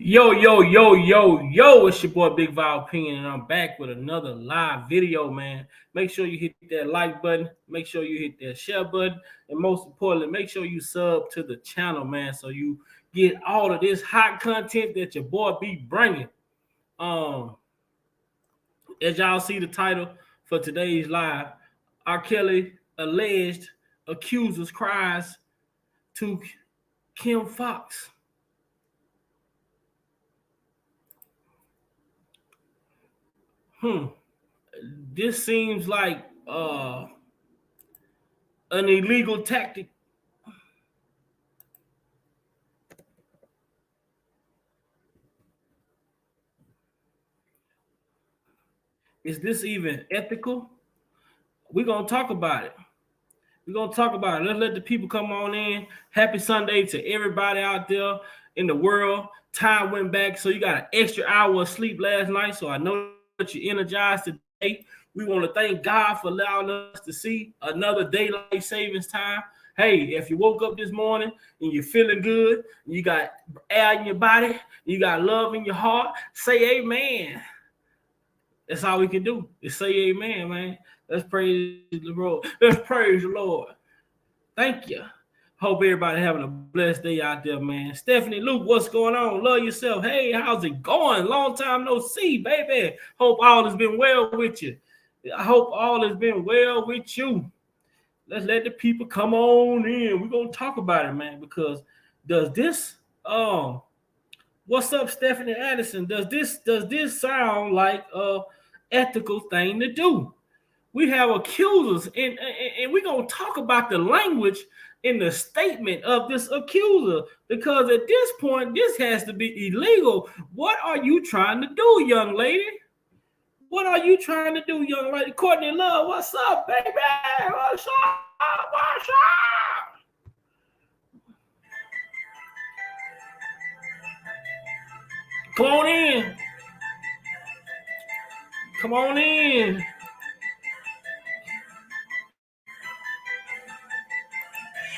Yo, yo, yo, yo, yo, it's your boy Big Val Opinion, and I'm back with another live video, man. Make sure you hit that like button, make sure you hit that share button, and most importantly, make sure you sub to the channel, man, so you get all of this hot content that your boy be bringing. Um, as y'all see the title for today's live, R.kelly alleged accusers cries to Kim Foxx. This seems like an illegal tactic. Is this even ethical? We're gonna talk about it. We're gonna talk about it. Let's let the people come on in. Happy Sunday to everybody out there in the world. Time went back, so you got an extra hour of sleep last night. So I know that you're energized today. We want to thank God for allowing us to see another daylight savings time. Hey, if you woke up this morning and you're feeling good, you got air in your body, you got love in your heart, say amen. That's all we can do is say amen, man. Let's praise the Lord. Let's praise the Lord. Thank you. Hope everybody having a blessed day out there, man. Stephanie, Luke, what's going on? Love yourself. Hey, how's it going? Long time no see, baby. Hope all has been well with you. I hope all has been well with you. Let's let the people come on in. We're gonna talk about it, man, because does this what's up, Stephanie Addison? Does this sound like a ethical thing to do? We have accusers, and we're gonna talk about the language in the statement of this accuser, because at this point, this has to be illegal. What are you trying to do, young lady? What are you trying to do, young lady? Courtney Love, what's up, baby? What's up? What's up? Come on in. Come on in.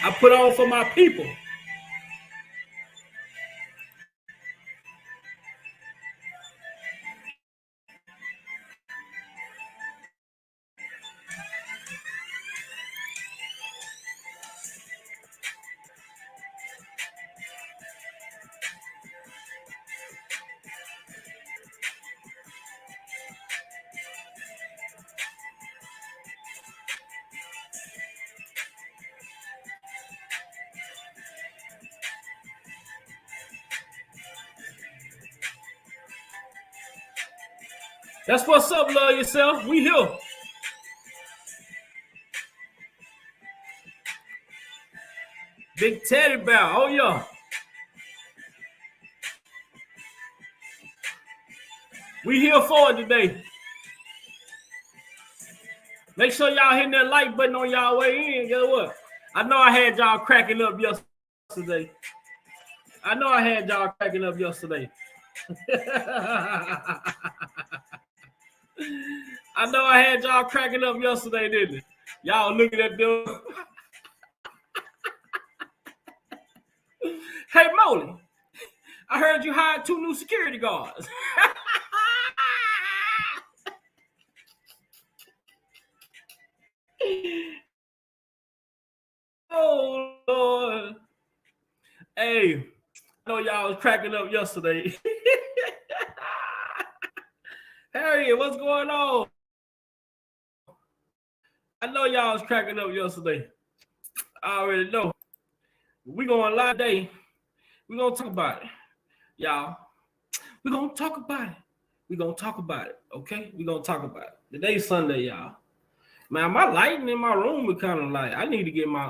I put on for my people. That's what's up, love yourself. We here. Big Teddy Bear. Oh, yeah. We here for it today. Make sure y'all hitting that like button on y'all way in. Guess what? I know I had y'all cracking up yesterday. I know I had y'all cracking up yesterday. I know I had y'all cracking up yesterday, didn't it? Y'all looking at them. Hey, Molly, I heard you hired 2 new security guards. Oh, Lord. Hey, I know y'all was cracking up yesterday. Harriet, what's going on? I know y'all was cracking up yesterday. I already know. We going live today. We gonna talk about it, y'all. We gonna talk about it. We gonna talk about it. Okay, we gonna talk about it. Today's Sunday, y'all. Man, my lighting in my room is kind of like I need to get my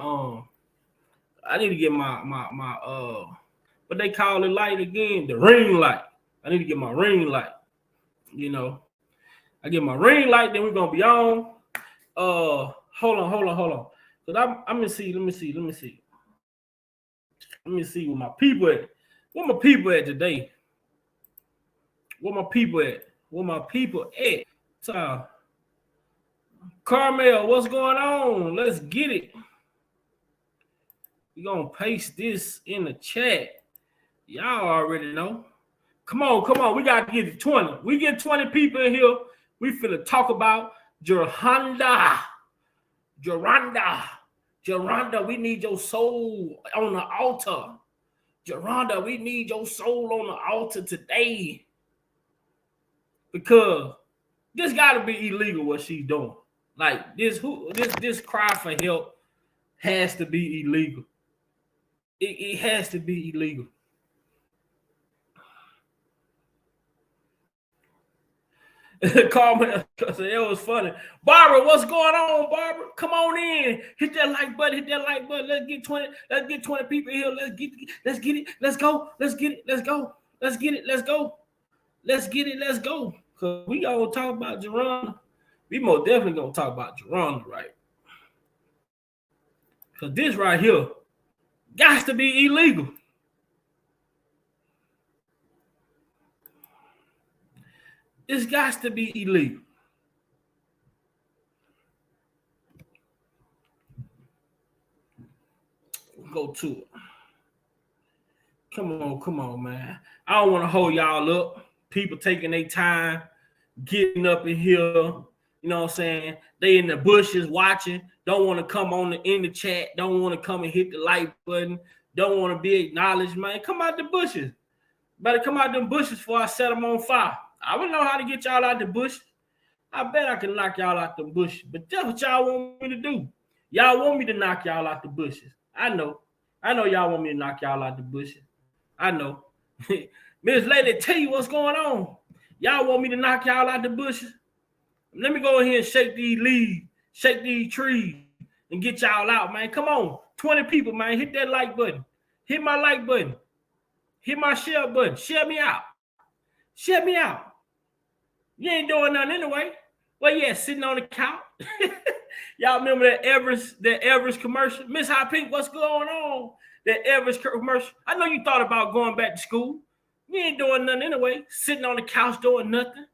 what they call it light again, the ring light. I need to get my ring light. You know, I get my ring light, then we're gonna be on. Hold on. Cause I'm gonna see. Let me see where my people at. Where my people at today? Where my people at? So, Carmel, what's going on? Let's get it. We're gonna paste this in the chat. Y'all already know. Come on. We got to get it 20. We get 20 people in here. We finna talk about Geronda. Geronda, we need your soul on the altar. Geronda, we need your soul on the altar today. Because this gotta be illegal what she's doing. Like this cry for help has to be illegal. It has to be illegal. Call me because it was funny. Barbara, what's going on, Barbara? Come on in. Hit that like button. Let's get 20. Let's get 20 people here. Let's get it. Let's go. Let's get it. Let's go. Let's get it. Let's go. Let's get it. Let's go. Cause we gonna talk about Geronda. We most definitely gonna talk about Geronda, right? Cause this right here got to be illegal. This got to be illegal. Go to it. Come on, man. I don't want to hold y'all up. People taking their time, getting up in here. You know what I'm saying? They in the bushes watching. Don't want to come in the chat. Don't want to come and hit the like button. Don't want to be acknowledged, man. Come out the bushes. Better come out them bushes before I set them on fire. I don't know how to get y'all out the bush. I bet I can knock y'all out the bushes. But that's what y'all want me to do. Y'all want me to knock y'all out the bushes. I know y'all want me to knock y'all out the bushes. I know. Miss Lady, tell you what's going on. Y'all want me to knock y'all out the bushes? Let me go ahead and shake these leaves, shake these trees, and get y'all out, man. Come on. 20 people, man. Hit that like button. Hit my like button. Hit my share button. Share me out. Share me out. You ain't doing nothing anyway. Well, yeah, sitting on the couch. Y'all remember that Everest commercial? Miss High Pink, what's going on? That Everest commercial. I know you thought about going back to school. You ain't doing nothing anyway. Sitting on the couch doing nothing.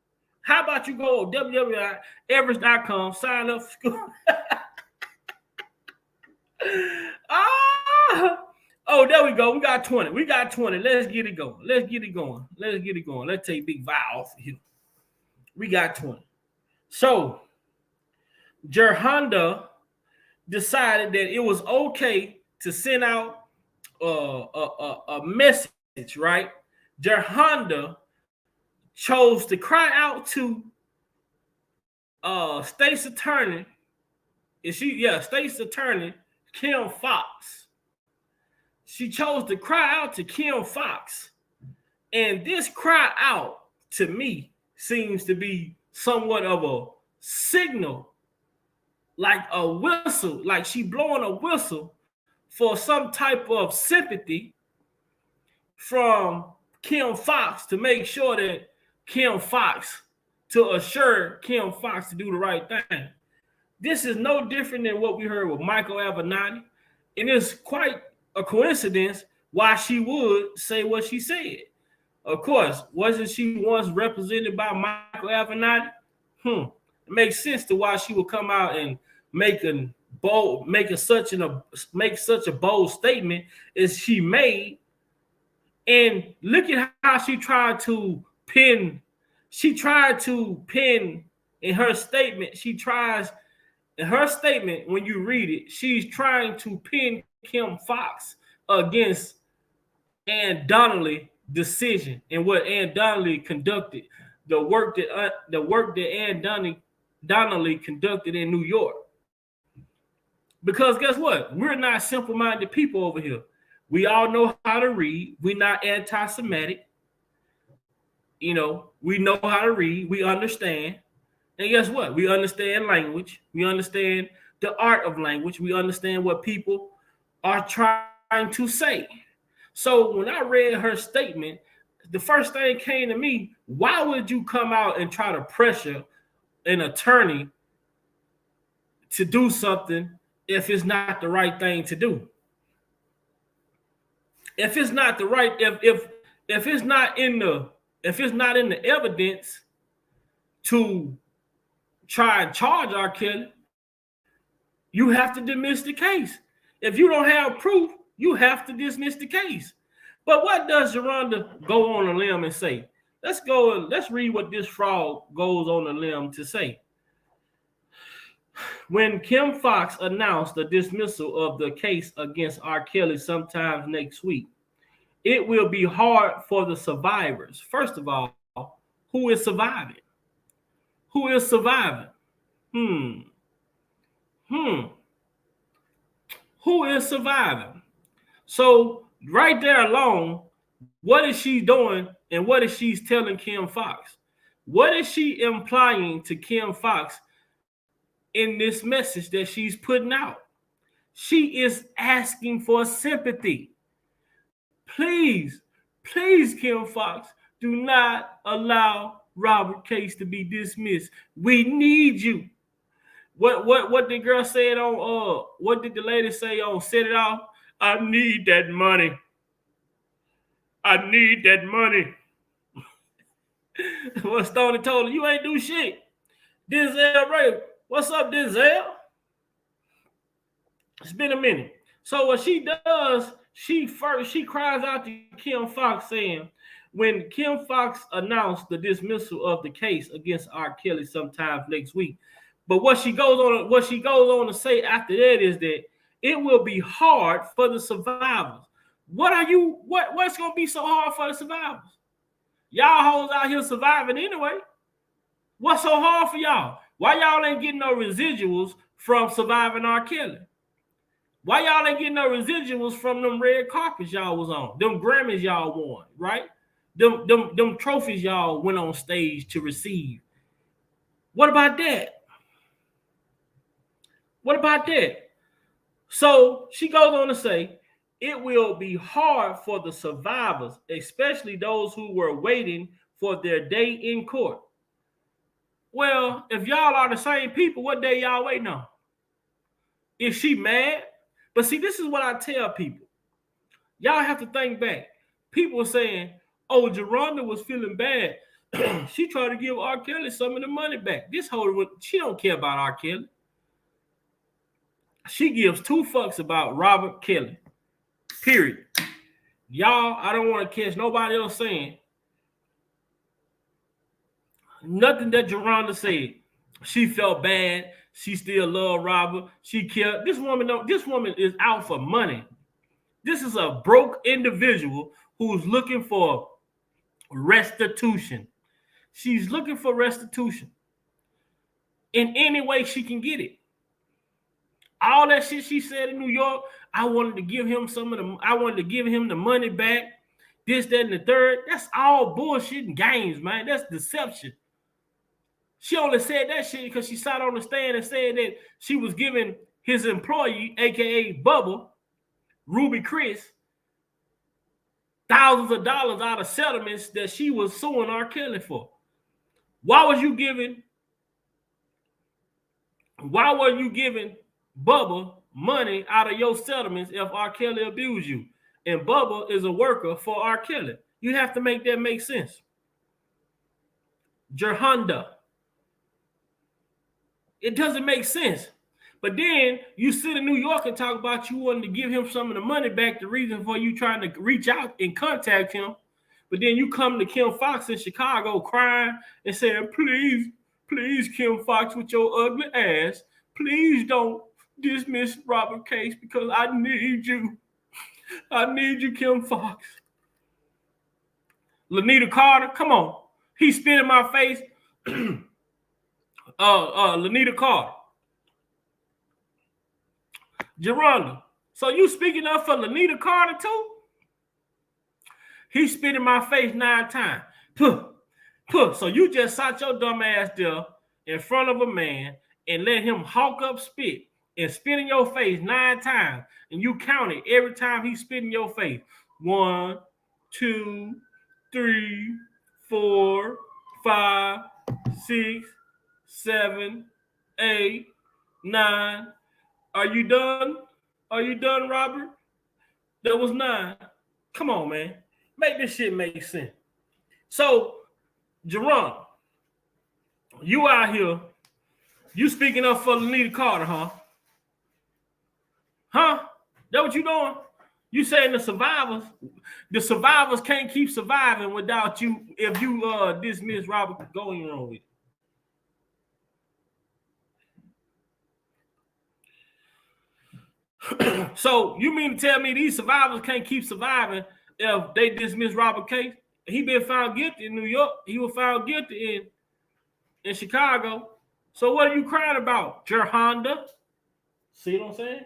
How about you go www.everest.com, sign up for school? Oh, there we go. We got 20. Let's get it going. Let's take Big Vi off of here. We got 20. So, Geronda decided that it was okay to send out a message, right? Geronda chose to cry out to State's Attorney. State's Attorney Kim Foxx. She chose to cry out to Kim Foxx. And this cry out, to me, seems to be somewhat of a signal, like a whistle, like she blowing a whistle for some type of sympathy from Kim Foxx to make sure that to assure Kim Foxx to do the right thing. This is no different than what we heard with Michael Avenatti. And it's quite a coincidence why she would say what she said. Of course, wasn't she once represented by Michael Avenatti? It makes sense to why she would come out and make such a bold statement as she made. And look at how she tried to pin in her statement. When you read it, she's trying to pin Kim Foxx against Ann Donnelly decision and what Ann Donnelly conducted, the work that Ann Donnelly conducted in New York. Because guess what? We're not simple-minded people over here. We all know how to read. We're not anti-Semitic. We know how to read. We understand. And guess what? We understand language. We understand the art of language. We understand what people are trying to say. So when I read her statement, the first thing came to me, why would you come out and try to pressure an attorney to do something if it's not the right thing to do? If it's not the right, if it's not in the evidence to try and charge R.kelly, you have to dismiss the case. If you don't have proof, you have to dismiss the case. But what does Geronda go on a limb and say? Let's read what this frog goes on a limb to say. When Kim Foxx announced the dismissal of the case against R. Kelly sometime next week, it will be hard for the survivors. First of all, who is surviving? Who is surviving? Hmm. Hmm. Who is surviving? So right there alone, what is she doing and what is she telling Kim Foxx? What is she implying to Kim Foxx in this message that she's putting out? She is asking for sympathy. Please, please, Kim Foxx, do not allow Robert Case to be dismissed. We need you. What the girl said on what did the lady say on Set It Off? I need that money. I need that money. What Stoney told her, you ain't do shit. Denzel Ray, what's up, Denzel? It's been a minute. So what she does, she cries out to Kim Foxx saying, when Kim Foxx announced the dismissal of the case against R. Kelly sometime next week. But what she goes on to say after that is that it will be hard for the survivors. What's gonna be so hard for the survivors? Y'all hoes out here surviving anyway. What's so hard for y'all? Why y'all ain't getting no residuals from surviving R. Kelly? Why y'all ain't getting no residuals from them red carpets y'all was on? Them Grammys y'all won, right? Them trophies y'all went on stage to receive. What about that? What about that? So she goes on to say, it will be hard for the survivors, especially those who were waiting for their day in court. Well, if y'all are the same people, what day y'all waiting on? Is she mad? But see, this is what I tell people. Y'all have to think back. People are saying, oh, Geronda was feeling bad. She tried to give R. Kelly some of the money back. This whole, she don't care about R. Kelly. She gives two fucks about Robert Kelly. Period. Y'all, I don't want to catch nobody else saying nothing that Geronda said. She felt bad. She still loved Robert. She cared. This woman is out for money. This is a broke individual who's looking for restitution. She's looking for restitution in any way she can get it. All that shit she said in New York, I wanted to give him the money back. This, that, and the third. That's all bullshit and games, man. That's deception. She only said that shit because she sat on the stand and said that she was giving his employee, aka Bubba, Ruby Chris, thousands of dollars out of settlements that she was suing R. Kelly for. Why were you giving Bubba money out of your settlements if R. Kelly abused you? And Bubba is a worker for R. Kelly. You have to make that make sense. Gerhonda. It doesn't make sense. But then you sit in New York and talk about you wanting to give him some of the money back, the reason for you trying to reach out and contact him. But then you come to Kim Foxx in Chicago crying and saying, please, please, Kim Foxx, with your ugly ass, please don't dismiss Robert Case because I need you. I need you, Kim Foxx. Lanita Carter, come on. He spit in my face. Lanita Carter. Geronda. So you speaking up for Lanita Carter too? He spit in my face 9 times. Puh. So you just sat your dumb ass there in front of a man and let him hawk up spit and spit in your face 9 times. And you counted every time he spit in your face. 1, 2, 3, 4, 5, 6, 7, 8, 9. Are you done? Are you done, Robert? That was 9. Come on, man. Make this shit make sense. So, Jerron, you out here, you speaking up for Lanita Carter, huh? Huh? That what you doing? You saying the survivors can't keep surviving without you if you dismiss Robert. Going wrong with it. So you mean to tell me these survivors can't keep surviving if they dismiss Robert case? He been found guilty in New York. He was found guilty in Chicago. So what are you crying about, Honda? See what I'm saying?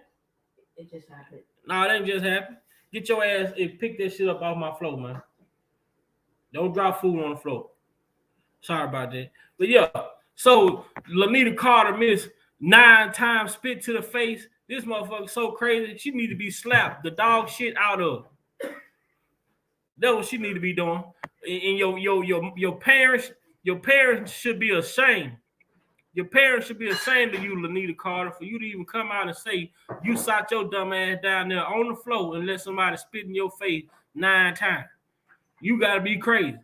It just happened. No, it ain't just happened. Get your ass and pick that shit up off my floor, man. Don't drop food on the floor. Sorry about that. But yeah, so Lanita Carter missed 9 times, spit to the face. This motherfucker so crazy. She need to be slapped the dog shit out of. That's what she need to be doing. And your parents should be ashamed. Your parents should be ashamed of you, Lanita Carter, for you to even come out and say you sat your dumb ass down there on the floor and let somebody spit in your face 9 times. You gotta be crazy.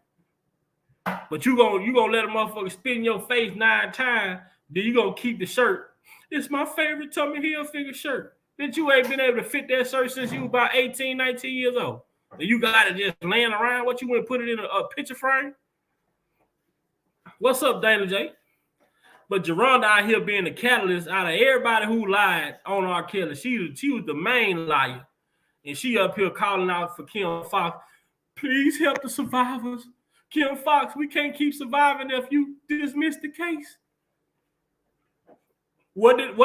But you gonna let a motherfucker spit in your face 9 times, then you gonna keep the shirt. It's my favorite Tommy Hilfiger shirt. That you ain't been able to fit that shirt since you were about 18, 19 years old. And you got it just laying around. What you want to put it in a picture frame? What's up, Dana J? But Geronda out here being the catalyst out of everybody who lied on R.kelly. She was the main liar. And she up here calling out for Kim Foxx. Please help the survivors. Kim Foxx, we can't keep surviving if you dismiss the case. What did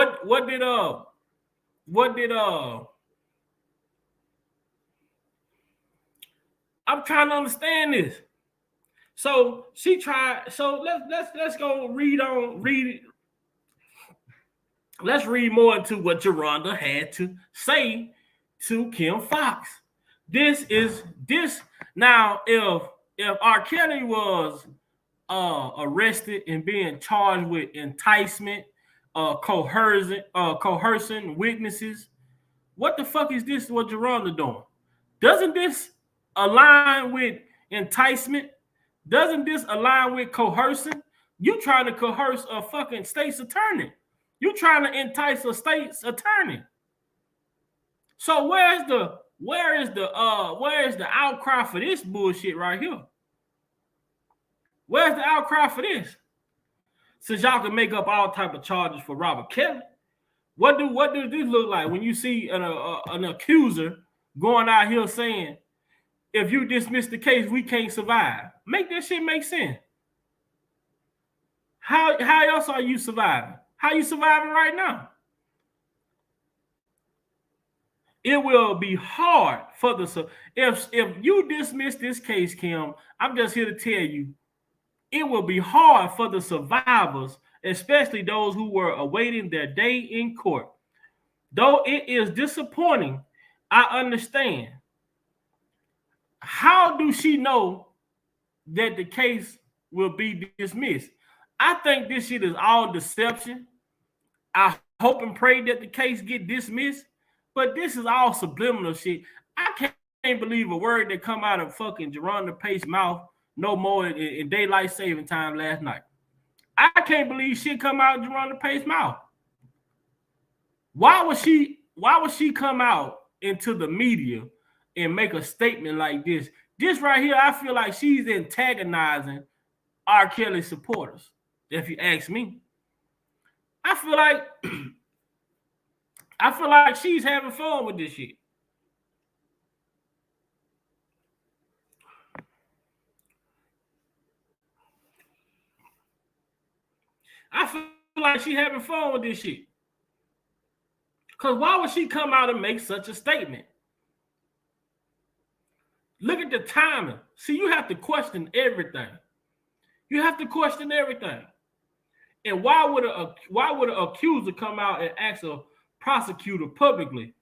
I'm trying to understand this. So she tried. So let's go read it. Let's read more into what Geronda had to say to Kim Foxx. This now if R.kelly was arrested and being charged with enticement, coercing witnesses, what the fuck is this? What Geronda doing? Doesn't this align with enticement? Doesn't this align with coercing? You trying to coerce a fucking state's attorney. You trying to entice a state's attorney. So where is the outcry for this bullshit right here? Where's the outcry for this? Since y'all can make up all type of charges for Robert Kelly, what does this look like when you see an accuser going out here saying, if you dismiss the case, we can't survive? Make that shit make sense. How else are you surviving? How you surviving right now? It will be hard for if you dismiss this case, Kim, I'm just here to tell you, it will be hard for the survivors, especially those who were awaiting their day in court. Though it is disappointing, I understand. How do she know that the case will be dismissed? I think this shit is all deception. I hope and pray that the case get dismissed, but this is all subliminal shit. I can't believe a word that come out of fucking Geronda Pace's mouth no more in daylight saving time last night. I can't believe shit come out of Geronda Pace's mouth. Why would she come out into the media and make a statement like this? This right here, I feel like she's antagonizing R. Kelly supporters, if you ask me. I feel like she's having fun with this shit. I feel like she's having fun with this shit. Because why would she come out and make such a statement? Look at the timing. See, you have to question everything. You have to question everything. And why would an accuser come out and ask a prosecutor publicly?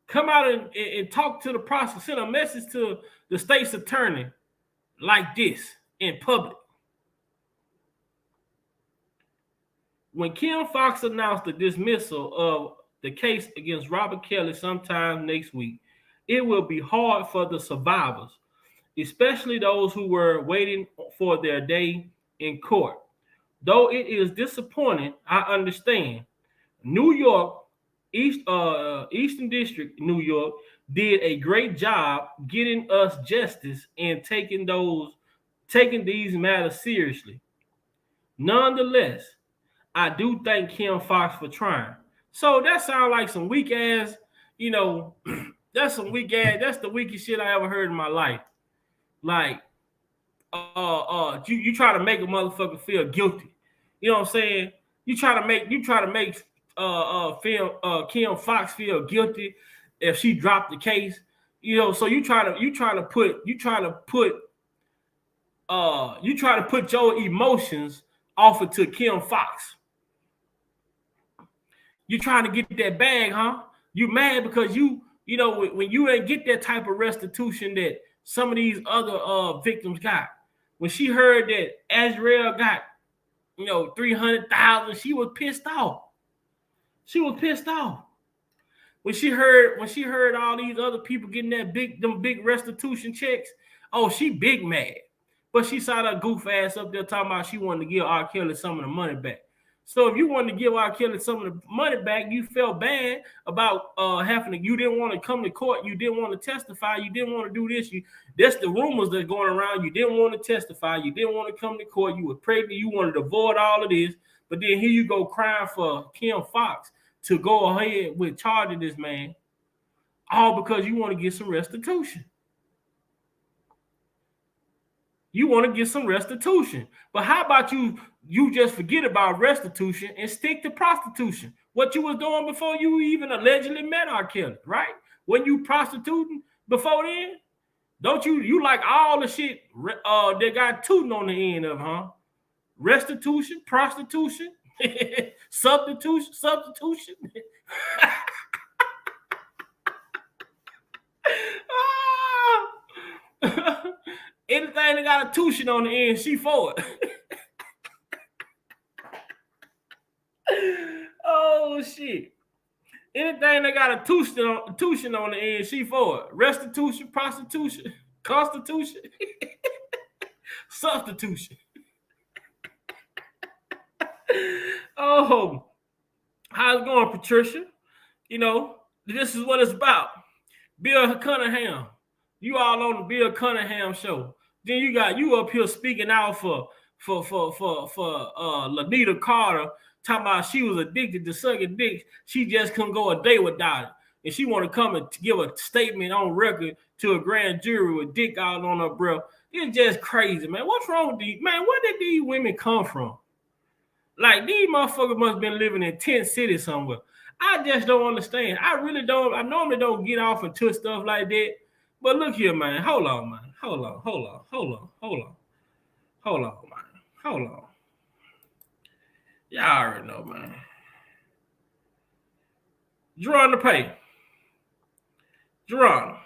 Come out and talk to the prosecutor, send a message to the state's attorney like this in public. When Kim Foxx announced the dismissal of the case against Robert Kelly sometime next week, it will be hard for the survivors, especially those who were waiting for their day in court. Though it is disappointing, I understand. New York Eastern District, New York, did a great job getting us justice and taking these matters seriously. Nonetheless, I do thank Kim Foxx for trying. So that sounds like some weak ass, you know, that's some weak ass. That's the weakest shit I ever heard in my life. Like, you try to make a motherfucker feel guilty. You know what I'm saying? You try to make Kim Foxx feel guilty if she dropped the case. You know, so you try to put your emotions off it to Kim Foxx. You trying to get that bag, huh? You mad because you know when you ain't get that type of restitution that some of these other victims got. When she heard that Azrael got 300,000, she was pissed off. She was pissed off when she heard all these other people getting them big restitution checks. Oh, she big mad, but she saw that goof ass up there talking about she wanted to give R. Kelly some of the money back. So if you wanted to give R. Kelly some of the money back, you felt bad about you didn't want to come to court, you didn't want to testify, you didn't want to do this. That's the rumors that's going around. You didn't want to testify, you didn't want to come to court, you were pregnant, you wanted to avoid all of this, but then here you go crying for Kim Foxx to go ahead with charging this man, all because you want to get some restitution. You want to get some restitution. But how about you just forget about restitution and stick to prostitution? What you was doing before you even allegedly met R. Kelly, right? When you prostituting before then? Don't you like all the shit that got tooting on the end of, huh? Restitution, prostitution, substitution. Anything that got a tuition on the end, she for it. Oh shit. Anything that got a tuition on the end, she for it. Restitution, prostitution, constitution, substitution. Oh, how's it going, Patricia? You know, this is what it's about. Bill Cunningham. You all on the Bill Cunningham show. Then you up here speaking out for Lanita Carter, talking about she was addicted to sucking dick. She just couldn't go a day without it. And she want to come and give a statement on record to a grand jury with dick out on her breath. It's just crazy, man. What's wrong with these? Man, where did these women come from? Like, these motherfuckers must have been living in 10 cities somewhere. I just don't understand. I really don't. I normally don't get off into stuff like that. But look here, man. Hold on, man. Hold on, man. Hold on. Y'all already know, man. Jerron the pay. Jerron.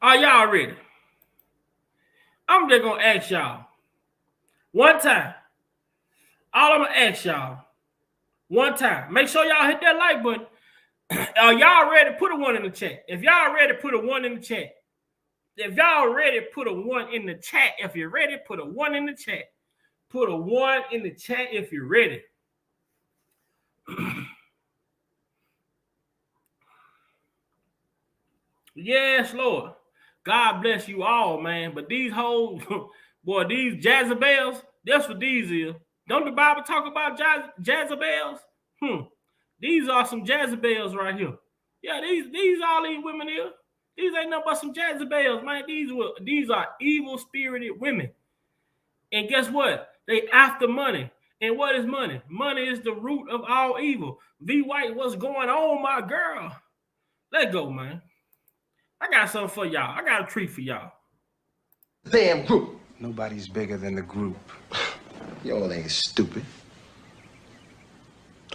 Are y'all ready? I'm just gonna ask y'all one time. All I'm gonna ask y'all one time. Make sure y'all hit that like button. Are y'all ready? Put a 1 in the chat. If y'all ready, put a 1 in the chat. If y'all ready, put a 1 in the chat. If you're ready, put a 1 in the chat. Put a 1 in the chat if you're ready. Yes, Lord. God bless you all, man. But these hoes, boy, these Jezebels, that's what these is. Don't the Bible talk about Jezebels? These are some Jezebels right here. Yeah, these all these women here. These ain't nothing but some Jezebels, man. These are evil-spirited women. And guess what? They after money. And what is money? Money is the root of all evil. V White, what's going on, my girl? Let go, man. I got something for y'all. I got a treat for y'all. Damn group. Nobody's bigger than the group. Y'all ain't stupid.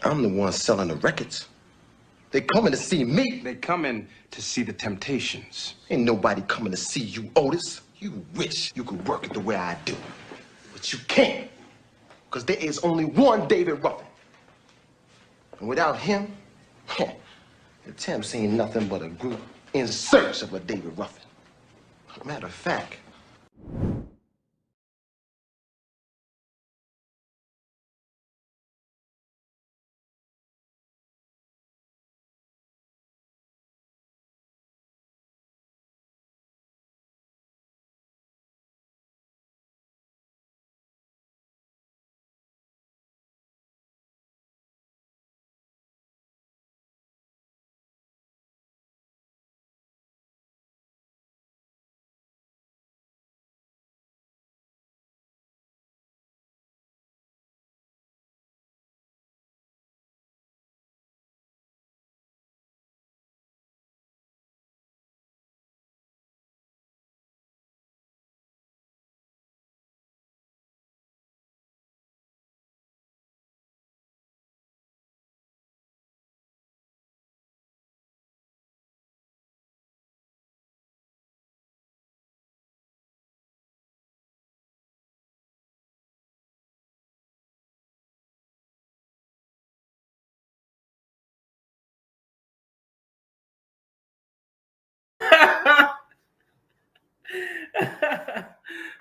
I'm the one selling the records. They coming to see me. They coming to see the Temptations. Ain't nobody coming to see you, Otis. You wish you could work it the way I do. But you can't. Because there is only one David Ruffin. And without him, the Temps ain't nothing but a group in search of a David Ruffin. Matter of fact,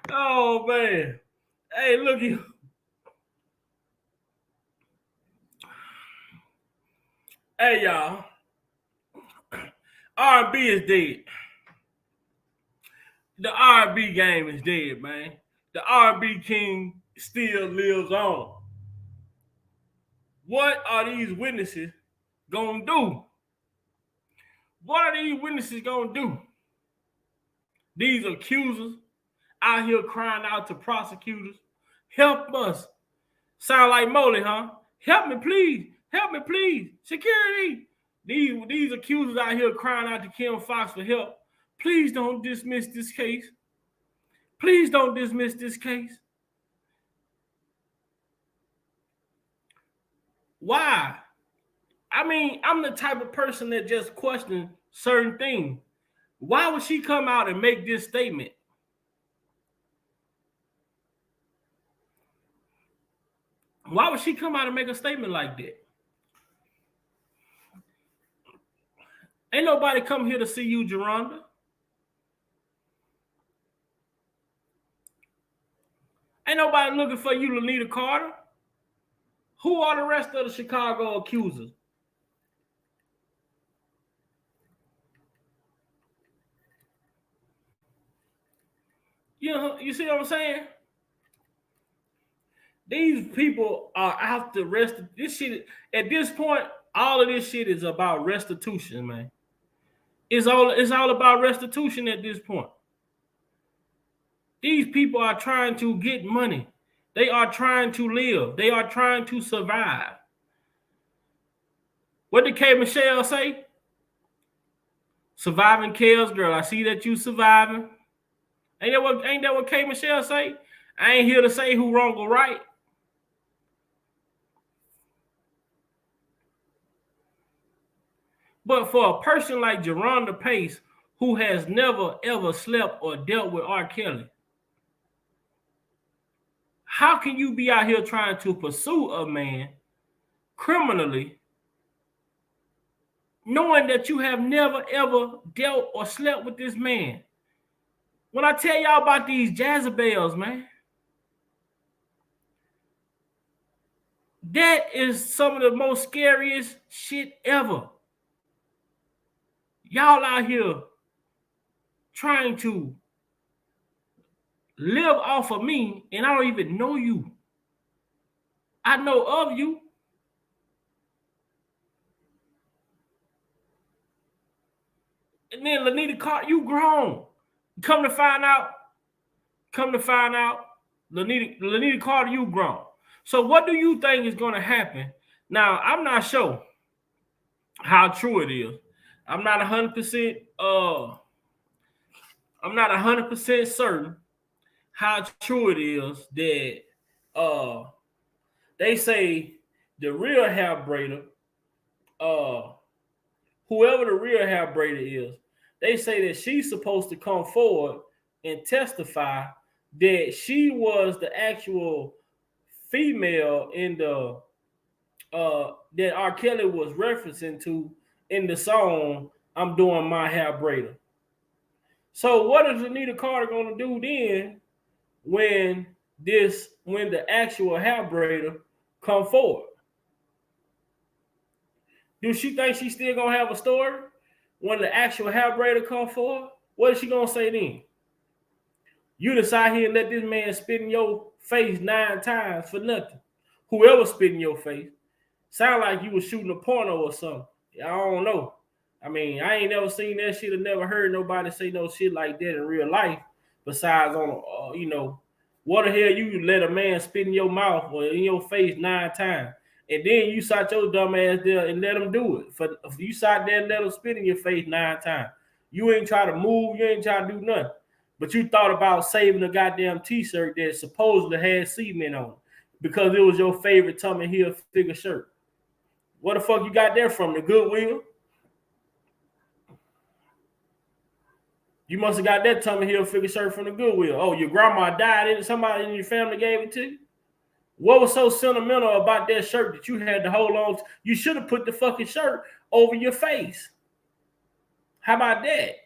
Oh man. Hey, look you. Hey y'all. R&B is dead. The R&B game is dead, man. The R&B king still lives on. What are these witnesses gonna do? What are these witnesses gonna do? These accusers out here crying out to prosecutors, help us. Sound like Molly, huh? Help me, please. Help me, please. Security. These accusers out here crying out to Kim Foxx for help. Please don't dismiss this case. Please don't dismiss this case. Why? I mean, I'm the type of person that just questions certain things. Why would she come out and make this statement? Why would she come out and make a statement like that? Ain't nobody come here to see you, Geronda. Ain't nobody looking for you, Lanita Carter. Who are the rest of the Chicago accusers? You see what I'm saying? These people are out to rest. This shit at this point, all of this shit is about restitution, man. It's all about restitution at this point. These people are trying to get money. They are trying to live. They are trying to survive. What did K. Michelle say? Surviving kills, girl. I see that you surviving. Ain't that what K. Michelle say? I ain't here to say who wrong or right. But for a person like Geronda Pace, who has never ever slept or dealt with R. Kelly, how can you be out here trying to pursue a man criminally, knowing that you have never ever dealt or slept with this man? When I tell y'all about these Jezebels, man, that is some of the most scariest shit ever. Y'all out here trying to live off of me, and I don't even know you. I know of you. And then Lanita Carter, you grown. Come to find out, Lanita Carter, you grown. So what do you think is going to happen? Now, I'm not sure how true it is. I'm not 100%. I'm not 100% certain how true it is that they say the real hair braider, whoever the real hair braider is, they say that she's supposed to come forward and testify that she was the actual female in the that R. Kelly was referencing to in the song "I'm Doing My Hair Braider." So what is Anita Carter gonna do then when the actual hair braider come forward? Do she think she's still gonna have a story when the actual hair braider come forward? What is she gonna say then? You decide here and let this man spit in your face 9 times for nothing. Whoever spit in your face. Sound like you was shooting a porno or something. I don't know. I mean, I ain't never seen that shit or never heard nobody say no shit like that in real life. Besides on, what the hell you let a man spit in your mouth or in your face 9 times, and then you sat your dumb ass there and let him do it. If you sat there and let him spit in your face 9 times, you ain't try to move, you ain't try to do nothing. But you thought about saving a goddamn t-shirt that supposedly had cement on it because it was your favorite Tommy Hilfiger shirt. What the fuck you got there from? The Goodwill? You must have got that Tommy Hilfiger shirt from the Goodwill. Oh, your grandma died and somebody in your family gave it to you? What was so sentimental about that shirt that you had to hold on to? You should have put the fucking shirt over your face. How about that?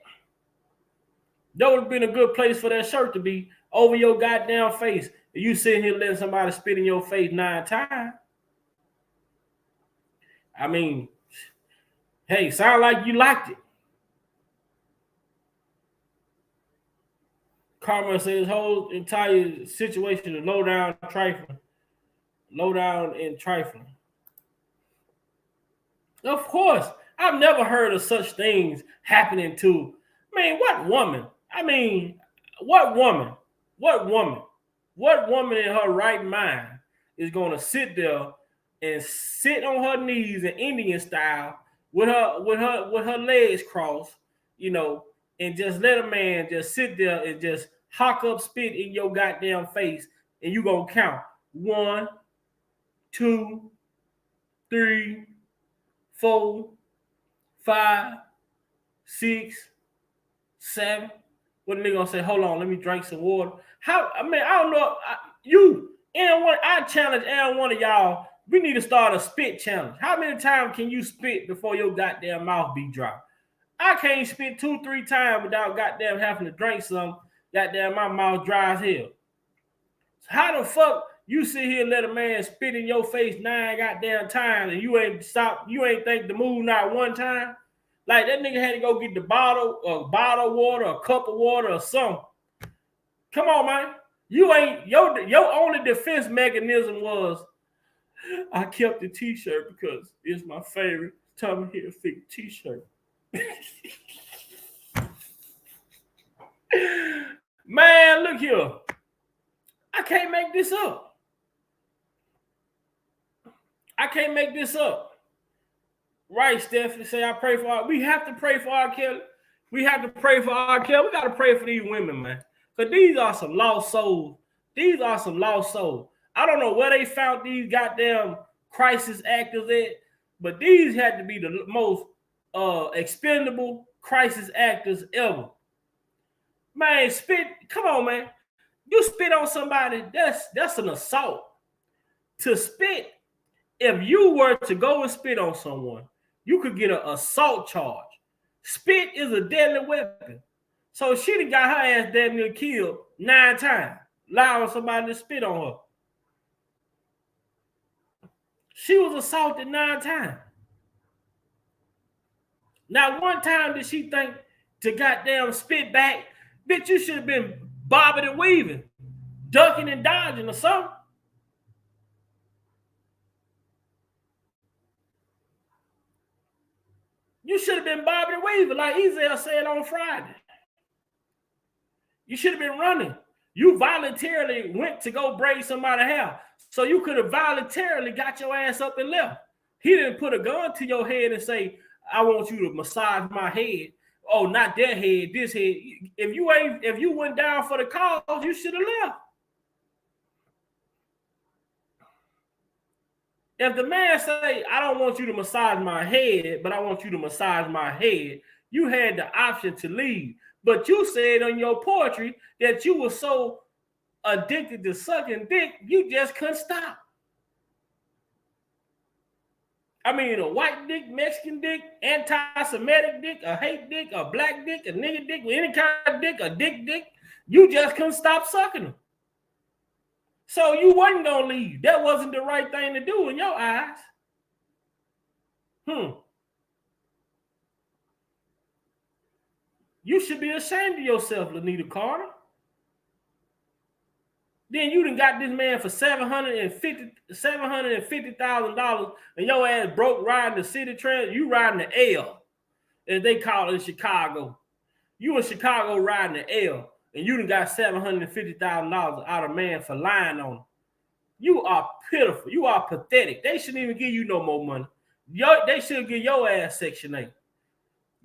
That would have been a good place for that shirt to be over your goddamn face. You sitting here letting somebody spit in your face 9 times. I mean, hey, sound like you liked it. Karma says his whole entire situation is low down trifling. Low down and trifling. Of course, I've never heard of such things happening to. I mean, what woman? I mean, what woman? What woman? What woman in her right mind is going to sit there and sit on her knees in Indian style with her legs crossed, you know, and just let a man just sit there and just hawk up spit in your goddamn face, and you gonna count 1, 2, 3, 4, 5, 6, 7. What the nigga gonna say? Hold on, let me drink some water. How? I mean, I don't know. Anyone, I challenge every one of y'all. We need to start a spit challenge. How many times can you spit before your goddamn mouth be dry? I can't spit 2, 3 times without goddamn having to drink some. Goddamn, my mouth dry as hell. So how the fuck you sit here and let a man spit in your face 9 goddamn times and you ain't stop? You ain't think to move not one time? Like that nigga had to go get a bottle of water, a cup of water, or something. Come on, man. You ain't your only defense mechanism was I kept the t-shirt because it's my favorite Tommy Hilfiger t-shirt. Man, look here. I can't make this up. I can't make this up. Right, Stephanie, say I pray for we have to pray for R.kelly. We have to pray for R.kelly. We got to pray for these women, man. Because these are some lost souls. These are some lost souls. I don't know where they found these goddamn crisis actors at, but these had to be the most expendable crisis actors ever. Man, spit, come on, man. You spit on somebody, that's an assault. To spit, if you were to go and spit on someone, you could get an assault charge. Spit is a deadly weapon. So she done got her ass damn near killed 9 times, allowing somebody to spit on her. She was assaulted 9 times. Now, one time did she think to goddamn spit back, bitch, you should have been bobbing and weaving, ducking and dodging or something. You should have been bobbing and weaving, like Ezel said on Friday. You should have been running. You voluntarily went to go braid somebody's hair, so you could have voluntarily got your ass up and left. He didn't put a gun to your head and say, I want you to massage my head. Oh, not that head, this head. If you went down for the cause, you should have left. If the man say, I don't want you to massage my head, but I want you to massage my head, you had the option to leave. But you said on your poetry that you were so addicted to sucking dick, you just couldn't stop. I mean, a white dick, Mexican dick, anti-Semitic dick, a hate dick, a black dick, a nigga dick, any kind of dick, a dick, you just couldn't stop sucking them. So you wasn't gonna leave. That wasn't the right thing to do in your eyes. You should be ashamed of yourself, Lanita Carter. Then you done got this man for $750,000 and your ass broke riding the city train. You riding the L, as they call it in Chicago. You in Chicago riding the L, and you done got $750,000 out of man for lying on him. You are pitiful. You are pathetic. They shouldn't even give you no more money. They should give your ass Section 8.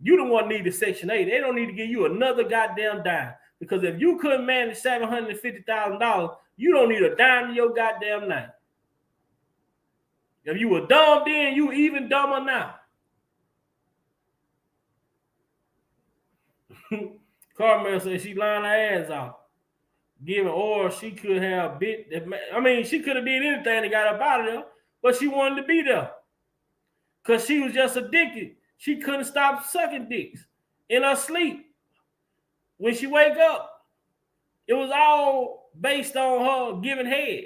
You the one need the Section 8. They don't need to give you another goddamn dime. Because if you couldn't manage $750,000, you don't need a dime in your goddamn name. If you were dumb then, you even dumber now. Carmel said she lying her ass off. Or she could have bit. I mean, she could have did anything to got up out of there, but she wanted to be there. Because she was just addicted. She couldn't stop sucking dicks in her sleep. when she wake up, it was all based on her giving head.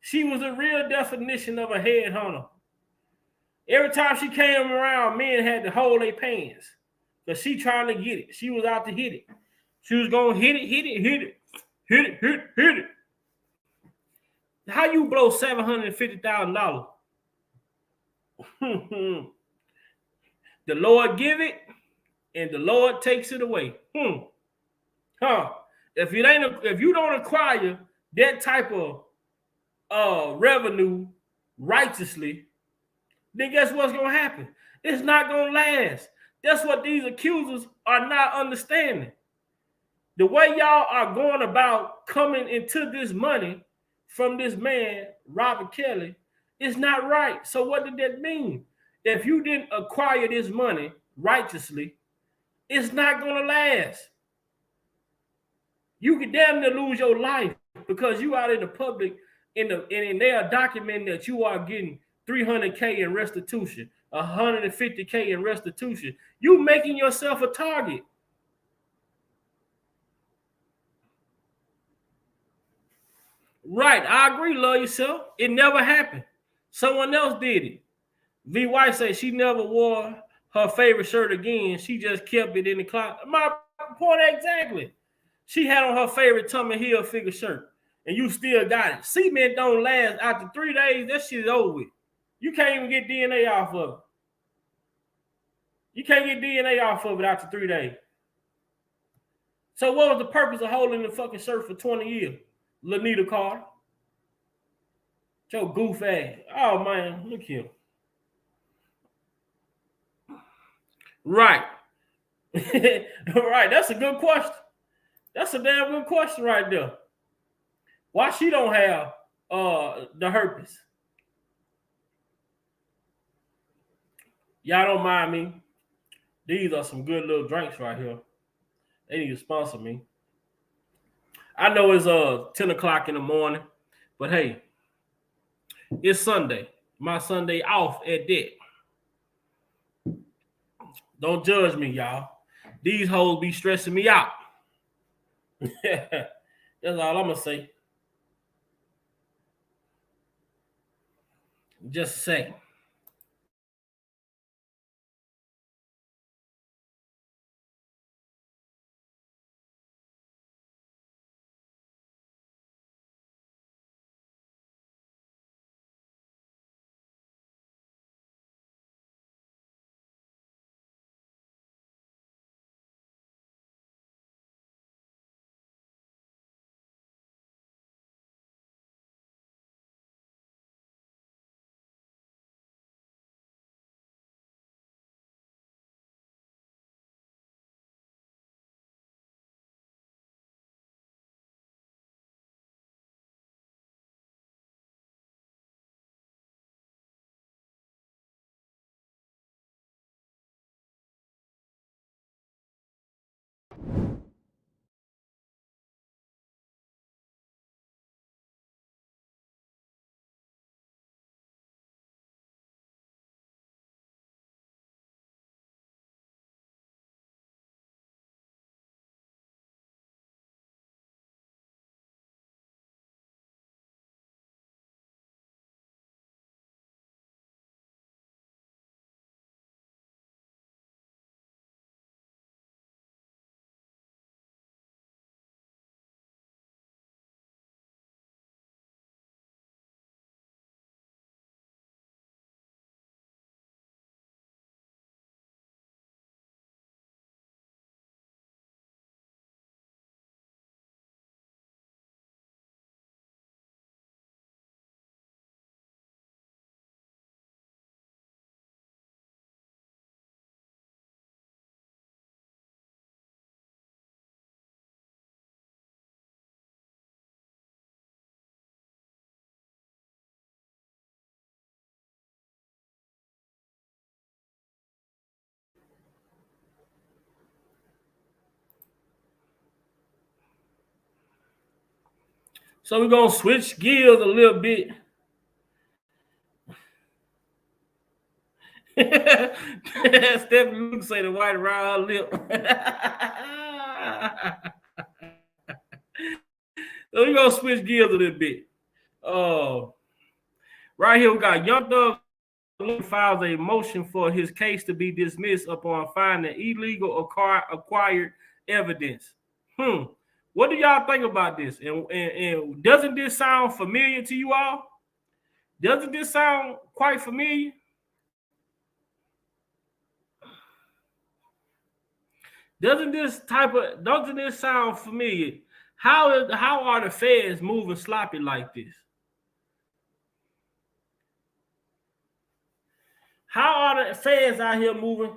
She was a real definition of a headhunter. Every time she came around, men had to hold their pants. Because she trying to get it. She was out to hit it. She was going to hit it, hit it, hit it. Hit it, hit it, hit it. How you blow $750,000? The Lord give it, and the Lord takes it away. If you don't acquire that type of revenue righteously, then guess what's gonna happen? It's not gonna last. That's what these accusers are not understanding. The way y'all are going about coming into this money from this man, R.kelly, is not right. So what did that mean? If you didn't acquire this money righteously, it's not gonna last. You could damn near lose your life because you out in the public and they are documenting that you are getting $300K in restitution, $150K in restitution. You making yourself a target. Right, I agree, love yourself. It never happened. Someone else did it. V. White said she never wore her favorite shirt again. She just kept it in the closet. My point exactly. She had on her favorite Tommy Hilfiger shirt, and you still got it. Cement don't last. After 3 days, that shit is over with. You can't even get DNA off of it. You can't get DNA off of it after 3 days. So what was the purpose of holding the fucking shirt for 20 years? Lanita Carter. Your goof ass. Oh, man, look here. Right. Right, that's a good question. That's a damn good question right there. Why she don't have the herpes? Y'all don't mind me. These are some good little drinks right here. They need to sponsor me. I know it's 10 o'clock in the morning, but hey, it's Sunday. My Sunday off at that. Don't judge me, y'all. These hoes be stressing me out. That's all I'm gonna say. Just a second. So we're gonna switch gears a little bit. Stephanie Luke say the white around her lip. So we're gonna switch gears a little bit. Uh, right here we got Young Thug files a motion for his case to be dismissed upon finding illegal acquired evidence. What do y'all think about this? And doesn't this sound familiar to you all? Doesn't this sound quite familiar? Doesn't this sound familiar? How are the feds moving sloppy like this? How are the feds out here moving?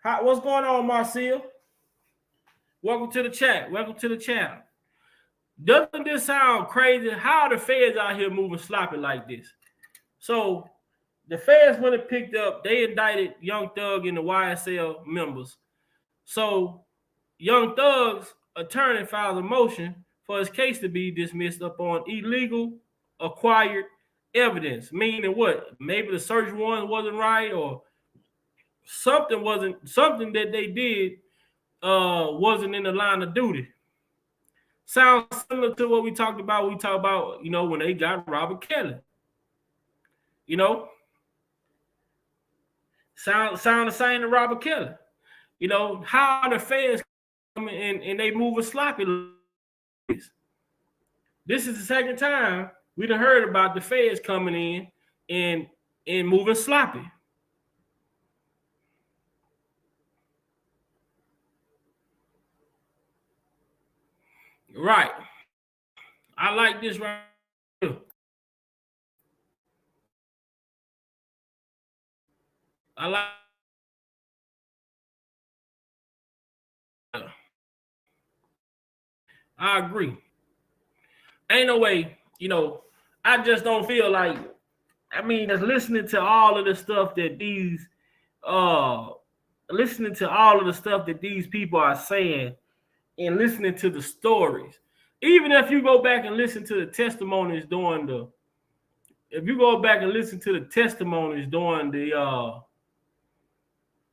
What's going on, Marcel? Welcome to the chat. Welcome to the chat. Doesn't this sound crazy? How are the feds out here moving sloppy like this? So the feds, when it picked up, they indicted Young Thug and the YSL members. So Young Thug's attorney filed a motion for his case to be dismissed upon illegal acquired evidence. Meaning what? Maybe the search warrant wasn't right, or something that they did wasn't in the line of duty. Sounds similar to what we talked about. We talked about, when they got R.kelly. Sound the same to R.kelly. How are the feds coming in and they moving sloppy? This is the second time we done heard about the feds coming in and moving sloppy. Right. I like this right here. I like. I agree. Ain't no way, I just don't feel like, just listening to all of the stuff that these people are saying, and listening to the stories. Even if you go back and listen to the testimonies during the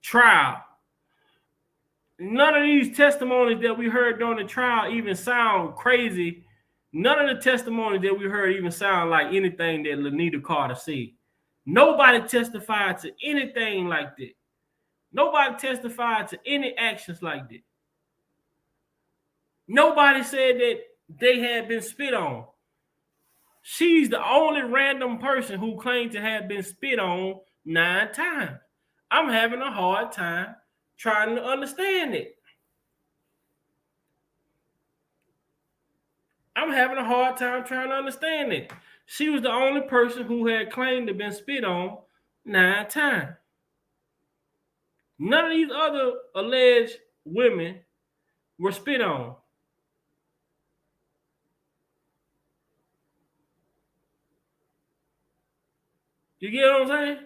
trial, none of these testimonies that we heard during the trial even sound crazy. None of the testimonies that we heard even sound like anything that Lanita Carter said. Nobody testified to anything like that. Nobody testified to any actions like that. Nobody said that they had been spit on. She's the only random person who claimed to have been spit on 9 times. I'm having a hard time trying to understand it. I'm having a hard time trying to understand it. She was the only person who had claimed to have been spit on 9 times. None of these other alleged women were spit on. You get what I'm saying?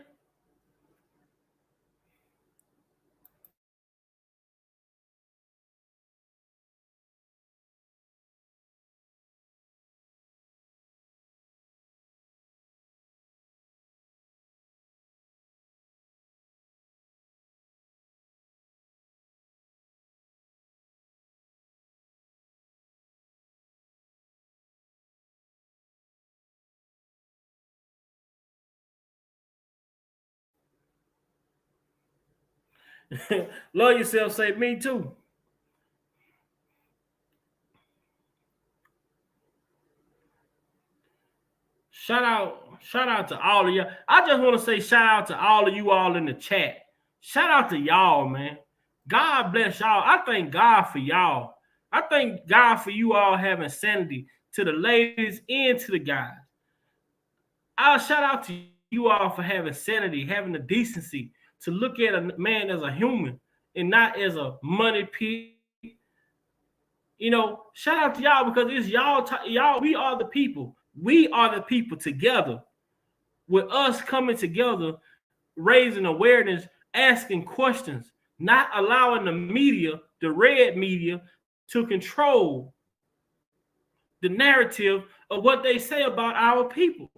Love yourself, say me too. Shout out to all of y'all. I just want to say shout out to all of you all in the chat. Shout out to y'all, man. God bless y'all. I thank God for y'all. I thank God for you all having sanity, to the ladies and to the guys. I'll shout out to you all for having sanity, having the decency to look at a man as a human and not as a money pit. Shout out to y'all, because it's y'all. We are the people. We are the people together. With us coming together, raising awareness, asking questions, not allowing the media, the red media, to control the narrative of what they say about our people.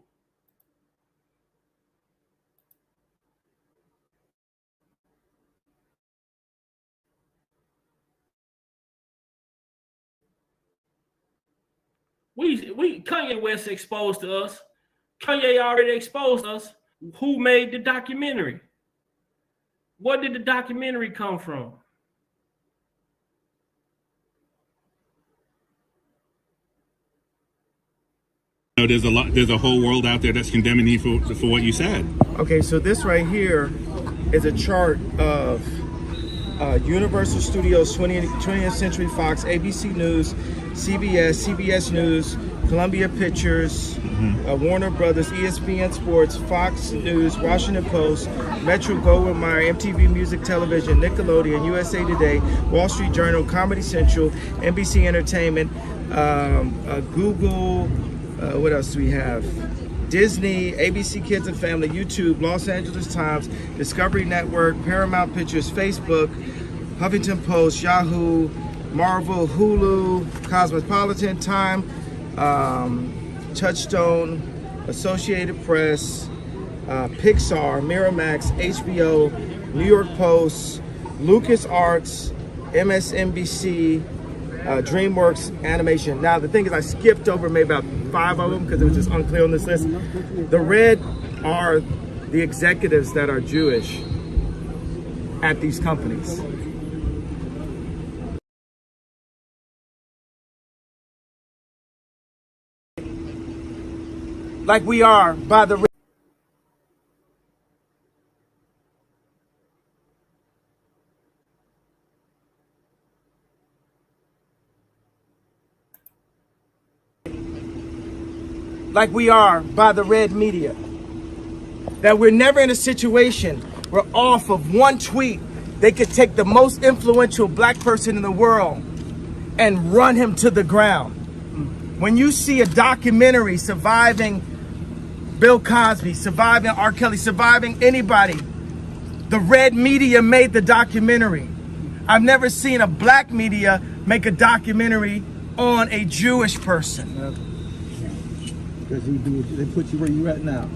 We Kanye West exposed to us. Kanye already exposed us. Who made the documentary? Where did the documentary come from? There's a whole world out there that's condemning you for what you said. Okay, so this right here is a chart of Universal Studios, 20th Century Fox, ABC News, CBS News, Columbia Pictures, Warner Brothers, ESPN Sports, Fox News, Washington Post, Metro Goldwyn Mayer, MTV Music Television, Nickelodeon, USA Today, Wall Street Journal, Comedy Central, NBC Entertainment, Google, what else do we have? Disney, ABC Kids and Family, YouTube, Los Angeles Times, Discovery Network, Paramount Pictures, Facebook, Huffington Post, Yahoo, Marvel, Hulu, Cosmopolitan, Time, Touchstone, Associated Press, Pixar, Miramax, HBO, New York Post, LucasArts, MSNBC, DreamWorks Animation. Now the thing is, I skipped over maybe about 5 of them because it was just unclear on this list. The red are the executives that are Jewish at these companies. Like we are by the red media. That we're never in a situation where off of one tweet they could take the most influential black person in the world and run him to the ground. When you see a documentary surviving Bill Cosby, surviving R.Kelly, surviving anybody, the red media made the documentary. I've never seen a black media make a documentary on a Jewish person. Because they put you where you at now.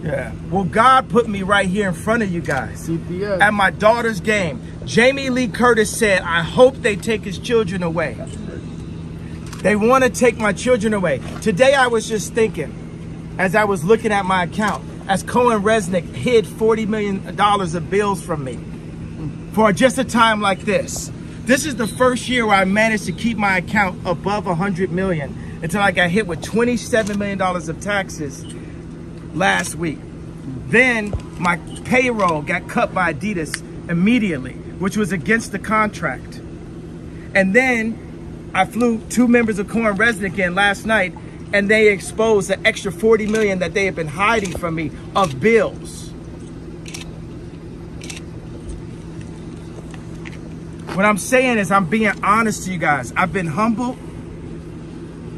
Yeah. Well, God put me right here in front of you guys. CPS. At my daughter's game. Jamie Lee Curtis said, I hope they take his children away. They want to take my children away. Today I was just thinking, as I was looking at my account, as Cohen Resnick hid $40 million of bills from me for just a time like this. This is the first year where I managed to keep my account above 100 million until I got hit with $27 million of taxes last week. Then my payroll got cut by Adidas immediately, which was against the contract. And then I flew 2 members of Cohen Resnick in last night, and they exposed the extra 40 million that they have been hiding from me of bills. What I'm saying is I'm being honest to you guys. I've been humble,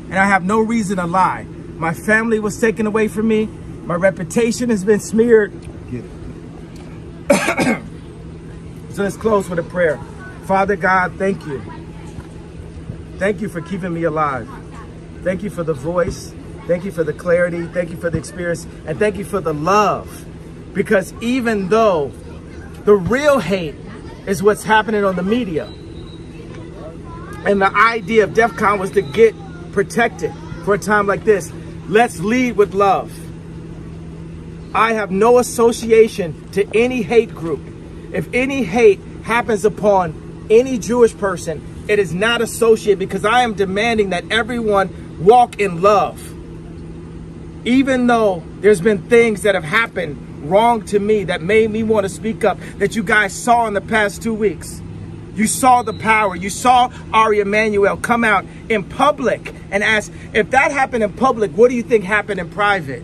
and I have no reason to lie. My family was taken away from me. My reputation has been smeared. So let's close with a prayer. Father God, thank you. Thank you for keeping me alive. Thank you for the voice. Thank you for the clarity. Thank you for the experience. And thank you for the love. Because even though the real hate is what's happening on the media, and the idea of DEF CON was to get protected for a time like this, let's lead with love. I have no association to any hate group. If any hate happens upon any Jewish person, it is not associated, because I am demanding that everyone walk in love. Even though there's been things that have happened wrong to me that made me want to speak up, that you guys saw in the past 2 weeks. You saw the power. You saw Ari Emanuel come out in public and ask, if that happened in public, what do you think happened in private?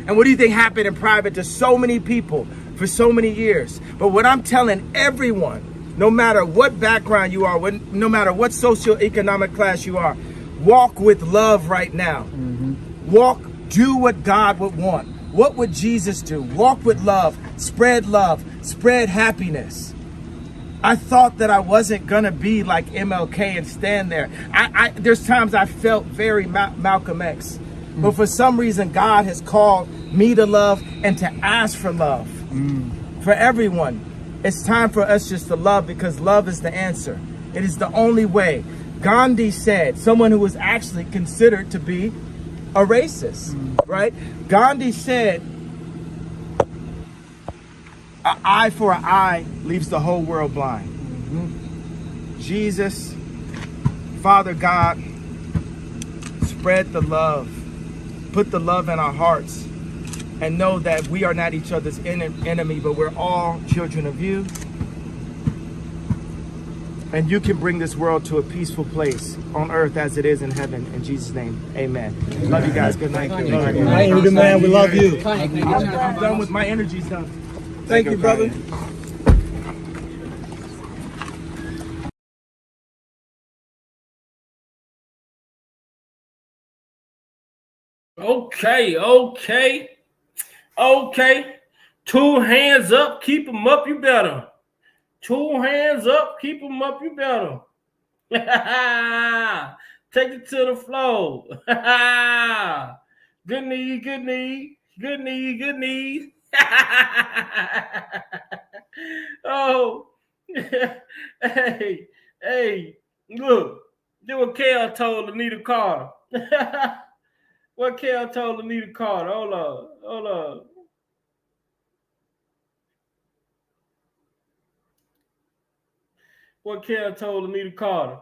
And what do you think happened in private to so many people for so many years? But what I'm telling everyone, no matter what background you are, no matter what socioeconomic class you are, walk with love right now. Do what God would want. What would Jesus do? Walk with love, spread happiness. I thought that I wasn't gonna be like MLK and stand there. There's times I felt very Malcolm X, but for some reason God has called me to love and to ask for love for everyone. It's time for us just to love, because love is the answer. It is the only way. Gandhi said, someone who was actually considered to be a racist, right? Gandhi said, an eye for an eye leaves the whole world blind. Jesus, Father God, spread the love, put the love in our hearts, and know that we are not each other's enemy, but we're all children of you. And you can bring this world to a peaceful place on earth as it is in heaven. In Jesus' name, amen. Love you guys. Good night. Hey, you the man. We love you. I'm done with my energy's done. Thank you, brother. Okay. 2 hands up, keep them up, you better. 2 hands up, keep them up, you better. Take it to the floor. Good knee, good knee, good knee, good knee. Oh, hey, look, do what Kel told Anita Carter. What Kel told Anita Carter. Hold on. What Kel told Anita Carter.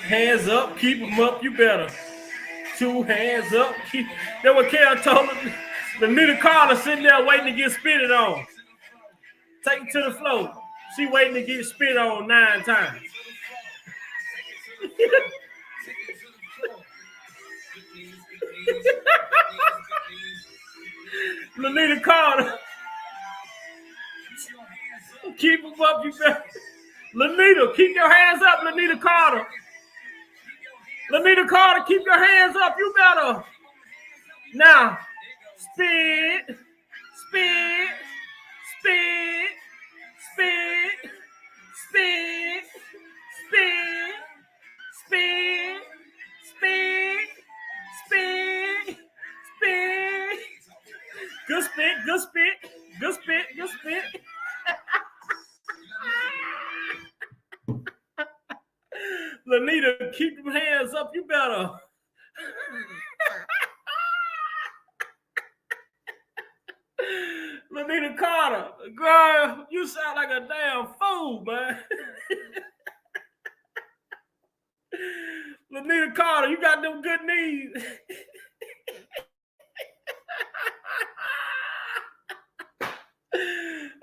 Hands up, keep them up, you better. 2 hands up. That's what Kel told her. Anita Carter sitting there waiting to get spitted on. Take it to the floor. She waiting to get spit on 9 times. Anita Carter. Keep them up, you better. Lanita, keep your hands up, Lanita Carter. Lanita Carter, keep your hands up, you better. Now, spit, spit, spit, spit, spit, spit, spit, spit, spit, spit. Good spit, good spit, good spit, good spit. Lanita, keep them hands up, you better. Lanita Carter, girl, you sound like a damn fool, man. Lanita Carter, you got them good knees.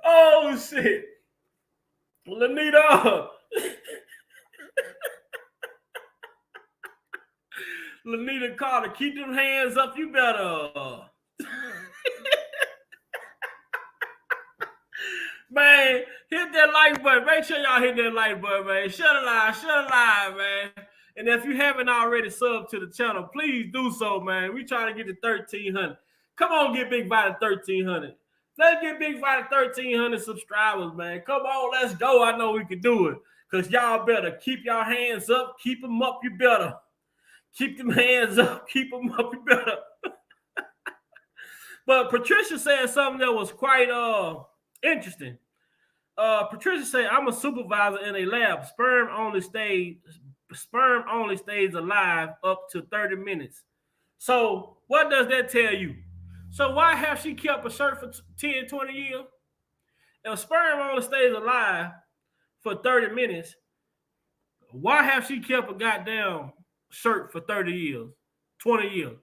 Oh, shit. Lanita. Lanita Carter, keep them hands up, you better. Man, hit that like button. Make sure y'all hit that like button, man. Shut a lie, man. And if you haven't already subbed to the channel, please do so, man. We trying to get to 1,300. Come on, get Big Vi to 1,300. Let's get Big Vi to 1,300 subscribers, man. Come on, let's go. I know we can do it. Because y'all better keep y'all hands up. Keep them up, you better. Keep them hands up. Keep them up, you better. But Patricia said something that was quite interesting. Patricia said, I'm a supervisor in a lab. Sperm only stays alive up to 30 minutes. So what does that tell you? So why have she kept a shirt for 10, 20 years? If sperm only stays alive for 30 minutes, why have she kept a goddamn shirt for 30 years, 20 years?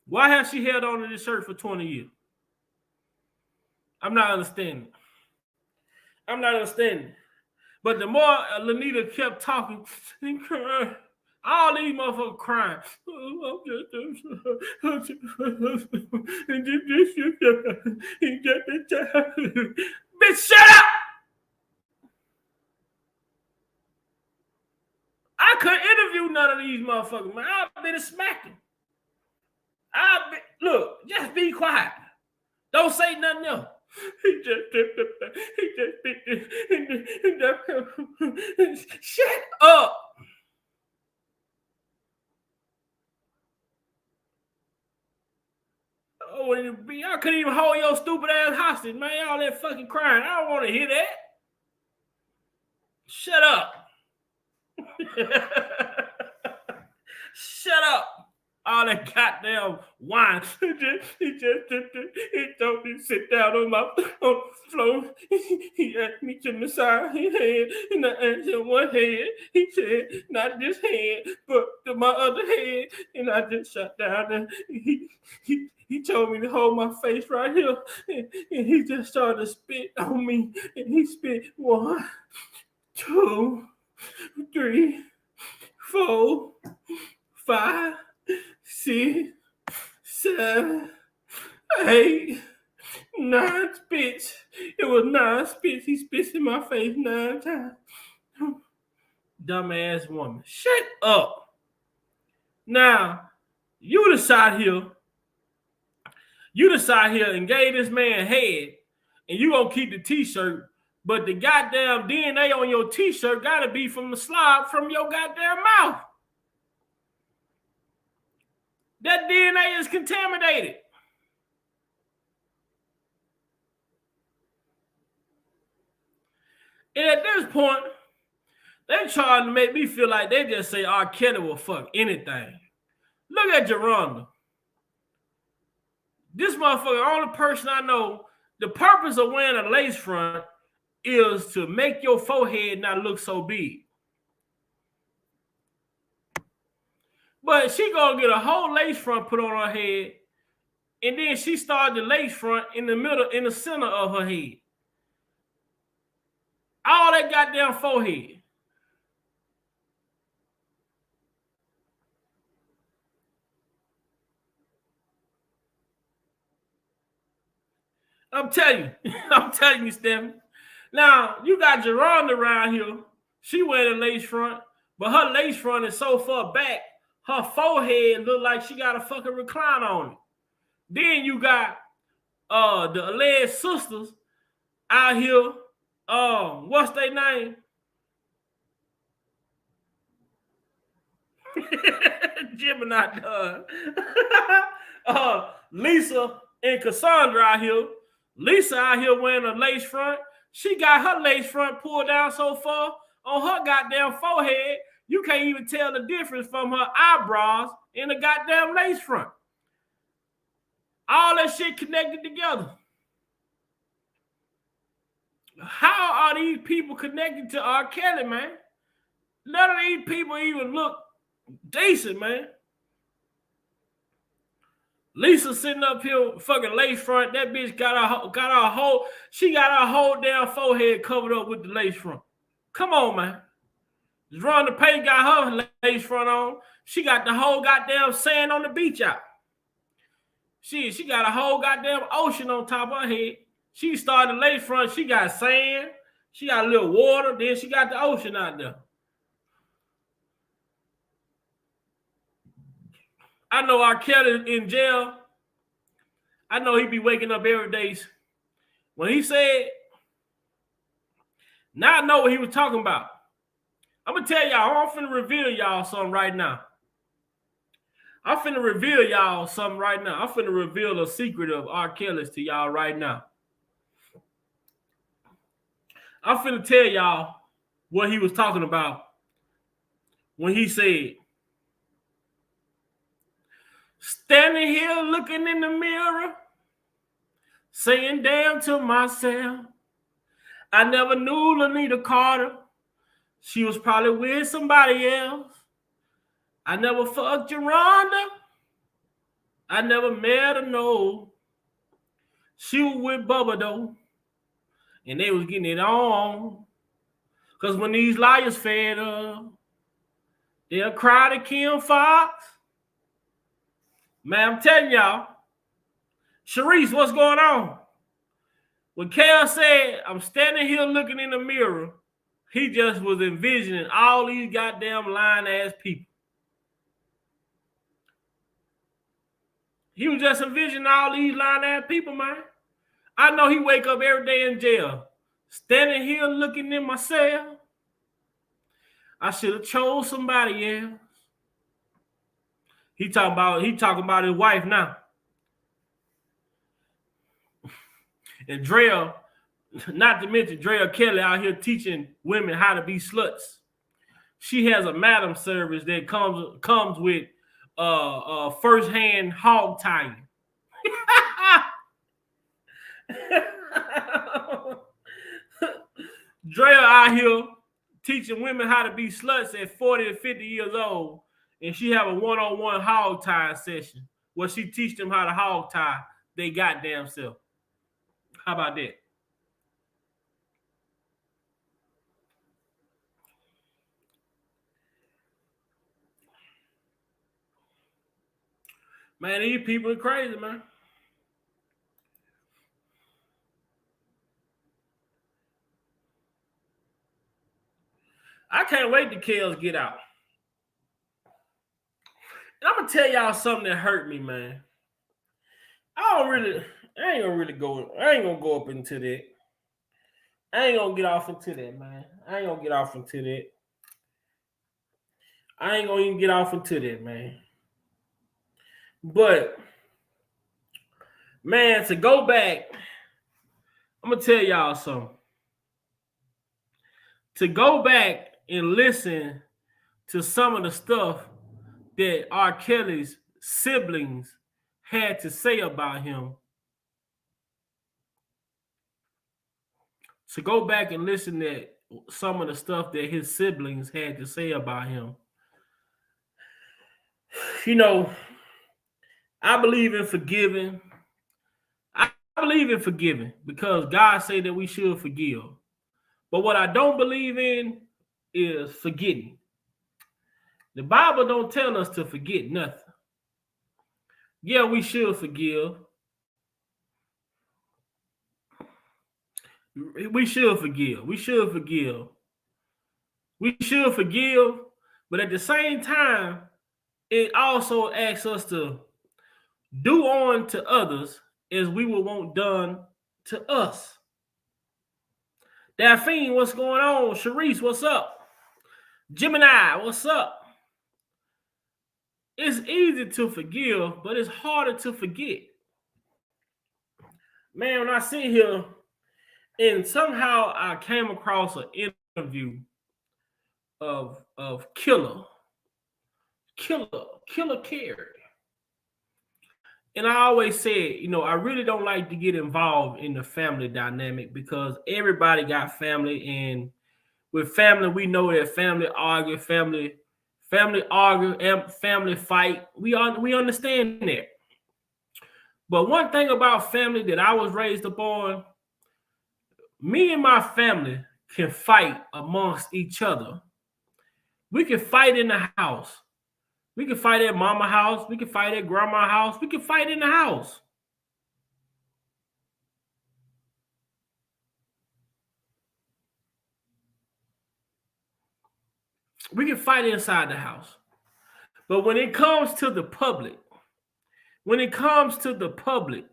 Why has she held on to this shirt for 20 years? I'm not understanding. But the more Lanita kept talking, all these motherfuckers crying. Bitch, shut up! I couldn't interview none of these motherfuckers, man. I've been smacking. Look, just be quiet. Don't say nothing else. Shut up. Oh, y'all couldn't even hold your stupid ass hostage, man. All that fucking crying. I don't want to hear that. Shut up. Shut up. All that goddamn wine. He told me to sit down on the floor. He asked me to massage his head, and I answered one head. He said, not this head, but my other head. And I just sat down and he told me to hold my face right here. And he just started to spit on me. And he spit 1, 2, 3, 4, 5, 6, 7, 8, 9 spits. It was 9 spits. He spits in my face 9 times. Dumbass woman. Shut up. Now, you decide here and gave this man head, and you gonna keep the t-shirt, but the goddamn DNA on your t-shirt gotta be from the slob from your goddamn mouth. That DNA is contaminated. And at this point, they trying to make me feel like they just say R.Kelly will fuck anything. Look at Geronda. This motherfucker, only person I know, the purpose of wearing a lace front is to make your forehead not look so big. But she gonna get a whole lace front put on her head, and then she started the lace front in the middle, in the center of her head. All that goddamn forehead. I'm telling you, Stephanie. Now, you got Geronda around here. She wearing a lace front, but her lace front is so far back, her forehead look like she got a fucking recline on it. Then you got the alleged sisters out here. What's their name? Gemini done. Lisa and Cassandra out here. Lisa out here wearing a lace front. She got her lace front pulled down so far on her goddamn forehead, you can't even tell the difference from her eyebrows and the goddamn lace front. All that shit connected together. How are these people connected to R.Kelly, man? None of these people even look decent, man. Lisa sitting up here, fucking lace front. That bitch got her whole damn forehead covered up with the lace front. Come on, man. Rhonda Payne got her lace front on. She got the whole goddamn sand on the beach out. She got a whole goddamn ocean on top of her head. She started the lace front. She got sand. She got a little water. Then she got the ocean out there. I know R.Kelly in jail. I know he be waking up every day. When he said, now I know what he was talking about. I'm going to tell y'all, I'm finna reveal y'all something right now. I'm finna reveal a secret of R.Kelly's to y'all right now. I'm finna tell y'all what he was talking about when he said, standing here looking in the mirror, saying damn to myself, I never knew Lanita Carter. She was probably with somebody else. I never fucked Geronda. I never met her, no. She was with Bubba, though. And they was getting it on. Because when these liars fed up, they'll cry to Kim Foxx. Man, I'm telling y'all. Sharice, what's going on? When Kel said, I'm standing here looking in the mirror, he just was envisioning all these goddamn lying-ass people. He was just envisioning all these lying-ass people, man. I know he wake up every day in jail. Standing here looking in my cell. I should have chose somebody else. He talking about his wife now. And Drea, not to mention R.kelly out here teaching women how to be sluts. She has a madam service that comes with first-hand hog tying. Drea out here teaching women how to be sluts at 40 to 50 years old, and she have a one-on-one hog tie session where she teach them how to hog tie they goddamn self. How about that? Man, these people are crazy, man. I can't wait till Kels get out. And I'm gonna tell y'all something that hurt me, man. I ain't gonna go up into that. I ain't gonna get off into that, man. I ain't gonna get off into that. I ain't gonna even get off into that, man. But man, to go back, I'm gonna tell y'all something. To go back and listen to some of the stuff that R.Kelly's siblings had to say about him. To go back and listen to some of the stuff that his siblings had to say about him. You know, I believe in forgiving. I believe in forgiving because God said that we should forgive. But what I don't believe in is forgetting. The Bible don't tell us to forget nothing. Yeah, we should forgive. We should forgive. We should forgive. We should forgive. But at the same time, it also asks us to do on to others as we would want done to us. Daphne, what's going on? Sharice, what's up? Gemini, what's up? It's easy to forgive, but it's harder to forget. Man, when I sit here and somehow I came across an interview of Killer Carey. And I always said, you know, I really don't like to get involved in the family dynamic because everybody got family, and with family, we know that family argue, family fight. We understand that. But one thing about family that I was raised upon, me and my family can fight amongst each other. We can fight in the house. We can fight at mama's house. We can fight at grandma's house. We can fight in the house. We can fight inside the house. But when it comes to the public, when it comes to the public,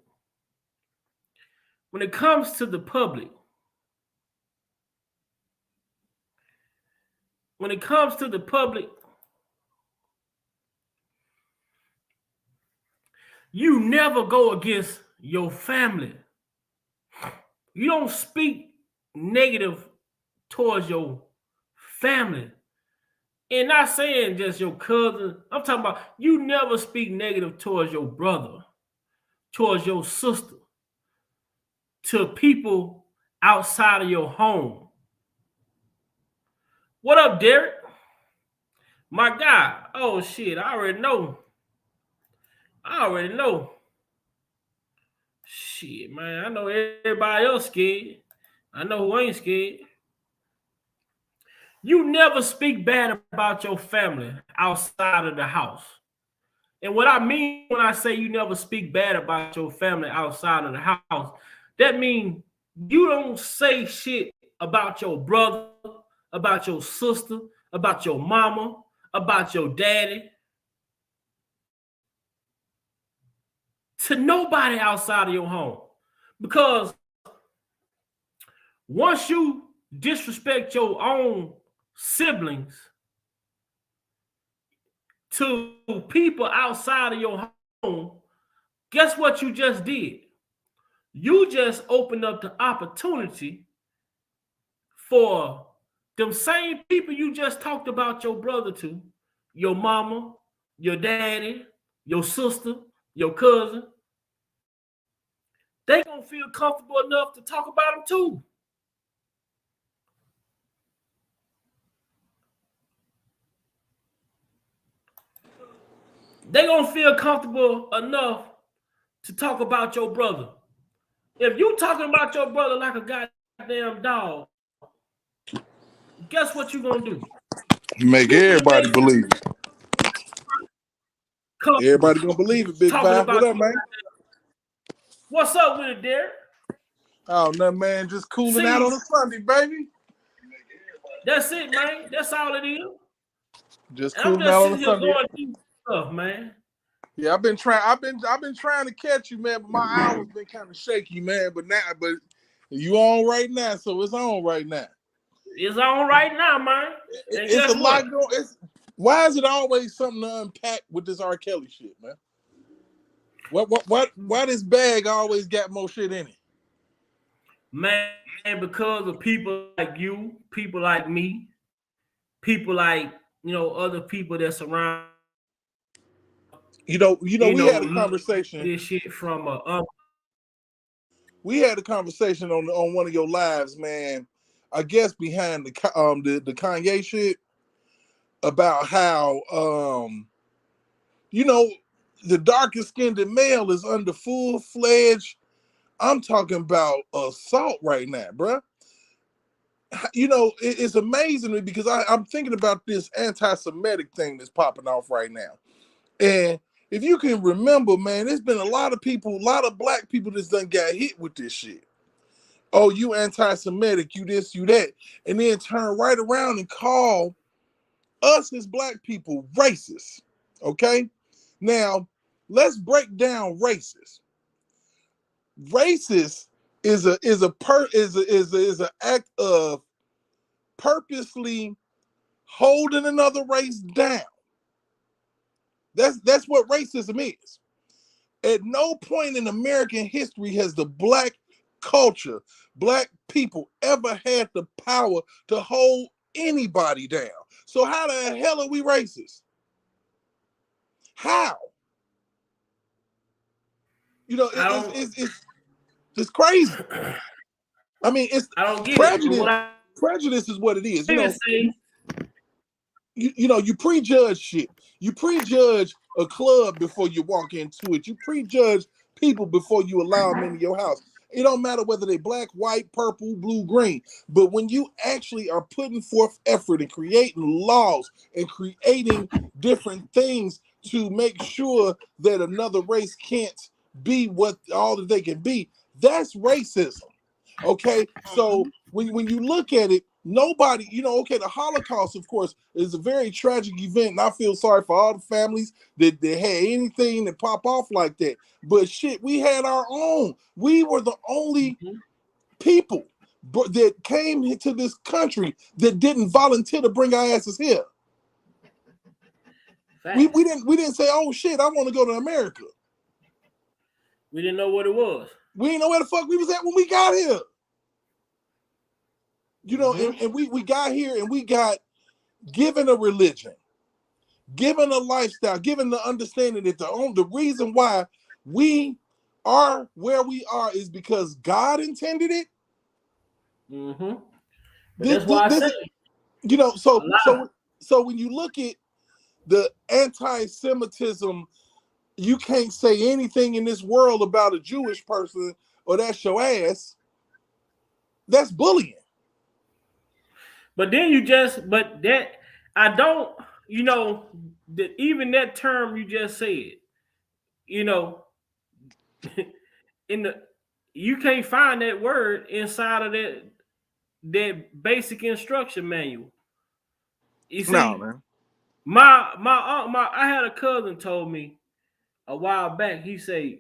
you never go against your family. You don't speak negative towards your family. And not saying just your cousin. I'm talking about you never speak negative towards your brother, towards your sister, to people outside of your home. What up, Derek? My guy. Oh, shit. I already know. Shit, man. I know everybody else scared. I know who ain't scared. You never speak bad about your family outside of the house. And what I mean when I say you never speak bad about your family outside of the house, that means you don't say shit about your brother, about your sister, about your mama, about your daddy, to nobody outside of your home. Because once you disrespect your own siblings to people outside of your home, guess what you just did? You just opened up the opportunity for them same people you just talked about your brother to, your mama, your daddy, your sister, your cousin. They gonna feel comfortable enough to talk about them too. They gonna feel comfortable enough to talk about your brother. If you talking about your brother like a goddamn dog, guess what you gonna do? Make You finna everybody make believe it. comfortable Everybody gonna believe it, Big talking Five. What about up, you. man? What's up with it, Derek? Oh, nothing, man. Just cooling out See, on a Sunday, baby. that's it, man. That's all it is. Just And I'm cooling just out on a sitting here Sunday. going through stuff, man. Yeah, I've been trying to catch you, man, but my hour's been kind of shaky, man. But you on right now, so it's on right now. It's on right now, man. And It's a guess lot what? going. Why is it always something to unpack with this R.kelly shit, man? Why this bag always got more shit in it? Man, because of people like you, people like me, people like, other people that's around, We had a conversation. this shit from We had a conversation on one of your lives, man. I guess behind the Kanye shit about how the darkest skinned male is under full-fledged. I'm talking about assault right now, bruh. It's amazing to me because I'm thinking about this anti-Semitic thing that's popping off right now. And if you can remember, man, there's been a lot of black people that's done got hit with this shit. Oh, you anti-Semitic, you this, you that. And then turn right around and call us as black people racist. Okay? Now, let's break down racist. Racist is an act of purposely holding another race down. That's what racism is. At no point in American history has the black culture, black people ever had the power to hold anybody down. So how the hell are we racist? How? It's crazy. I mean, it's I don't get it. But prejudice. what I Prejudice is what it is. even say, You prejudge shit. You prejudge a club before you walk into it. You prejudge people before you allow them into your house. It don't matter whether they're black, white, purple, blue, green. But when you actually are putting forth effort and creating laws and creating different things to make sure that another race can't be what all that they can be, that's racism. Okay, so when you look at it, nobody, the Holocaust, of course, is a very tragic event, and I feel sorry for all the families that had anything that pop off like that. But shit, we had our own. We were the only people that came into this country that didn't volunteer to bring our asses here. We didn't say, oh shit, I want to go to America. we didn't know what it was. We didn't know where the fuck we was at when we got here. And we got here and we got given a religion, given a lifestyle, given the understanding that the reason why we are where we are is because God intended it. But that's why I say, so when you look at the anti-Semitism, you can't say anything in this world about a Jewish person or that's your ass. That's bullying. But then I don't, that even that term you just said, in you can't find that word inside of that basic instruction manual. You see, No, man. I had a cousin told me a while back. He said,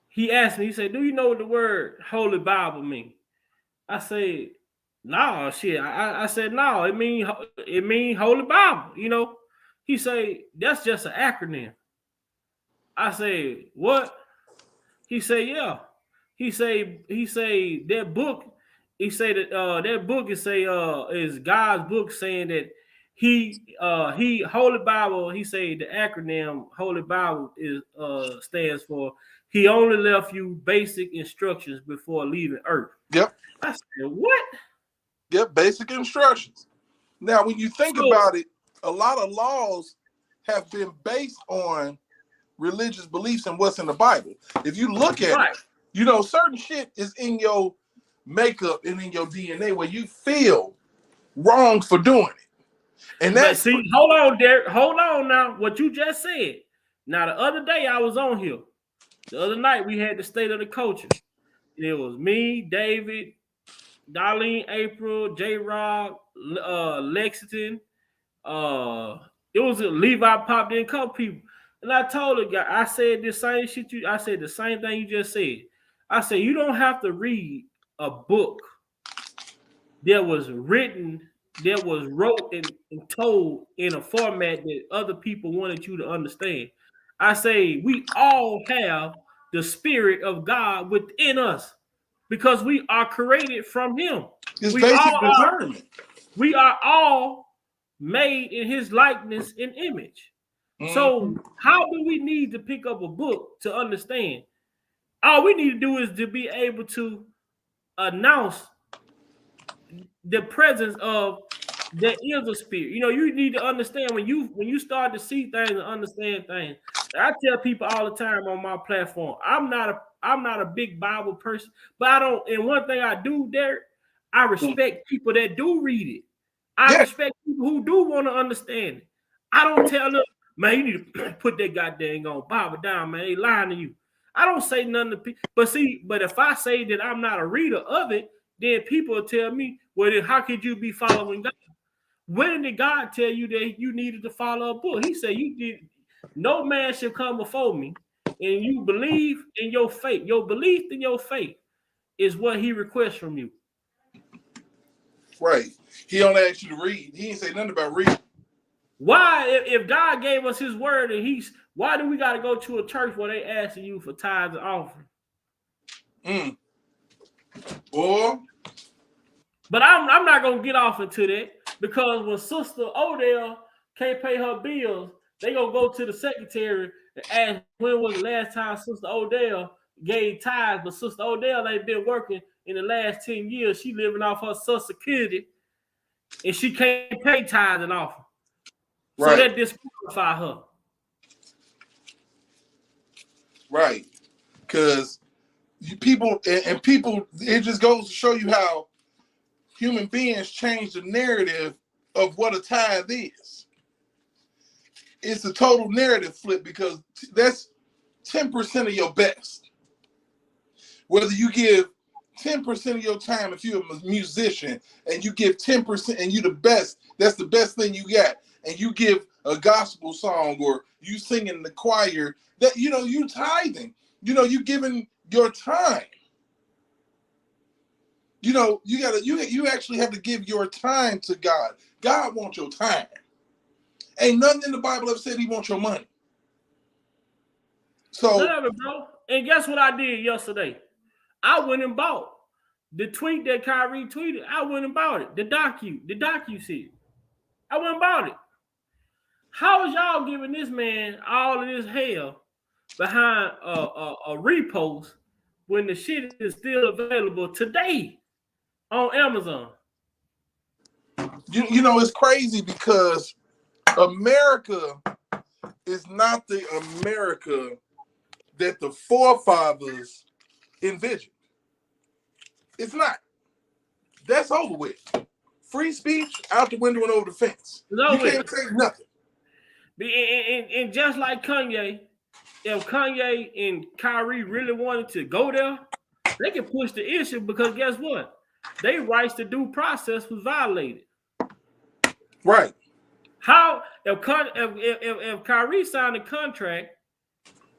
he asked me. He said, "Do you know what the word Holy Bible means?" I said, "No, shit." I said, "No, it mean Holy Bible." He said, "That's just an acronym." I said, "What?" He say, yeah. He say that book. He say that that book is God's book, saying that he Holy Bible. He say the acronym Holy Bible is stands for He only left you basic instructions before leaving Earth. Yep. I said, what? Yep. Basic instructions. Now, when you think about it, a lot of laws have been based on religious beliefs and what's in the Bible. If you look at it, you know, certain shit is in your makeup and in your DNA where you feel wrong for doing it. And that's see, hold on, Derek. Hold on now. What you just said. Now, the other day I was on here. The other night we had the state of the culture. And it was me, David, Darlene, April, J. Rob, Lexington. It was Levi popped in a couple people. And I told the guy, I said the same shit I said the same thing you just said. I said, you don't have to read a book that was written, that was wrote and told in a format that other people wanted you to understand. I say we all have the spirit of God within us because we are created from Him. It's basic discernment. We are all made in His likeness and image. Mm-hmm. So how do we need to pick up a book to understand? All we need to do is to be able to announce the presence of there is a spirit. You know, you need to understand when you start to see things and understand things. I tell people all the time on my platform, I'm not a big Bible person, but I don't. And one thing I do, Derek, I respect people that do read it. I respect people who do want to understand it. I don't tell them, man, you need to put that goddamn Bible down, man. They lying to you. I don't say nothing to people. But if I say that I'm not a reader of it, then people will tell me, well, then how could you be following God? When did God tell you that you needed to follow a book? He said, you did. No man should come before me, and you believe in your faith. Your belief in your faith is what He requests from you. Right. He don't ask you to read. He ain't say nothing about reading. Why, if God gave us His word, and why do we got to go to a church where they asking you for tithes and offering? But I'm not gonna get off into that because when Sister Odell can't pay her bills, they gonna go to the secretary and ask when was the last time Sister Odell gave tithes. But Sister Odell ain't been working in the last 10 years. She living off her Social Security, and she can't pay tithes and offering. So that disqualify her. Right. Because people, it just goes to show you how human beings change the narrative of what a tithe is. It's a total narrative flip because that's 10% of your best. Whether you give 10% of your time, if you're a musician and you give 10% and you the best, that's the best thing you got. And you give a gospel song or you sing in the choir, that you tithing. You giving your time. You actually have to give your time to God. God wants your time. Ain't nothing in the Bible ever said He wants your money. So none of it, bro. And guess what I did yesterday? I went and bought the tweet that Kyrie tweeted. I went and bought it. The docu series. I went and bought it. How is y'all giving this man all of this hell behind a repost when the shit is still available today on Amazon? It's crazy because America is not the America that the forefathers envisioned. It's not. That's over with. Free speech out the window and over the fence. You can't say nothing. And just like Kanye, if Kanye and Kyrie really wanted to go there, they can push the issue because guess what? Their rights to due process was violated. Right. How if Kyrie signed a contract,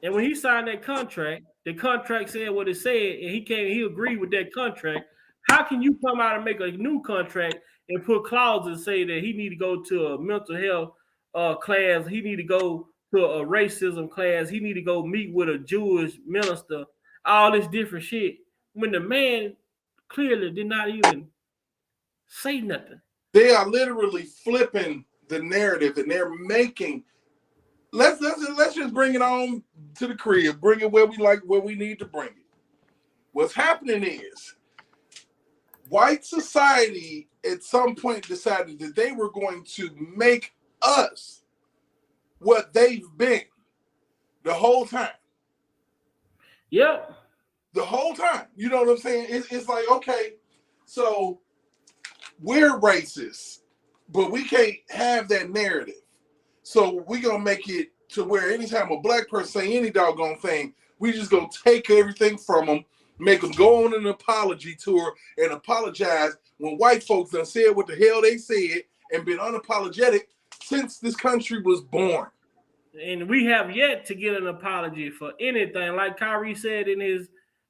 and when he signed that contract, the contract said what it said, and he agreed with that contract. How can you come out and make a new contract and put clauses and say that he need to go to a mental health class, he need to go to a racism class, he need to go meet with a Jewish minister? all this different shit when the man clearly did not even say nothing. They are literally flipping the narrative, and they're making. Let's just bring it on to the crib. Bring it where we need to bring it. What's happening is white society at some point decided that they were going to make us what they've been the whole time. Yep. The whole time. You know what I'm saying? It's like, okay, so we're racist, but we can't have that narrative. So we're going to make it to where anytime a black person say any doggone thing, we just going to take everything from them, make them go on an apology tour and apologize when white folks done said what the hell they said and been unapologetic since this country was born. And we have yet to get an apology for anything. Like Kyrie said in his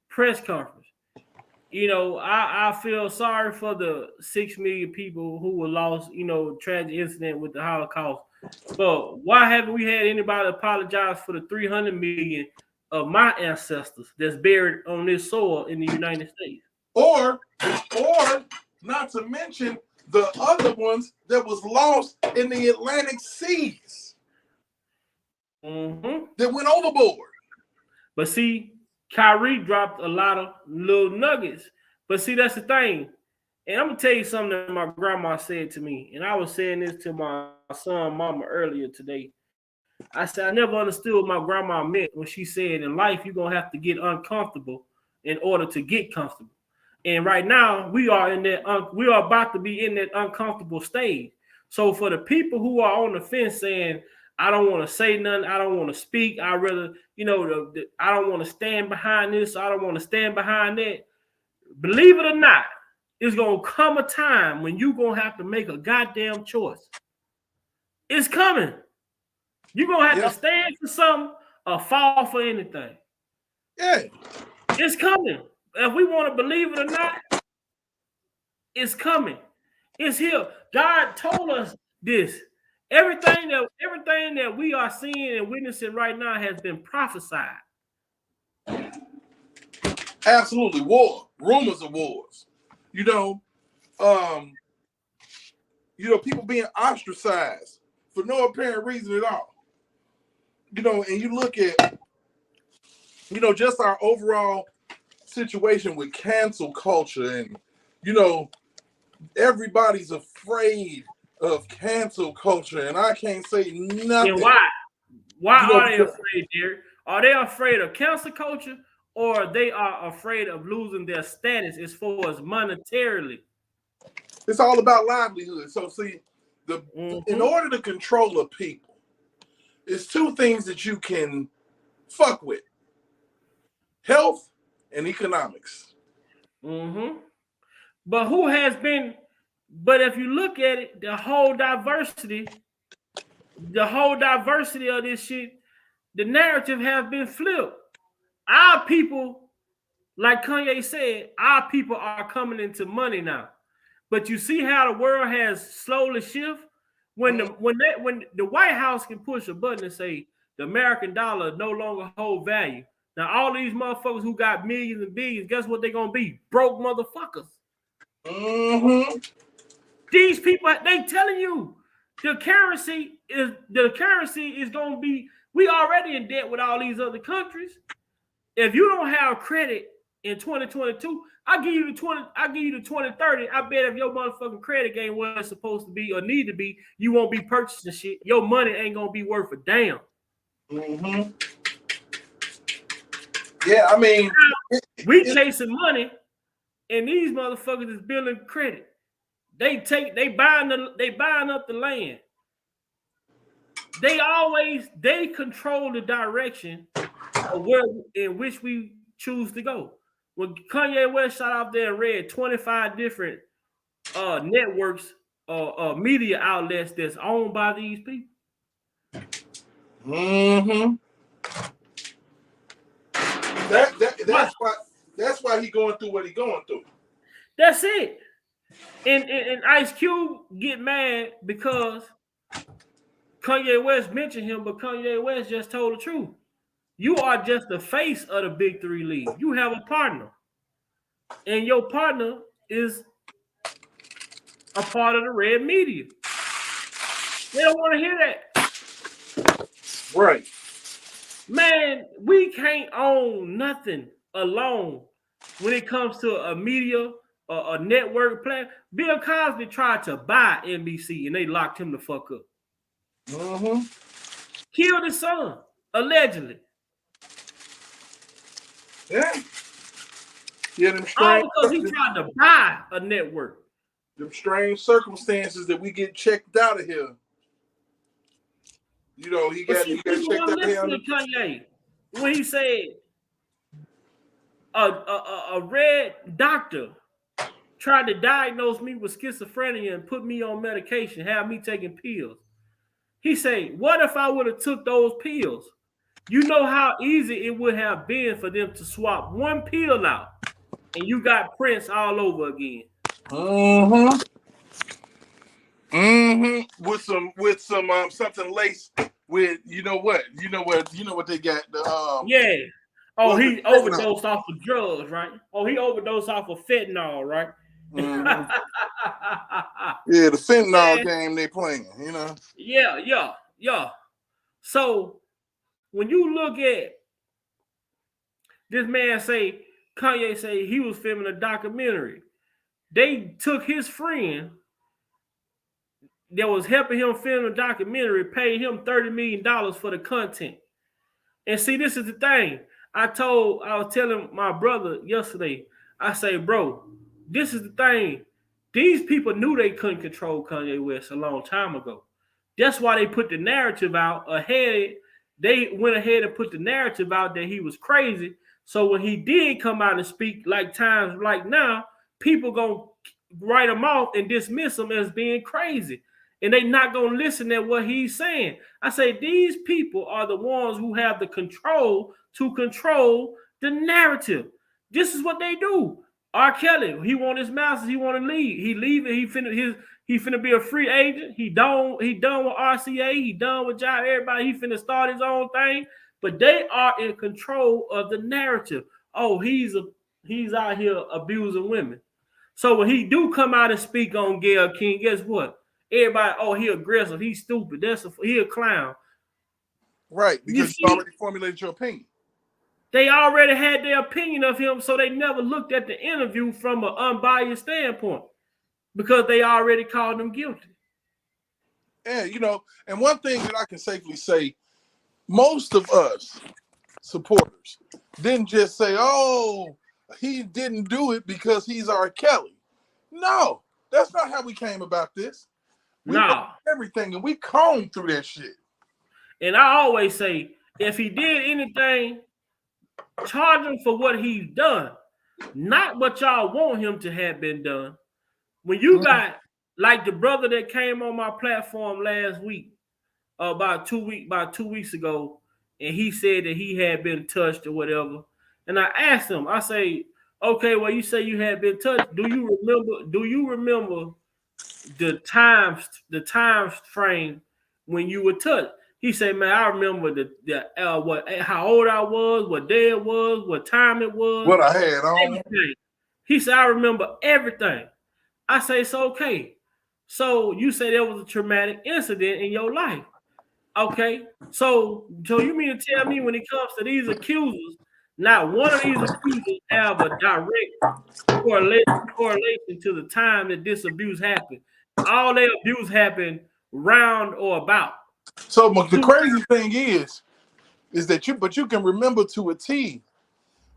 press conference, you know, I feel sorry for the 6 million people who were lost, you know, tragic incident with the Holocaust. But why haven't we had anybody apologize for the 300 million of my ancestors that's buried on this soil in the United States? Or not to mention the other ones that was lost in the Atlantic seas that went overboard. But see, Kyrie dropped a lot of little nuggets. But see, that's the thing. And I'm going to tell you something that my grandma said to me. And I was saying this to my son, mama, earlier today. I said, I never understood what my grandma meant when she said, in life, you're going to have to get uncomfortable in order to get comfortable. And right now, we are about to be in that uncomfortable stage. So for the people who are on the fence saying, I don't want to say nothing, I don't want to speak, I rather, you know, I don't want to stand behind this, I don't want to stand behind that. Believe it or not, it's going to come a time when you're going to have to make a goddamn choice. It's coming. You're going to have to stand for something or fall for anything. Yeah. It's coming. If we want to believe it or not, it's coming. It's here. God told us this. Everything that we are seeing and witnessing right now has been prophesied. Absolutely. War. Rumors of wars. You know, people being ostracized for no apparent reason at all. You know, and you look at, you know, just our overall situation with cancel culture, and, you know, everybody's afraid of cancel culture, and I can't say nothing. And why? Why are they afraid, Jerry? Are they afraid of cancel culture, or they are afraid of losing their status as far as monetarily? It's all about livelihood. So see, in order to control a people, it's two things that you can fuck with: health and economics. But who has been? But if you look at it, the whole diversity of this shit, the narrative has been flipped. Our people, like Kanye said, our people are coming into money now. But you see how the world has slowly shifted? When the White House can push a button and say the American dollar no longer hold value. Now all these motherfuckers who got millions and billions, guess what they're gonna be? Broke motherfuckers. These people, they telling you the currency is gonna be. We already in debt with all these other countries. If you don't have credit in 2022, I give you the 2030. I bet if your motherfucking credit ain't what it's supposed to be or need to be, you won't be purchasing shit. Your money ain't gonna be worth a damn. Yeah, I mean, we chasing money, and these motherfuckers is building credit. They buying up the land. They control the direction of where in which we choose to go. When Kanye West shot out there and read 25 different networks or media outlets that's owned by these people. That's why he going through what he going through. That's it. And Ice Cube get mad because Kanye West mentioned him, but Kanye West just told the truth. You are just the face of the Big Three League. You have a partner, and your partner is a part of the red media. They don't want to hear that. Right. Man, we can't own nothing alone when it comes to a media or a network plan. Bill Cosby tried to buy NBC and they locked him the fuck up. Mm-hmm. Killed his son, allegedly. Yeah. Yeah, All because he tried to buy a network. them strange circumstances that we get checked out of here. You know, he got checked out of here. Kanye when he said a red doctor tried to diagnose me with schizophrenia and put me on medication, have me taking pills. He said, what if I would have took those pills? You know how easy it would have been for them to swap one pill out and you got Prince all over again. Mm-hmm. Mm-hmm. With some something laced with you know what they got the yeah. Oh, he fentanyl. overdosed off of drugs, right? Oh, he overdosed off of fentanyl, right? Mm-hmm. Yeah, the fentanyl game they playing, you know. Yeah. So when you look at this man say, Kanye say he was filming a documentary. They took his friend that was helping him film a documentary, paid him $30 million for the content. And see, this is the thing. I was telling my brother yesterday, I say, bro, this is the thing. These people knew they couldn't control Kanye West a long time ago. That's why they put the narrative out ahead. They went ahead and put the narrative out that he was crazy. So when he did come out and speak like times like now, people gonna write him off and dismiss him as being crazy. And they not gonna listen to what he's saying. I say these people are the ones who have the control to control the narrative. This is what they do. R.Kelly, he want his masters, he want to leave. He leaving, he finna be a free agent. He done with RCA, he done with Jive, everybody, he finna start his own thing. But they are in control of the narrative. Oh, he's out here abusing women. So when he do come out and speak on Gayle King, guess what? Everybody, oh, he aggressive, he's stupid, he a clown. Right, because you already formulated your opinion. They already had their opinion of him, so they never looked at the interview from an unbiased standpoint because they already called him guilty. Yeah, you know, and one thing that I can safely say, most of us supporters didn't just say, oh, he didn't do it because he's R.Kelly. No, that's not how we came about this. We No. everything, and we combed through that shit. And I always say, if he did anything, charge him for what he's done, not what y'all want him to have been done. When you got like the brother that came on my platform last week, about 2 weeks ago, and he said that he had been touched or whatever. And I asked him, I say, okay, well, you say you had been touched. Do you remember the time frame when you were touched? He said, man, I remember how old I was, what day it was, what time it was, what I had on. Everything. He said, I remember everything. I say, it's okay. So you say there was a traumatic incident in your life. Okay. So you mean to tell me when it comes to these accusers, not one of these accusers have a direct correlation to the time that this abuse happened? All their abuse happened round or about. So the crazy thing is that you can remember to a T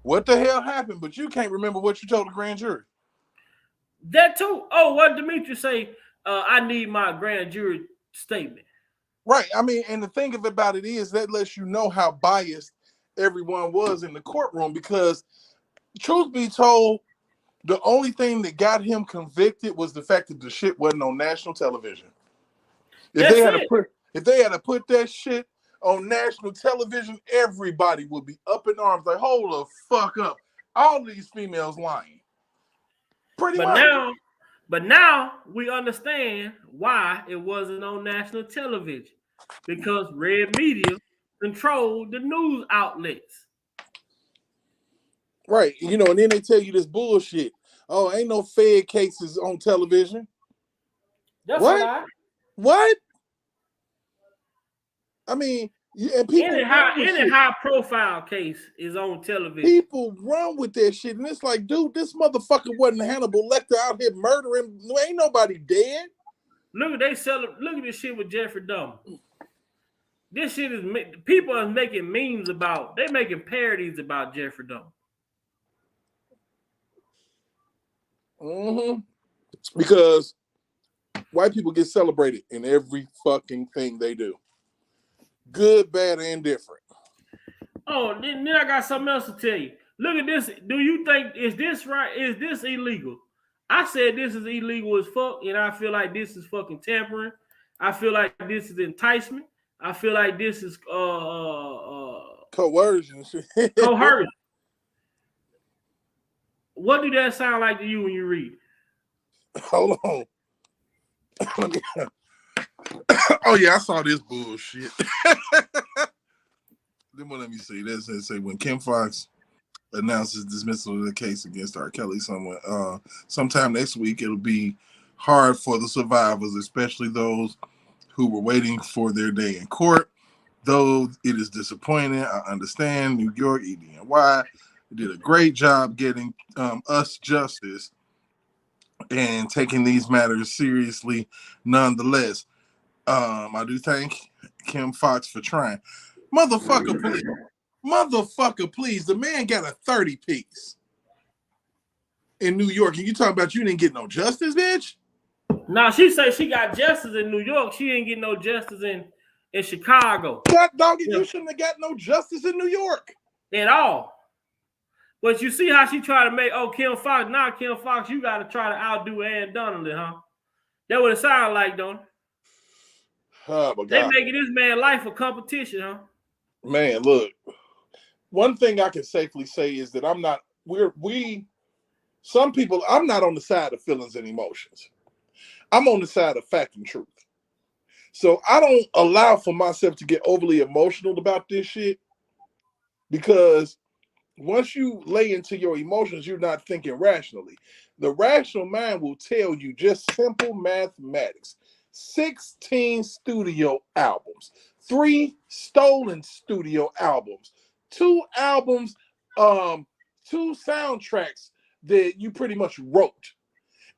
what the hell happened, but you can't remember what you told the grand jury. That too. Oh, what Demetrius say? I need my grand jury statement. Right. I mean, and the thing about it is that lets you know how biased everyone was in the courtroom, because truth be told, the only thing that got him convicted was the fact that the shit wasn't on national television. If they had to put that shit on national television, everybody would be up in arms like, hold the fuck up. All these females lying. Pretty much. But now we understand why it wasn't on national television. Because red media control the news outlets. Right. You know, and then they tell you this bullshit. Oh, ain't no Fed cases on television. That's What? a lie. What? I mean, and people Any run with shit. high profile case is on television. People run with that shit, and it's like, dude, this motherfucker wasn't Hannibal Lecter out here murdering. Ain't nobody dead. Look at this shit with Jeffrey Dahmer. This shit is people are making memes about. They're making parodies about Jeffrey Dahmer. Mm-hmm. Because white people get celebrated in every fucking thing they do, good, bad, and different. Oh, then I got something else to tell you. Look at this. Do you think is this right? Is this illegal? I said this is illegal as fuck, and I feel like this is fucking tampering. I feel like this is enticement. I feel like this is Coercion. coercion. What do that sound like to you when you read it? Hold on. Oh yeah, I saw this bullshit. Then let me see. That's it. Say when Kim Foxx announces dismissal of the case against R.kelly sometime next week, it'll be hard for the survivors, especially those who were waiting for their day in court. Though it is disappointing, I understand. New York, EDNY did a great job getting us justice and taking these matters seriously nonetheless. I do thank Kim Foxx for trying. Motherfucker, please. The man got a 30-piece in New York, and you talking about you didn't get no justice, bitch? Now she say she got justice in New York. She ain't get no justice in Chicago. God doggy, you shouldn't have got no justice in New York at all. But you see how she tried to make Kim Foxx. Now Kim Foxx, you got to try to outdo Ann Donnelly, huh? That what it sound like, don't it? Oh my God. They making this man life a competition, huh? Man, look. One thing I can safely say is that I'm not on the side of feelings and emotions. I'm on the side of fact and truth. So I don't allow for myself to get overly emotional about this shit, because once you lay into your emotions, you're not thinking rationally. The rational mind will tell you just simple mathematics. 16 studio albums, 3 stolen studio albums, 2 albums, 2 soundtracks that you pretty much wrote,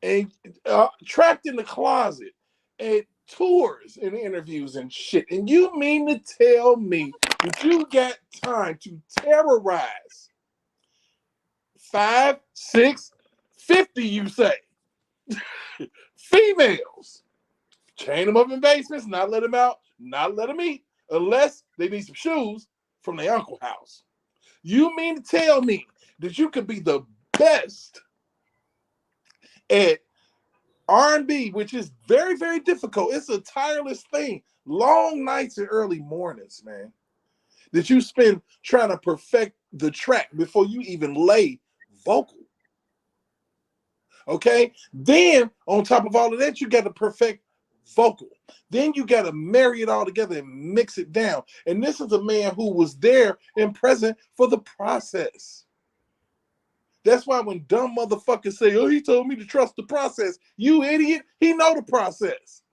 and trapped in the closet, and tours and interviews and shit. And you mean to tell me that you got time to terrorize 5, 6, 50, you say, females, chain them up in basements, not let them out, not let them eat, unless they need some shoes from their uncle's house. You mean to tell me that you could be the best at R&B, which is very, very difficult. It's a tireless thing. Long nights and early mornings, man, that you spend trying to perfect the track before you even lay vocal. Okay? Then, on top of all of that, you got to perfect vocal. Then you got to marry it all together and mix it down. And this is a man who was there and present for the process. That's why when dumb motherfuckers say, oh, he told me to trust the process. You idiot. He know the process.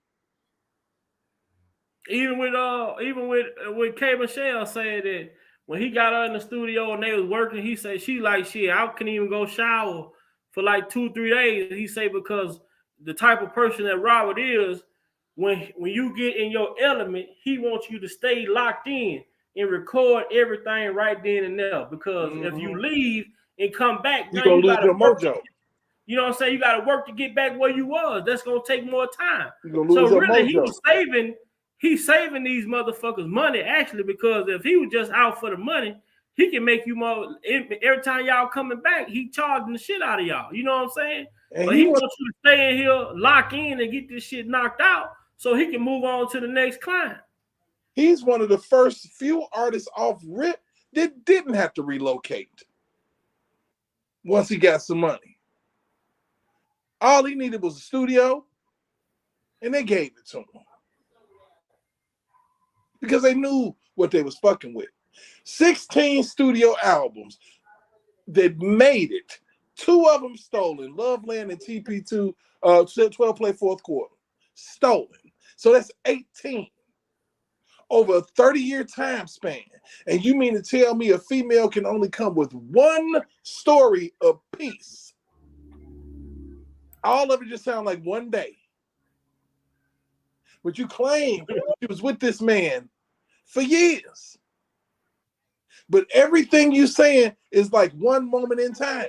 Even with K. Michelle said that when he got her in the studio and they was working, he said she like shit. I couldn't even go shower for like 2-3 days. He said because the type of person that Robert is, when you get in your element, he wants you to stay locked in and record everything right then and there. Because if you leave and come back, you're gonna lose your mojo. You know what I'm saying? You got to work to get back where you was. That's gonna take more time. You're gonna lose your mojo. He's saving these motherfuckers money, actually, because if he was just out for the money, he can make you more. Every time y'all coming back, he charging the shit out of y'all. You know what I'm saying? And but he wants you to stay in here, lock in, and get this shit knocked out so he can move on to the next client. He's one of the first few artists off rip that didn't have to relocate once he got some money. All he needed was a studio, and they gave it to him. Because they knew what they was fucking with. 16 studio albums that made it. 2 of them stolen. Loveland and TP2, 12 play fourth quarter. Stolen. So that's 18 over a 30-year time span. And you mean to tell me a female can only come with one story a piece? All of it just sound like one day. But you claim she was with this man for years. But everything you saying is like one moment in time.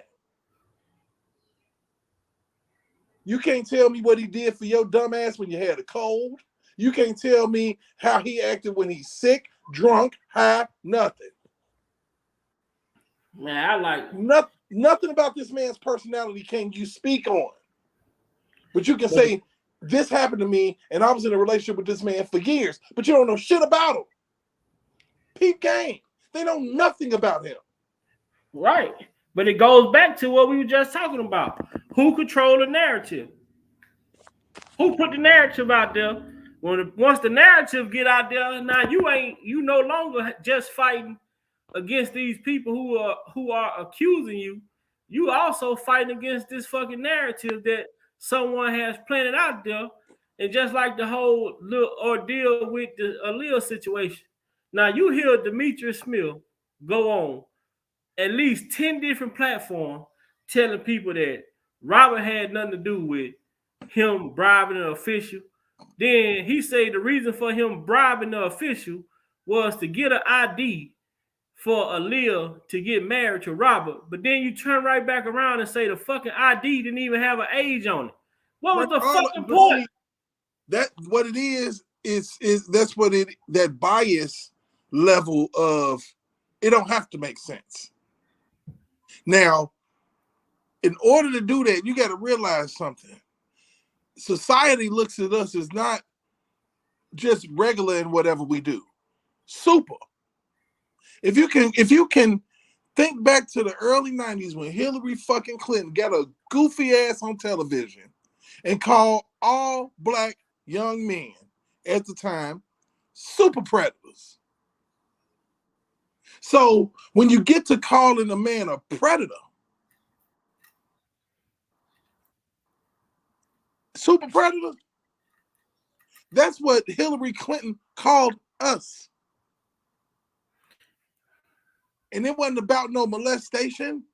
You can't tell me what he did for your dumb ass when you had a cold. You can't tell me how he acted when he's sick, drunk, high, nothing. Man, I like Nothing about this man's personality can you speak on. But you can say, this happened to me, and I was in a relationship with this man for years, but you don't know shit about him. Peep game. They know nothing about him. right. But it goes back to what we were just talking about. Who control the narrative? Who put the narrative out there? Once the narrative get out there, now you no longer just fighting against these people who are accusing you. You also fighting against this fucking narrative that someone has planted out there. And just like the whole little ordeal with the Aaliyah situation. Now you hear Demetrius Smith go on at least 10 different platforms telling people that Robert had nothing to do with him bribing an official. Then he said the reason for him bribing the official was to get an ID for Aaliyah to get married to Robert. But then you turn right back around and say the fucking ID didn't even have an age on it. What was the fucking point? See, that what it is that's what it that bias level of it don't have to make sense. Now, in order to do that, you got to realize something. Society looks at us as not just regular in whatever we do. Super. If you can think back to the early 90s when Hillary fucking Clinton got a goofy ass on television and called all black young men at the time super predators. So when you get to calling a man a predator, super predator, that's what Hillary Clinton called us. And it wasn't about no molestation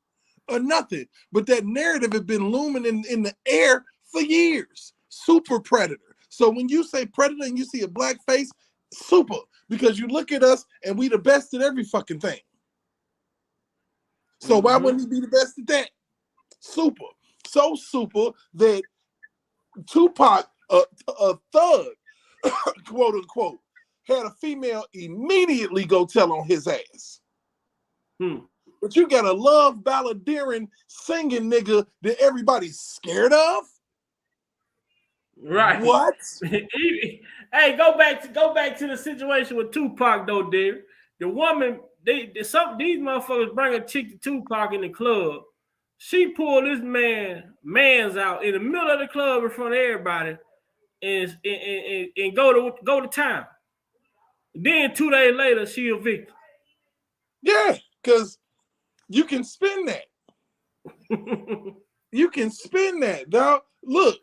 or nothing, but that narrative had been looming in the air for years. Super predator. So when you say predator and you see a black face, super, because you look at us and we the best at every fucking thing. So why wouldn't he be the best at that? Super. So super that Tupac, a thug, quote unquote, had a female immediately go tell on his ass. But you got a love balladeering singing nigga that everybody's scared of? Right. What? Hey, go back to the situation with Tupac though, dear. The woman, these motherfuckers bring a chick to Tupac in the club. She pulled this man's out in the middle of the club in front of everybody and go to town. Then 2 days later, she a victim. Yeah, because you can spin that. You can spin that, dog. Look,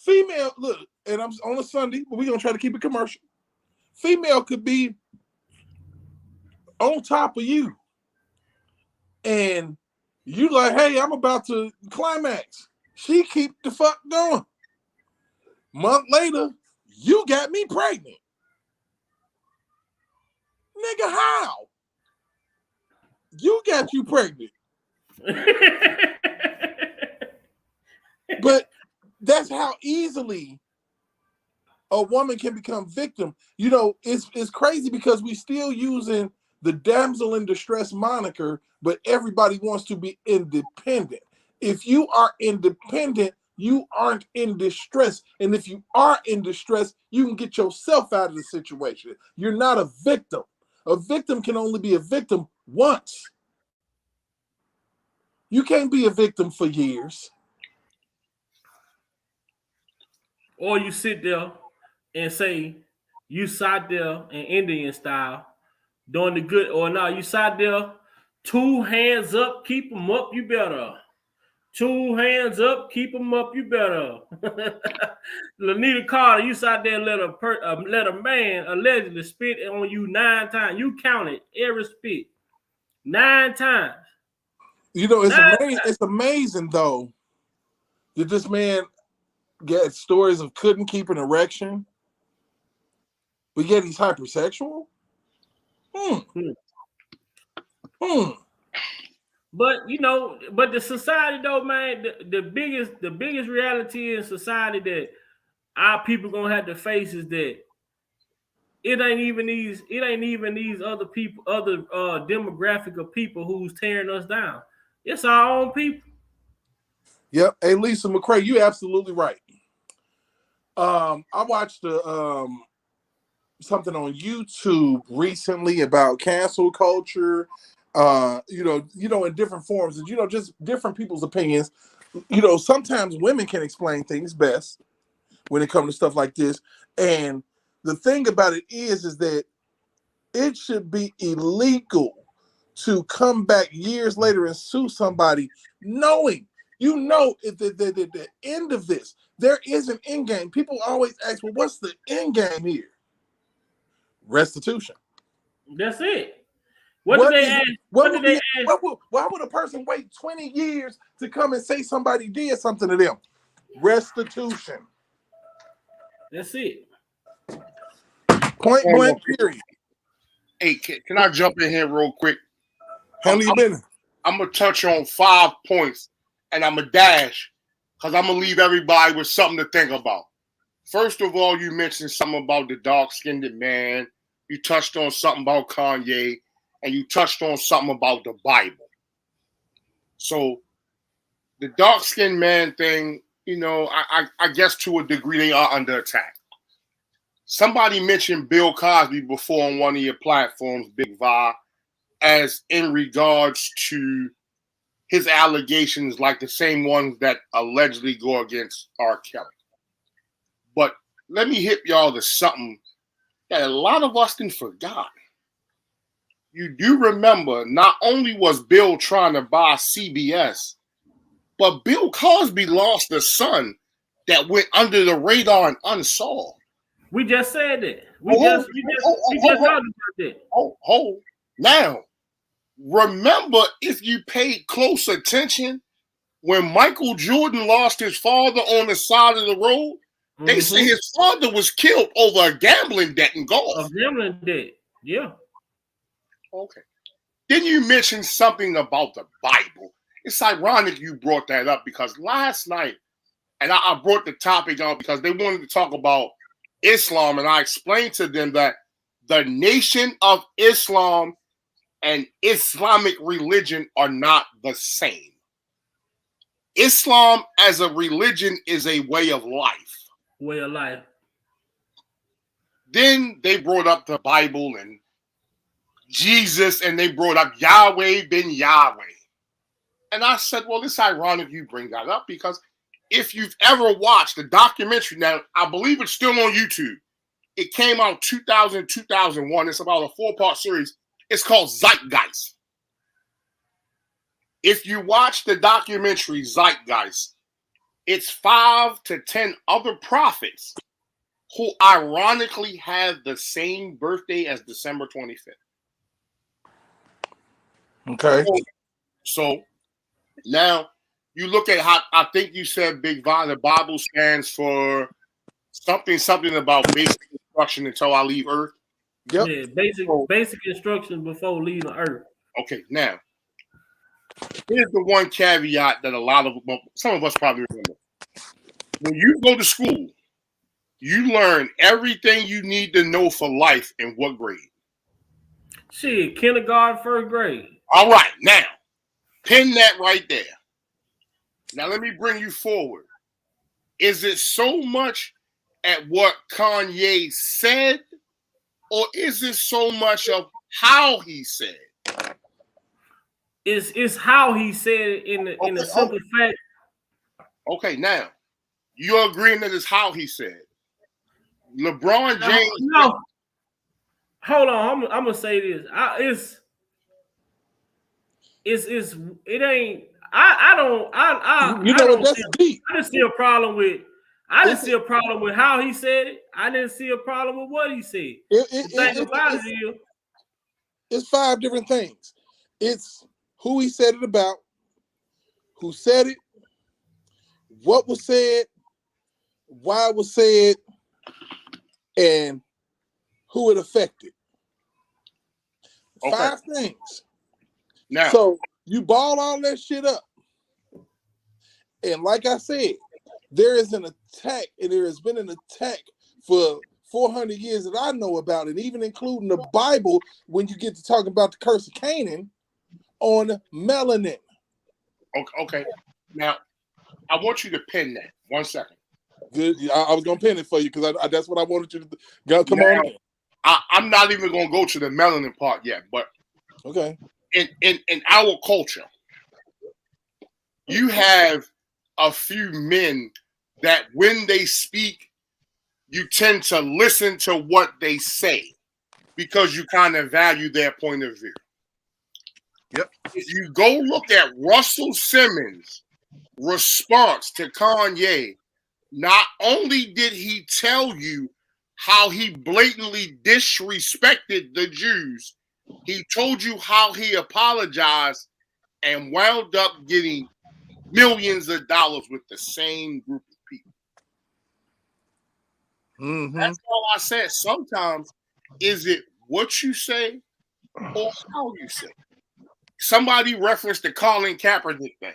and I'm on a Sunday, but we're gonna try to keep it commercial. Female could be on top of you, and you like, hey, I'm about to climax. She keep the fuck going. Month later, you got me pregnant. Nigga, how? You got you pregnant. But that's how easily a woman can become victim. You know, it's crazy because we still using the damsel in distress moniker, but everybody wants to be independent. If you are independent, you aren't in distress. And if you are in distress, you can get yourself out of the situation. You're not a victim. A victim can only be a victim once. You can't be a victim for years. Or you sit there and say you sat there in Indian style doing the good, or now you sat there, 2 hands up, keep them up, you better. 2 hands up, keep them up, you better. Lanita Carter, you sat there and let a man allegedly spit on you 9 times. You counted every spit 9 times. You know, it's 9 amazing. It's amazing though that this man get stories of couldn't keep an erection, but yet he's hypersexual. But you know, but the society though, man, the biggest reality in society that our people gonna have to face is that it ain't even these other people, other demographic of people who's tearing us down. It's our own people. Yep. Hey, Lisa McCrae, you're absolutely right. I watched something on YouTube recently about cancel culture. In different forms, and just different people's opinions. Sometimes women can explain things best when it comes to stuff like this. And the thing about it is that it should be illegal to come back years later and sue somebody knowing at the end of this, there is an end game. People always ask, well, what's the end game here? Restitution. That's it. What did they ask? Why would a person wait 20 years to come and say somebody did something to them? Restitution. That's it. Point blank, period. Hey, can I jump in here real quick? Handle your business. I'm going to touch on 5 points, and I'm going to dash, because I'm going to leave everybody with something to think about. First of all, you mentioned something about the dark-skinned man. You touched on something about Kanye, and you touched on something about the Bible. So the dark-skinned man thing, I guess to a degree they are under attack. Somebody mentioned Bill Cosby before on one of your platforms, Big Va, as in regards to his allegations like the same ones that allegedly go against R.Kelly. But let me hit y'all to something that a lot of us didn't forgot. You do remember, not only was Bill trying to buy CBS, but Bill Cosby lost a son that went under the radar and unsolved. We just said that. We just talked about that. Now, remember, if you paid close attention, when Michael Jordan lost his father on the side of the road, they say his father was killed over a gambling debt in golf. A gambling debt, yeah. Okay. Then you mentioned something about the Bible. It's ironic you brought that up because last night, and I brought the topic up because they wanted to talk about Islam, and I explained to them that the Nation of Islam and Islamic religion are not the same. Islam as a religion is a way of life. Way of life. Then they brought up the Bible and Jesus, and they brought up Yahweh ben Yahweh. And I said, well, it's ironic you bring that up because if you've ever watched the documentary, now I believe it's still on YouTube. It came out 2000, 2001. It's about a 4-part series. It's called Zeitgeist. If you watch the documentary Zeitgeist, it's 5 to 10 other prophets who ironically have the same birthday as December 25th. Okay. So now you look at how I think you said Big Va, the Bible stands for something about basic instruction until I leave Earth. Yep. Yeah, basic instructions before leaving Earth. Okay, now here's the one caveat that some of us probably remember. When you go to school, you learn everything you need to know for life in what grade? Shit, kindergarten, 1st grade. All right, now, pin that right there. Now, let me bring you forward. Is it so much at what Kanye said, or is it so much of how he said? It's how he said it in a simple fact. Okay, now, you're agreeing that it's how he said. LeBron James. No. hold on. I'm gonna say this. It ain't. I don't. You I know what? don't see. That's deep. I didn't see a problem with. I didn't It's see a problem with how he said it. I didn't see a problem with what he said. The thing about it is, it's 5 different things. It's who he said it about, who said it, what was said, why it was said, and who it affected. Okay. 5 things. Now, So you ball all that shit up. And like I said, there is an attack, and there has been an attack for 400 years that I know about, and even including the Bible, when you get to talking about the curse of Canaan, on melanin. okay. Now, I want you to pin that. 1 second. Good. I was gonna pin it for you because that's what I wanted you to go. Come on. I'm not even gonna go to the melanin part yet, but okay. In our culture, you have a few men that when they speak, you tend to listen to what they say because you kind of value their point of view. Yep. If you go look at Russell Simmons' response to Kanye, not only did he tell you how he blatantly disrespected the Jews, he told you how he apologized and wound up getting millions of dollars with the same group of people. Mm-hmm. That's all I said. Sometimes is it what you say or how you say. Somebody referenced the Colin Kaepernick thing.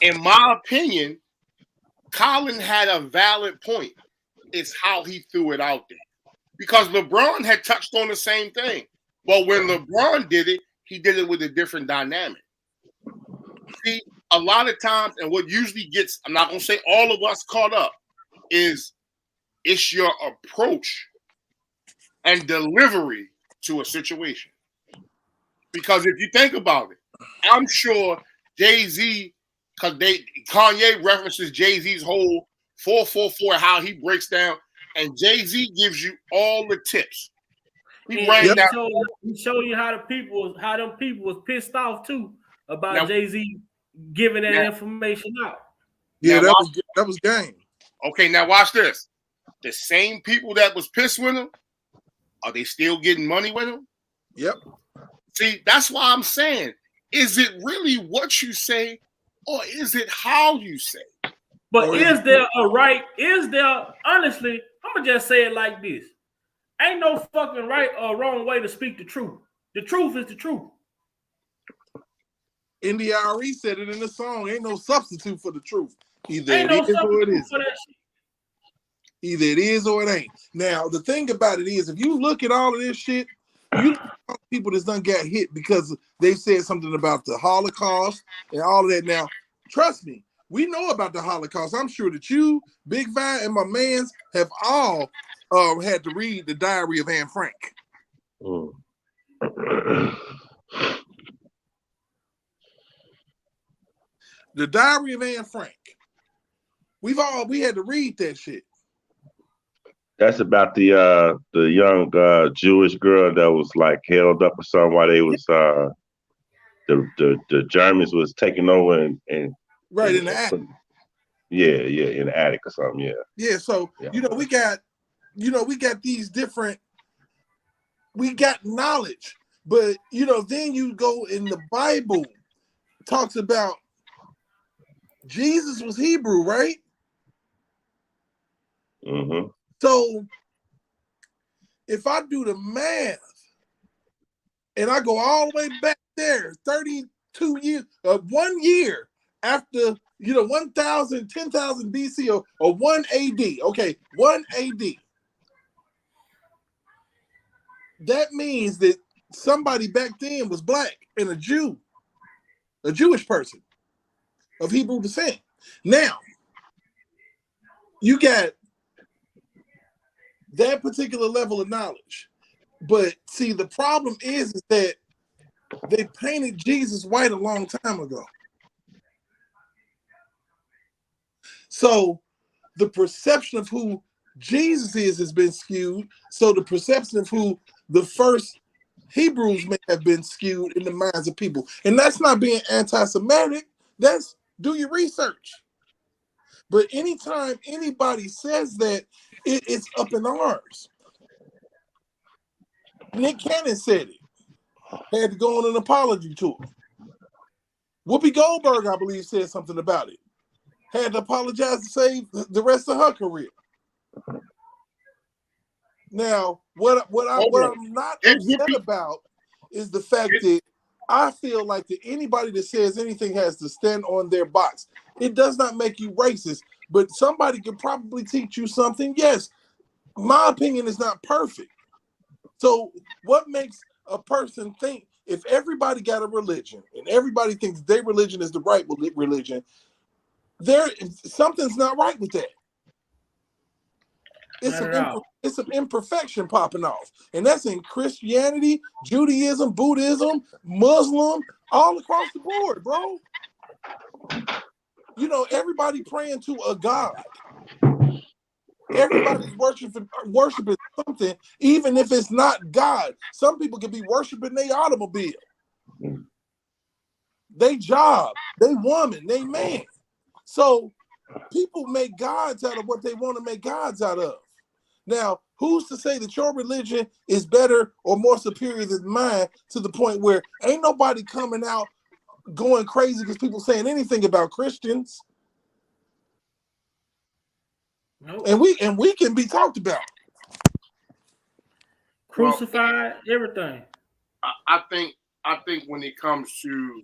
In my opinion, Colin had a valid point. It's how he threw it out there. Because LeBron had touched on the same thing. But when LeBron did it, he did it with a different dynamic. See, a lot of times, and what usually gets, I'm not going to say all of us caught up, is it's your approach and delivery to a situation. Because if you think about it, I'm sure Jay-Z, because Kanye references Jay-Z's whole 444, how he breaks down, and Jay-Z gives you all the tips. He showed you how them people was pissed off too about now, Jay-Z giving that information out. Yeah, that was game. Okay, now watch this. The same people that was pissed with him, are they still getting money with him? Yep. See, that's why I'm saying, is it really what you say, or is it how you say? But is there honestly, I'm gonna just say it like this. Ain't no fucking right or wrong way to speak the truth. The truth is the truth. NDRE said it in the song. Ain't no substitute for the truth. Either ain't it no is or it isn't. for that shit. Either it is or it ain't. Now, the thing about it is, if you look at all of this shit, you look at people that's done got hit because they said something about the Holocaust and all of that. Now, trust me, we know about the Holocaust. I'm sure that you, Big Vi, and my mans have all had to read the Diary of Anne Frank. The Diary of Anne Frank. We had to read that shit. That's about the young Jewish girl that was like held up or something while they was the Germans was taking over and right in the attic. Yeah, in the attic or something. Yeah. Yeah. So we got these different. We got knowledge, but then you go in the Bible, talks about Jesus was Hebrew, right? Mm-hmm. So if I do the math and I go all the way back there, 32 years, 1 year after, 1000 BC or 1 AD, okay, 1 AD. That means that somebody back then was black and a Jew, a Jewish person of Hebrew descent. Now, you got that particular level of knowledge. But see, the problem is that they painted Jesus white a long time ago. So the perception of who Jesus has been skewed, so the perception of who the first Hebrews may have been skewed in the minds of people. And that's not being anti-Semitic. That's do your research. But anytime anybody says that, it's up in arms. Nick Cannon said it. Had to go on an apology tour. Whoopi Goldberg, I believe, said something about it. Had to apologize to save the rest of her career. Now, what I'm not upset about is the fact that I feel like that anybody that says anything has to stand on their box. It does not make you racist, but somebody could probably teach you something. Yes, my opinion is not perfect. So what makes a person think if everybody got a religion and everybody thinks their religion is the right religion, something's not right with that. It's some imperfection popping off. And that's in Christianity, Judaism, Buddhism, Muslim, all across the board, bro. You know, everybody praying to a God. Everybody's worshiping something, even if it's not God. Some people can be worshiping their automobile, they job, they woman, they man. So people make gods out of what they want to make gods out of. Now, who's to say that your religion is better or more superior than mine to the point where ain't nobody coming out going crazy because people saying anything about Christians? Nope. And we can be talked about. Crucified, everything. I think when it comes to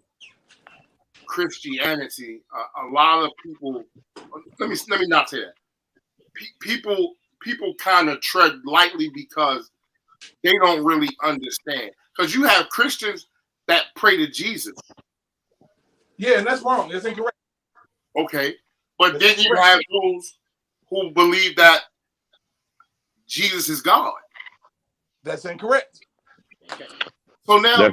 Christianity, a lot of people. Let me not say that. People kind of tread lightly because they don't really understand. Because you have Christians that pray to Jesus. Yeah, and that's wrong. That's incorrect. Okay, but then you have those who believe that Jesus is God. That's incorrect. Okay. So now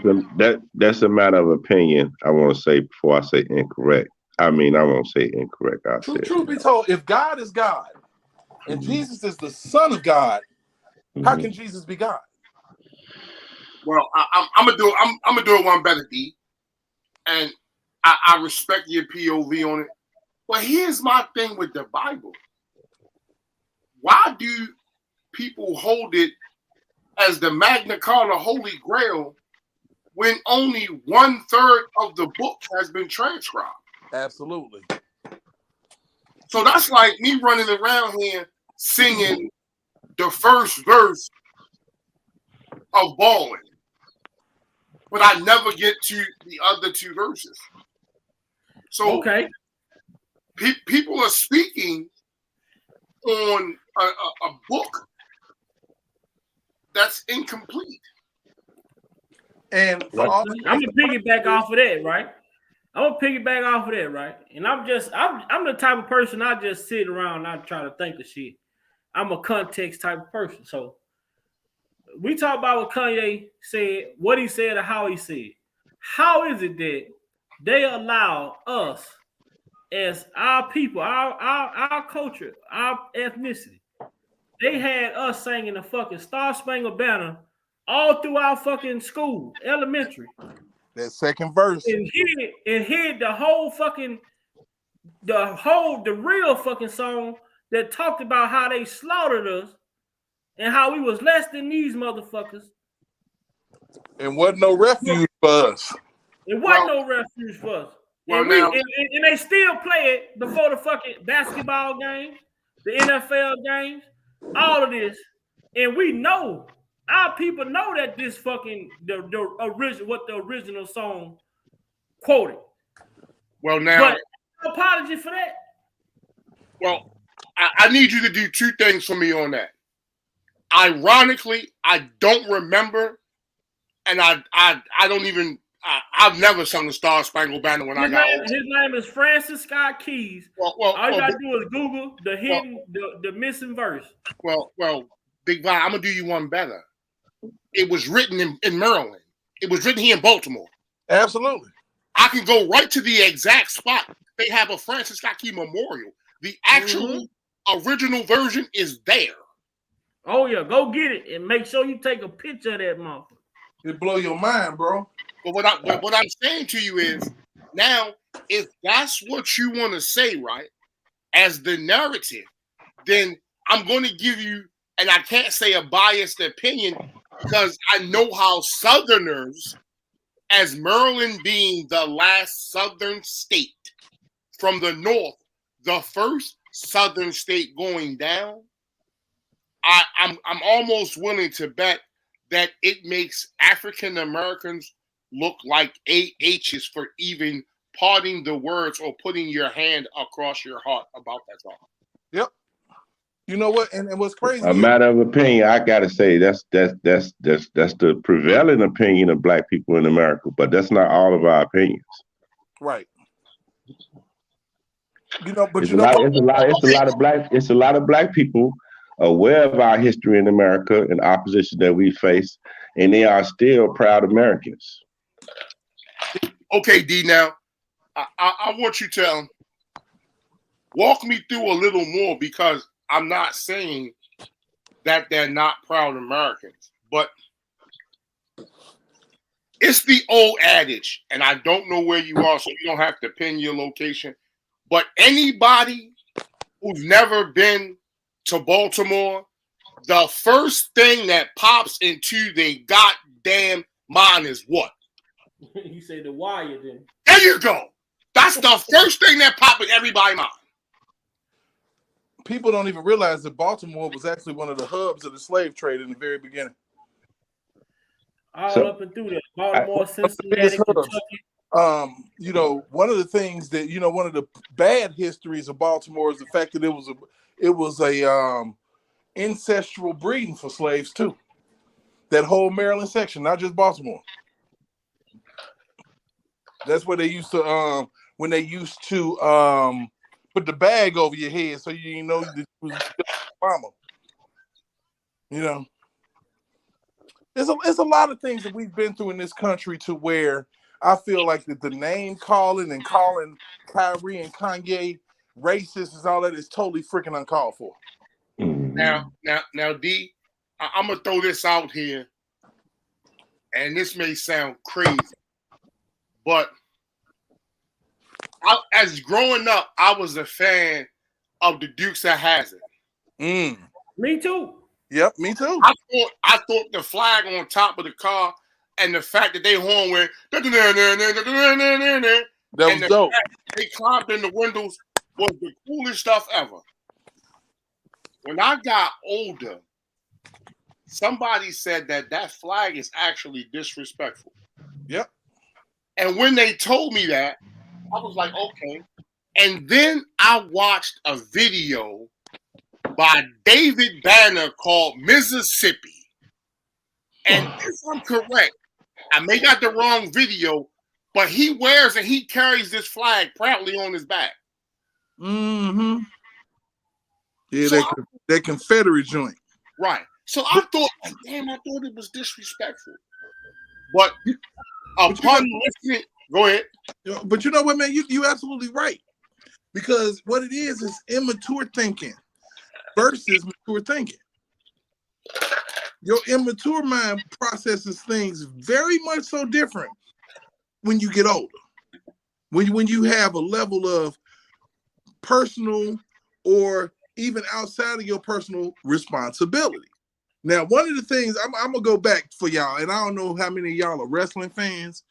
that's a matter of opinion. I want to say before I say incorrect. I mean, I won't say incorrect. Truth be told, if God is God and Jesus is the Son of God, how can Jesus be God? Well, I'm gonna do it one better, D. And I respect your POV on it. But here's my thing with the Bible. Why do people hold it as the Magna Carta Holy Grail when only 1/3 of the book has been transcribed? Absolutely. So that's like me running around here singing the first verse of Ballin', but I never get to the other two verses. So okay, people are speaking on a book that's incomplete. And I'm gonna piggyback off of that, right? And I'm the type of person I just sit around and I try to think of shit. I'm a context type of person. So we talk about what Kanye said, what he said, or how he said. How is it that they allow us as our people, our culture, our ethnicity, they had us singing the fucking Star Spangled Banner all through our fucking school, elementary. That second verse. And hid the whole fucking, the real fucking song that talked about how they slaughtered us and how we was less than these motherfuckers. And wasn't no refuge for us. It wasn't no refuge for us. And they still play it before the fucking basketball games, the NFL games, all of this. And we know, our people know that this fucking the original song quoted. Well, now, but no apology for that. Well, I need you to do two things for me on that. Ironically, I don't remember, and I don't even. I've never sung the Star Spangled Banner when I got older. His name is Francis Scott Keys. All you gotta do is Google the hidden, the missing verse. Well, Big Von, I'm gonna do you one better. It was written in Maryland. It was written here in Baltimore. Absolutely. I can go right to the exact spot. They have a Francis Scott Key memorial. The actual original version is there. Oh yeah, go get it and make sure you take a picture of that motherfucker. It blow your mind, bro. But what I'm saying to you is, now, if that's what you want to say, right, as the narrative, then I'm going to give you, and I can't say a biased opinion because I know how Southerners, as Maryland being the last Southern state from the North, the first Southern state going down, I'm almost willing to bet that it makes African Americans look like AHs for even parting the words or putting your hand across your heart about that song. Yep. You know what? And what's crazy A is, matter of opinion, I gotta say that's the prevailing opinion of Black people in America, but that's not all of our opinions. right. You know, but It's you know what? it's a lot of Black people aware of our history in America and opposition that we face, and they are still proud Americans. Okay, D, now, I want you to walk me through a little more, because I'm not saying that they're not proud Americans, but it's the old adage, and I don't know where you are, so you don't have to pin your location, but anybody who's never been to Baltimore, the first thing that pops into their goddamn mind is what? You say the wire then. There you go. That's the first thing that pops in everybody's mind. People don't even realize that Baltimore was actually one of the hubs of the slave trade in the very beginning. All up and through there. Baltimore, Cincinnati, Kentucky. You know, one of the things that, you know, one of the bad histories of Baltimore is the fact that it was a ancestral breeding for slaves too. That whole Maryland section, not just Baltimore. That's where they used to when they used to put the bag over your head so you didn't know that you was Obama. You know, it's a lot of things that we've been through in this country to where I feel like that the name calling and calling Kyrie and Kanye racist and all that is totally freaking uncalled for. Now, D, I'm gonna throw this out here, and this may sound crazy, but as growing up, I was a fan of the Dukes of Hazzard. Me too. Yep, me too. I thought the flag on top of the car and the fact that they horn went and that was dope. They climbed in the windows was the coolest stuff ever. When I got older, somebody said that flag is actually disrespectful. Yep. And when they told me that, I was like, okay. And then I watched a video by David Banner called Mississippi. And if I'm correct, I may got the wrong video, but he wears and he carries this flag proudly on his back. Mm-hmm. Yeah, so that Confederate joint. Right. So I thought, damn, I thought it was disrespectful. But upon listening, go ahead. But you know what, man? You absolutely right. Because what it is immature thinking versus mature thinking. Your immature mind processes things very much so different when you get older. When you have a level of personal or even outside of your personal responsibility. Now, one of the things, I'm going to go back for y'all, and I don't know how many of y'all are wrestling fans,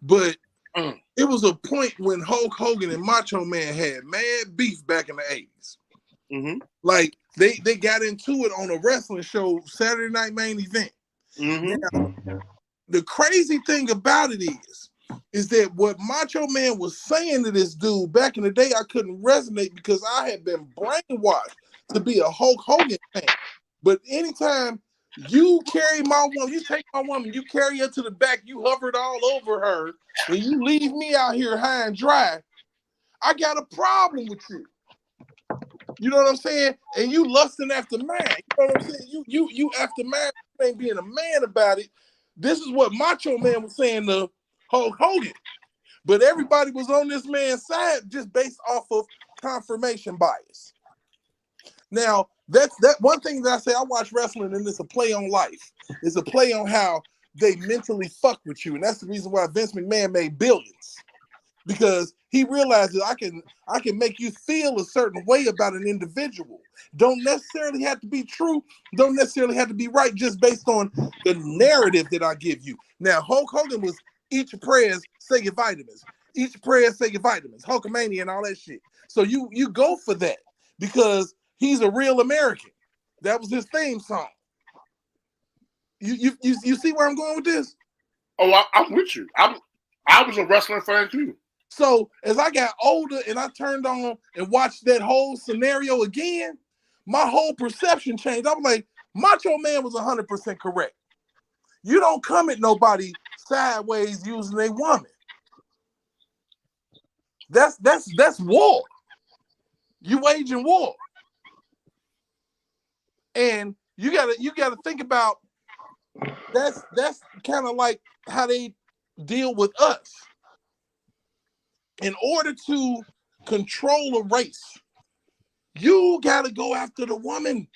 but it was a point when Hulk Hogan and Macho Man had mad beef back in the 80s. Mm-hmm. Like, they got into it on a wrestling show, Saturday Night Main Event. Mm-hmm. Now, the crazy thing about it is that what Macho Man was saying to this dude back in the day, I couldn't resonate because I had been brainwashed to be a Hulk Hogan fan. But anytime you carry my woman, you take my woman, you carry her to the back, you hovered all over her, and you leave me out here high and dry, I got a problem with you. You know what I'm saying? And you lusting after mine. You know what I'm saying? You after mine, you ain't being a man about it. This is what Macho Man was saying to Hulk Hogan. But everybody was on this man's side just based off of confirmation bias. Now, that's that one thing that I say. I watch wrestling, and it's a play on life. It's a play on how they mentally fuck with you, and that's the reason why Vince McMahon made billions, because he realizes I can make you feel a certain way about an individual. Don't necessarily have to be true. Don't necessarily have to be right, just based on the narrative that I give you. Now, Hulk Hogan was eat your prayers, say your vitamins. Eat your prayers, say your vitamins. Hulkamania and all that shit. So you go for that because he's a real American. That was his theme song. You see where I'm going with this? Oh, I'm with you. I was a wrestling fan too. So as I got older and I turned on and watched that whole scenario again, my whole perception changed. I was like, Macho Man was 100% correct. You don't come at nobody sideways using a woman. That's war. You waging war. And you gotta think about that's kind of like how they deal with us. In order to control a race, you gotta go after the woman.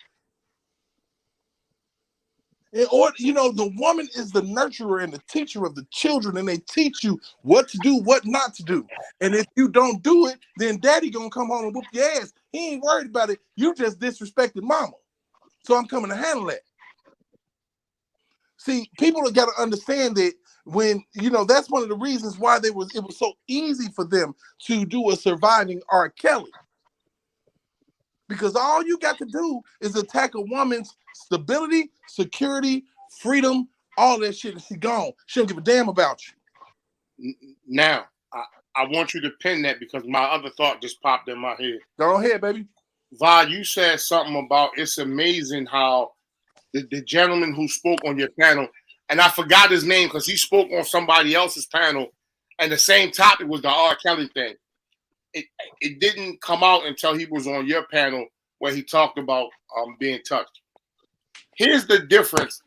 In order, the woman is the nurturer and the teacher of the children, and they teach you what to do, what not to do. And if you don't do it, then daddy gonna come home and whoop your ass. He ain't worried about it. You just disrespected mama. So I'm coming to handle that. See, people have got to understand that when, that's one of the reasons why it was so easy for them to do a surviving R.kelly. Because all you got to do is attack a woman's stability, security, freedom, all that shit, and she gone. She don't give a damn about you. Now, I want you to pin that because my other thought just popped in my head. Go ahead, baby. Vi, you said something about it's amazing how the gentleman who spoke on your panel, and I forgot his name because he spoke on somebody else's panel, and the same topic was the R. Kelly thing. It didn't come out until he was on your panel where he talked about being touched. Here's the difference.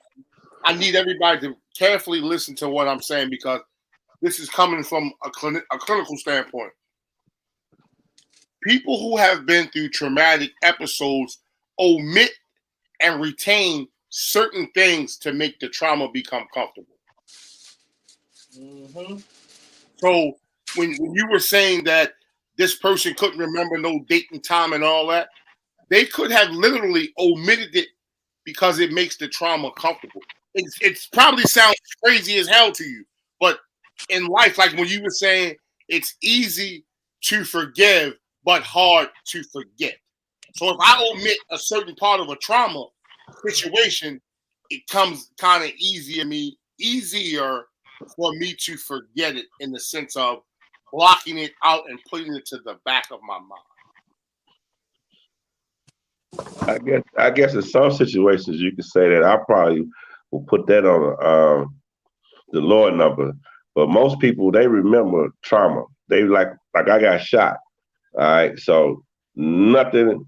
I need everybody to carefully listen to what I'm saying because this is coming from a clinical standpoint. People who have been through traumatic episodes omit and retain certain things to make the trauma become comfortable. Mm-hmm. So when you were saying that this person couldn't remember no date and time and all that, they could have literally omitted it because it makes the trauma comfortable. It probably sounds crazy as hell to you, but in life, like when you were saying, it's easy to forgive, but hard to forget. So if I omit a certain part of a trauma situation, it comes kind of easier for me to forget it in the sense of blocking it out and putting it to the back of my mind. I guess in some situations you can say that I probably will put that on the lower number. But most people, they remember trauma. They like I got shot. All right. So nothing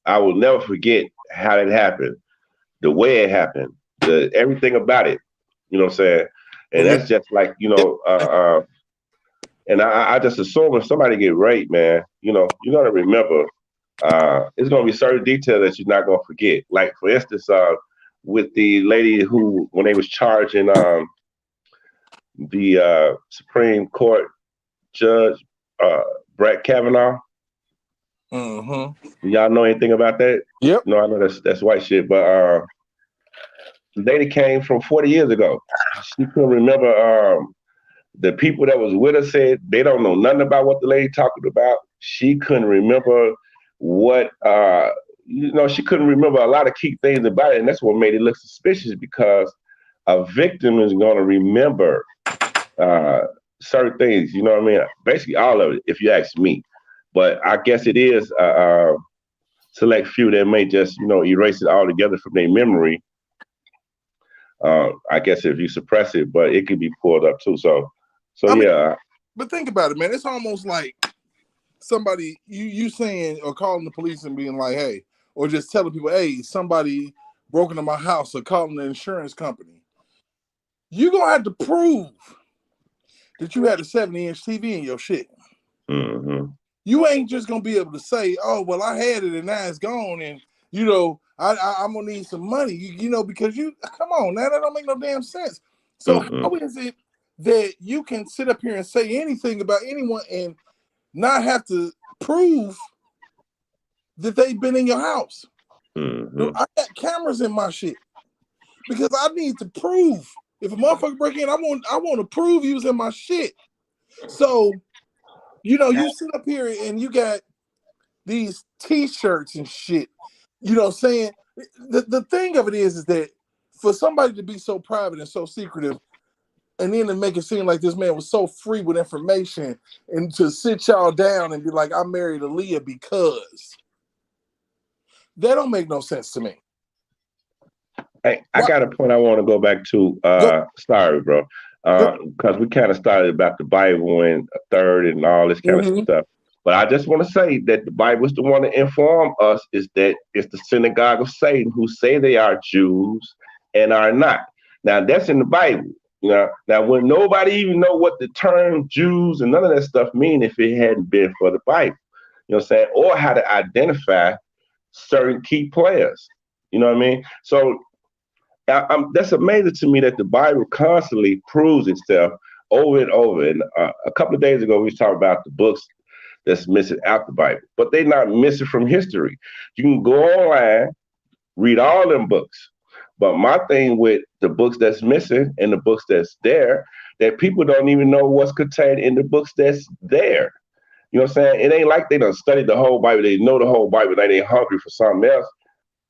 I will never forget how it happened, the way it happened, everything about it. You know what I'm saying? And that's just like, and I just assume if somebody get raped, man, you're going to remember. It's going to be certain details that you're not going to forget. Like, for instance, with the lady who, when they was charging the Supreme Court Judge Brett Kavanaugh. Mm-hmm. Y'all know anything about that? Yep. No, I know that's white shit, but the lady came from 40 years ago. She couldn't remember. The people that was with her said they don't know nothing about what the lady talking about. She couldn't remember what, she couldn't remember a lot of key things about it. And that's what made it look suspicious because a victim is going to remember certain things, you know what I mean? Basically all of it, if you ask me. But I guess it is a select few that may just, erase it all together from their memory. I guess if you suppress it, but it could be pulled up too. So yeah. But think about it, man. It's almost like somebody you saying or calling the police and being like, hey, or just telling people, hey, somebody broke into my house, or calling the insurance company. You're gonna have to prove that you had a 70-inch TV in your shit. Mm-hmm. you ain't just gonna be able to say, "Oh, well, I had it and now it's gone," and you know, I'm gonna need some money. You know, because you come on now, that don't make no damn sense. So how is it that you can sit up here and say anything about anyone and not have to prove that they've been in your house? I got cameras in my shit because I need to prove. If a motherfucker break in, I want to prove he was in my shit. So, you know, you sit up here and you got these T-shirts and shit. You know, saying the thing of it is that for somebody to be so private and so secretive, and then to make it seem like this man was so free with information, and to sit y'all down and be like, "I married Aaliyah because," that don't make no sense to me. Hey, I got a point I want to go back to. Sorry, bro, because we kind of started about the Bible and a third and all this kind of stuff. But I just want to say that the Bible is the one to inform us is that it's the synagogue of Satan who say they are Jews and are not. Now that's in the Bible. Now when nobody even know what the term Jews and none of that stuff mean if it hadn't been for the Bible, you know what I'm saying, or how to identify certain key players. You know what I mean? So that's amazing to me that the Bible constantly proves itself over and over. And a couple of days ago, we was talking about the books that's missing out the Bible, but they're not missing from history. You can go online, read all them books. But my thing with the books that's missing and the books that's there, that people don't even know what's contained in the books that's there. You know what I'm saying? It ain't like they done studied the whole Bible. They know the whole Bible. They ain't hungry for something else.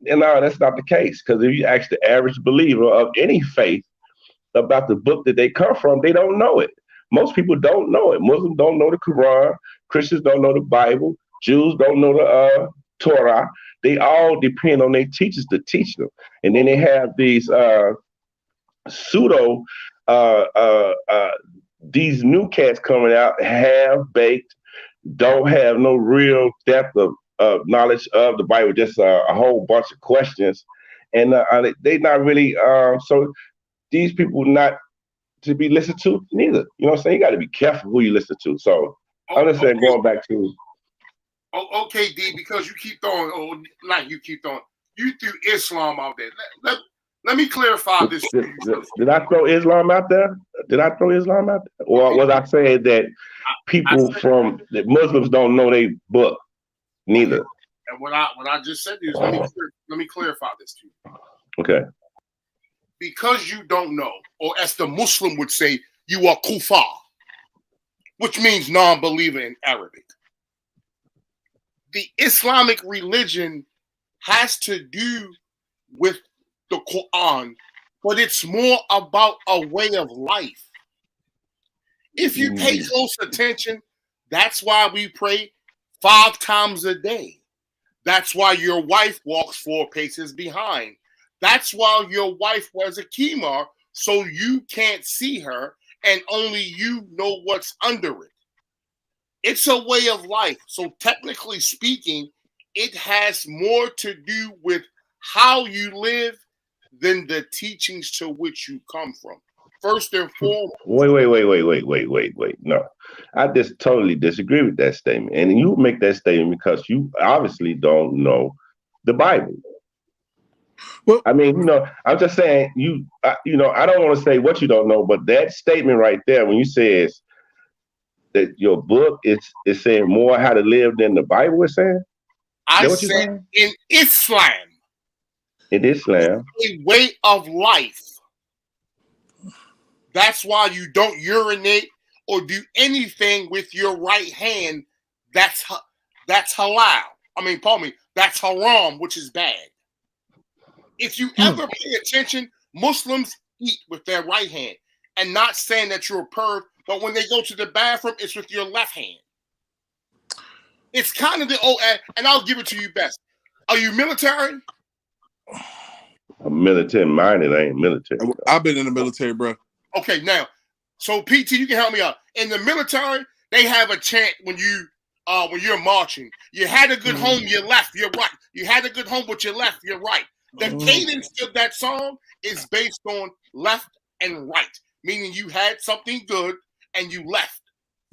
And no, that's not the case. Because if you ask the average believer of any faith about the book that they come from, they don't know it. Most people don't know it. Muslims don't know the Quran. Christians don't know the Bible. Jews don't know the Torah. They all depend on their teachers to teach them. And then they have these pseudo, these new cats coming out, half-baked, don't have no real depth of knowledge of the Bible, just a whole bunch of questions. And they not really, so these people not to be listened to neither. You know what I'm saying? You got to be careful who you listen to. So I'm just saying, going back to. Okay, D, because you keep throwing, not you keep throwing, you threw Islam out there. Let me clarify this. Did I throw Islam out there? Did I throw Islam out there? Or was I saying that people that Muslims don't know their book? Neither. Okay. And what I just said is, let me clarify this to you. Okay. Because you don't know, or as the Muslim would say, you are kufar, which means non-believer in Arabic. The Islamic religion has to do with the Quran, but it's more about a way of life. If you pay close attention, that's why we pray 5 times a day. That's why your wife walks 4 paces behind. That's why your wife wears a khimar, so you can't see her and only you know what's under it. It's a way of life. So technically speaking, it has more to do with how you live than the teachings to which you come from. First and foremost. Wait. No, I just totally disagree with that statement. And you make that statement because you obviously don't know the Bible. Well, I mean, you know, I'm just saying I don't want to say what you don't know, but that statement right there, when you say that your book is saying more how to live than the Bible is saying. I said in Islam. In Islam. A way of life. That's why you don't urinate or do anything with your right hand. That's halal. That's haram, which is bad. If you ever pay attention, Muslims eat with their right hand. And not saying that you're a perv, but when they go to the bathroom, it's with your left hand. It's kind of and I'll give it to you best. Are you military? I'm military minded. I ain't military. I've been in the military, bro. Okay, now, so PT, you can help me out. In the military, they have a chant when you're marching. You had a good home, you're left, you're right. You had a good home, but you're left, you're right. The cadence of that song is based on left and right, meaning you had something good and you left.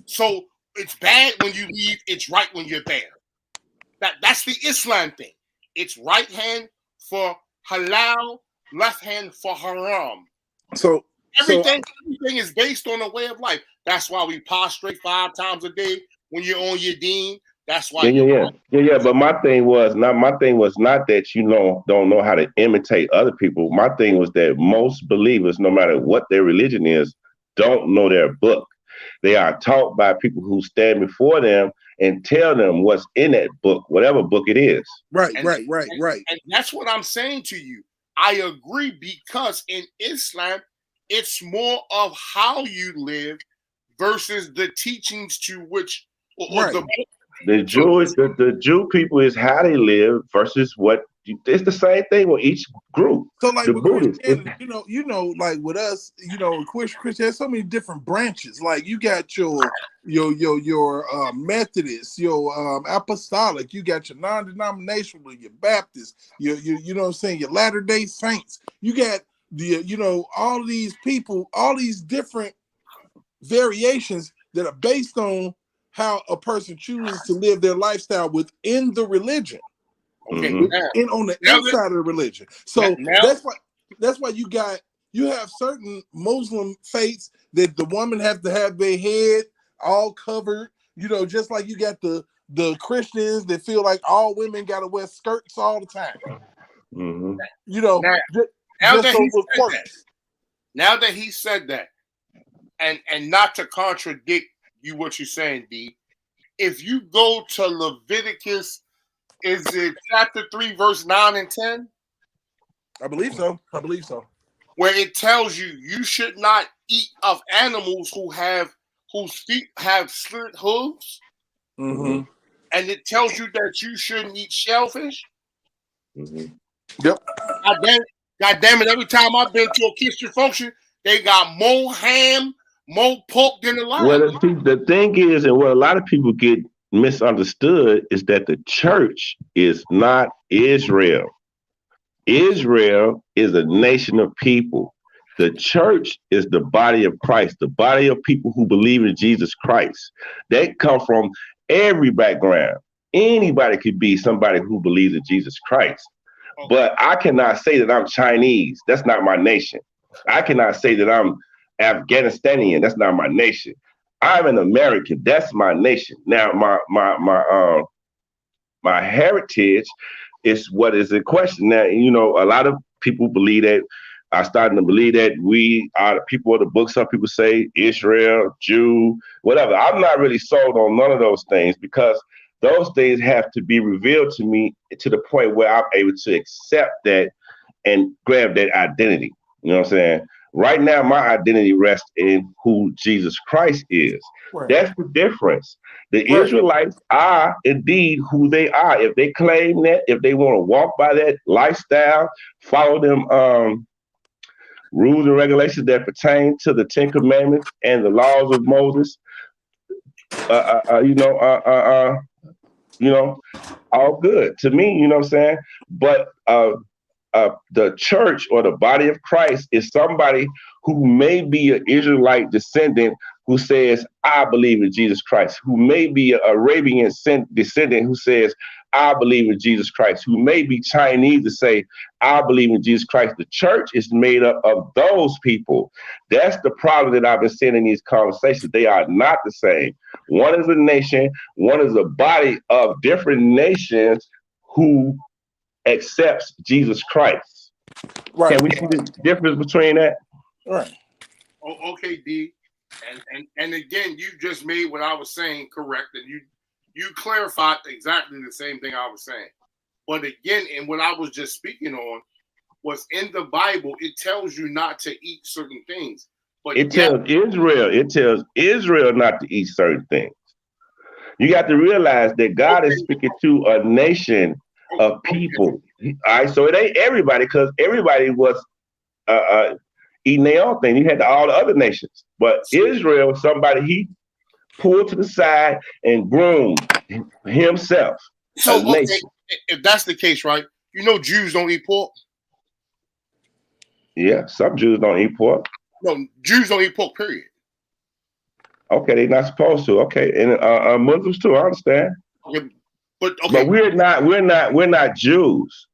So it's bad when you leave, it's right when you're there. That's the Islam thing. It's right hand for halal, left hand for haram. So everything is based on a way of life. That's why we prostrate 5 times a day when you're on your deen. That's why yeah. But my thing was not that don't know how to imitate other people. My thing was that most believers, no matter what their religion is, don't know their book. They are taught by people who stand before them and tell them what's in that book, whatever book it is. Right. And that's what I'm saying to you. I agree, because in Islam, it's more of how you live versus the teachings to which the Jew people is how they live versus what. It's the same thing with each group. So like the with Buddhists, Christianity, like with us, Christian, there's so many different branches. Like you got your Methodist, your Apostolic, you got your non-denominational, your Baptist, you know what I'm saying, your Latter-day Saints. You got the all these people, all these different variations that are based on how a person chooses to live their lifestyle within the religion. Okay, and on the inside of the religion. So that's why you have certain Muslim faiths that the woman has to have their head all covered, just like you got the Christians that feel like all women got to wear skirts all the time. Mm-hmm. Now that he said that, and not to contradict you what you're saying, D, if you go to Leviticus, is it chapter 3, verse 9 and 10? I believe so. Where it tells you should not eat of animals whose feet have slit hooves. Mm-hmm. And it tells you that you shouldn't eat shellfish. Mm-hmm. Yep. God damn it, every time I've been to a Christian function, they got more ham, more pork than the lamb. Well, the thing is, and what a lot of people get misunderstood is that the church is not Israel. Israel is a nation of people. The church is the body of Christ, the body of people who believe in Jesus Christ. They come from every background. Anybody could be somebody who believes in Jesus Christ. But I cannot say that I'm Chinese. That's not my nation. I cannot say that I'm Afghanistanian. That's not my nation. I'm an American. That's my nation. Now, my heritage is what is in question. Now, a lot of people believe that. I'm starting to believe that we are the people of the book. Some people say Israel, Jew, whatever. I'm not really sold on none of those things because those things have to be revealed to me to the point where I'm able to accept that and grab that identity. You know what I'm saying? Right now, my identity rests in who Jesus Christ is. Right. That's the difference. The Israelites are indeed who they are. If they claim that, if they want to walk by that lifestyle, follow them rules and regulations that pertain to the 10 Commandments and the laws of Moses, all good to me, you know what I'm saying? But the church or the body of Christ is somebody who may be an Israelite descendant who says, I believe in Jesus Christ, who may be an Arabian descendant who says, I believe in Jesus Christ, who may be Chinese to say, I believe in Jesus Christ. The church is made up of those people. That's the problem that I've been seeing in these conversations. They are not the same. One is a nation, one is a body of different nations who accepts Jesus Christ. Right. Can we see the difference between that? Right. Oh, okay, D. And again, you just made what I was saying correct, and you clarified exactly the same thing I was saying. But again, and what I was just speaking on was in the Bible, it tells you not to eat certain things. But it tells Israel not to eat certain things. You got to realize that God is speaking to a nation of people. All right, so it ain't everybody, because everybody was eating their own thing. You had all the other nations, but Israel, somebody he pulled to the side and groomed himself. So okay, if that's the case, right? Jews don't eat pork. Yeah, some Jews don't eat pork. No, Jews don't eat pork. Period. Okay, they're not supposed to. Okay, and Muslims too. I understand. Okay, but But we're not Jews.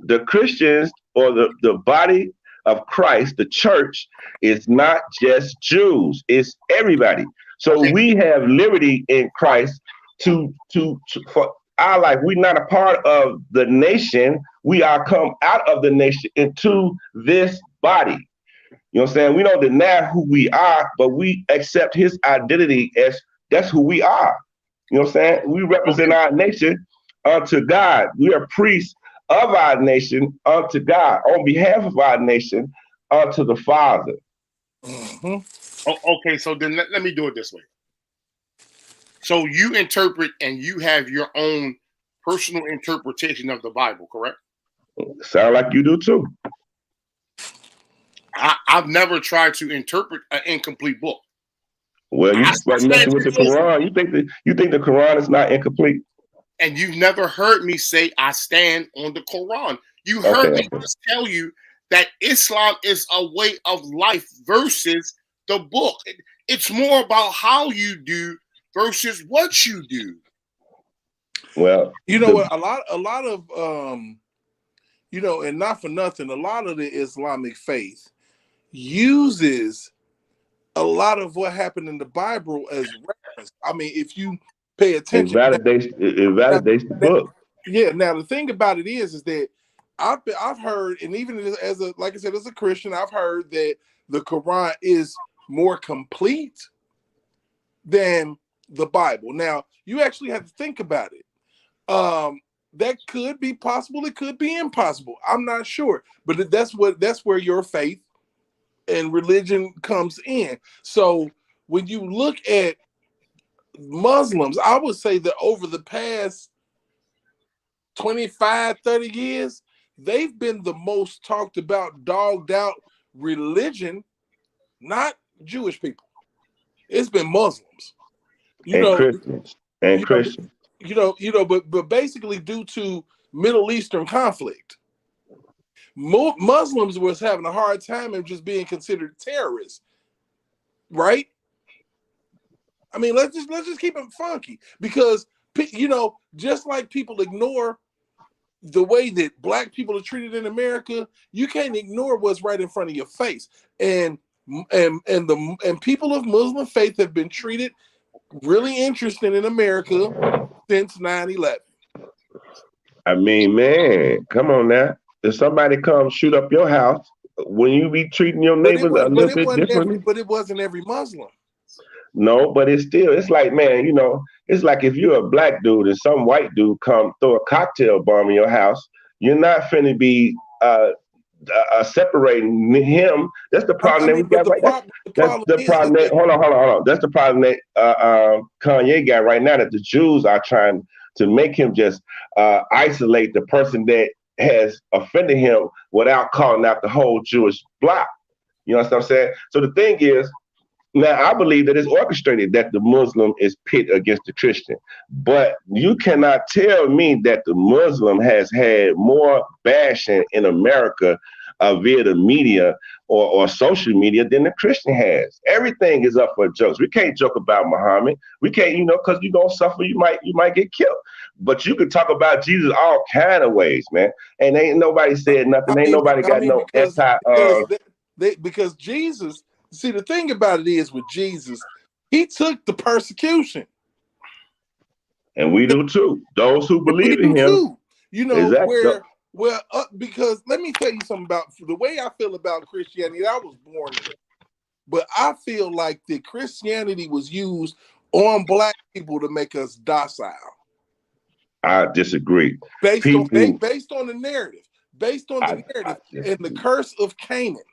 The Christians or the body of Christ, the church, is not just Jews. It's everybody. So okay, we have liberty in Christ to for our life. We're not a part of the nation. We are come out of the nation into this body. You know what I'm saying? We don't deny who we are, but we accept his identity as that's who we are. You know what I'm saying? We represent okay. our nation unto God. We are priests of our nation unto God, on behalf of our nation unto the Father. Mm-hmm. Okay, so then let me do it this way. So you interpret and you have your own personal interpretation of the Bible, correct? Sound like you do too. I've never tried to interpret an incomplete book. Well, you I start stand messing with the Quran. You think the Quran is not incomplete? and you've never heard me say I stand on the Quran. You Okay, heard me okay. just tell you that Islam is a way of life versus the book. It's more about how you do versus what you do. Well, You know what? A lot of you know, and not for nothing, a lot of the Islamic faith uses a lot of what happened in the Bible as reference. I mean, if you pay attention, it validates the now, book. yeah. Now the thing about it is that I've heard, and even as a like I said, as a Christian, I've heard that the Quran is more complete than the Bible. Now you actually have to think about it. That could be possible. It could be impossible. I'm not sure, but that's where your faith and religion comes in. So when you look at Muslims, I would say that over the past 25, 30 years, they've been the most talked about, dogged out religion, not Jewish people. It's been Muslims. You And know, Christians. And you know, Christians. but basically due to Middle Eastern conflict, Muslims was having a hard time of just being considered terrorists, right? I mean, let's just keep it funky because just like people ignore the way that black people are treated in America, you can't ignore what's right in front of your face. And people of Muslim faith have been treated really interesting in America since 9/11. I mean, man, come on now. If somebody comes shoot up your house, will you be treating your But it neighbors was, a but little it bit wasn't every, differently? but it wasn't every Muslim. No, but it's like, man, it's like if you're a black dude and some white dude come throw a cocktail bomb in your house, you're not finna be separating him. That's the problem I that we mean, but got right now. the That's problem the is problem that, hold on. That's the problem that Kanye got right now, that the Jews are trying to make him just isolate the person that has offended him without calling out the whole Jewish bloc. You know what I'm saying? So the thing is, now I believe that it's orchestrated that the Muslim is pit against the Christian, but you cannot tell me that the Muslim has had more bashing in America via the media or social media than the Christian has. Everything is up for jokes. We can't joke about Muhammad. We can't, because you're gonna suffer. You might get killed. But you can talk about Jesus all kind of ways, man. And ain't nobody said nothing. Ain't nobody got no anti. Because Jesus. See, the thing about it is with Jesus, he took the persecution. And we do too. Those who We believe in do him. too. Exactly. Because let me tell you something about the way I feel about Christianity. I was born in it, but I feel like that Christianity was used on black people to make us docile. I disagree. Based on People, the narrative, and the curse of Canaan.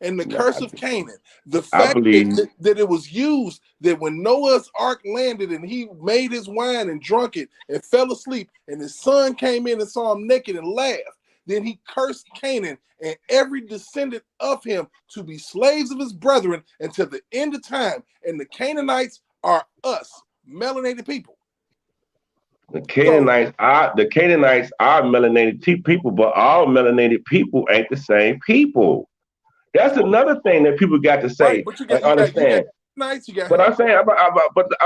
And the curse of Canaan, the I fact believe that it was used, that when Noah's ark landed and he made his wine and drunk it and fell asleep, and his son came in and saw him naked and laughed, then he cursed Canaan and every descendant of him to be slaves of his brethren until the end of time. And the Canaanites are us, melanated people. the Canaanites are melanated people, but all melanated people ain't the same people. That's another thing that people got to say Right, but and understand. nights. You got. But I'm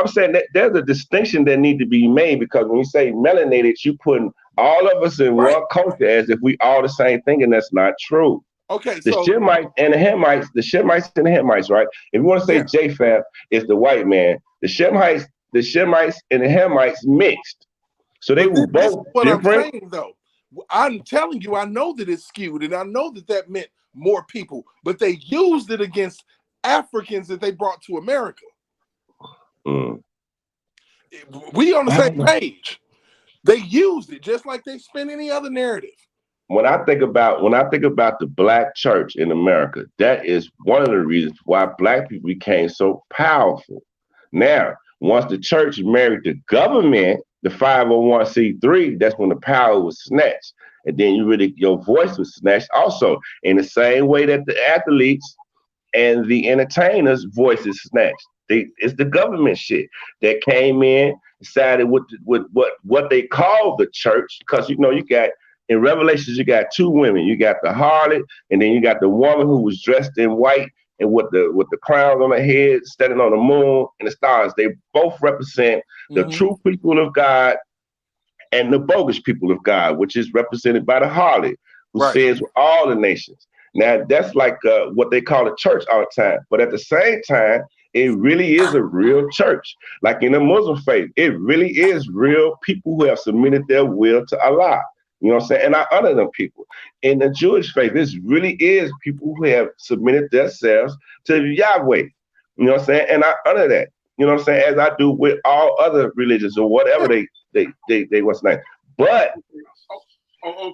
saying that there's a distinction that need to be made, because when you say melanated, you putting all of us in Right. one culture as if we all the same thing, and that's not true. Okay, The so Shemites and the Hamites, and the Hamites, right? If you want to say yeah. Japheth is the white man, the Shemites and the Hamites mixed. So they But were this is both what I'm different. saying, though. I'm telling you, I know that it's skewed, and I know that that meant more people, but they used it against Africans that they brought to America. Mm. We on the same page. They used it just like they spin any other narrative. When I think about the black church in America, that is one of the reasons why black people became so powerful. Now, once the church married the government, the 501c3, that's when the power was snatched. And then your voice was snatched also, in the same way that the athletes and the entertainers' voices snatched. It's the government shit that came in, decided with what they call the church, because you got in Revelations you got two women. You got the harlot, and then you got the woman who was dressed in white and with the crowns on her head, standing on the moon and the stars. They both represent the true people of God and the bogus people of God, which is represented by the harlot, who says with all the nations. Now, that's like what they call a church all the time. But at the same time, it really is a real church. Like in the Muslim faith, it really is real people who have submitted their will to Allah. You know what I'm saying? And I honor them people. In the Jewish faith, this really is people who have submitted themselves to Yahweh. You know what I'm saying? And I honor that. You know what I'm saying? As I do with all other religions or whatever they what's name. But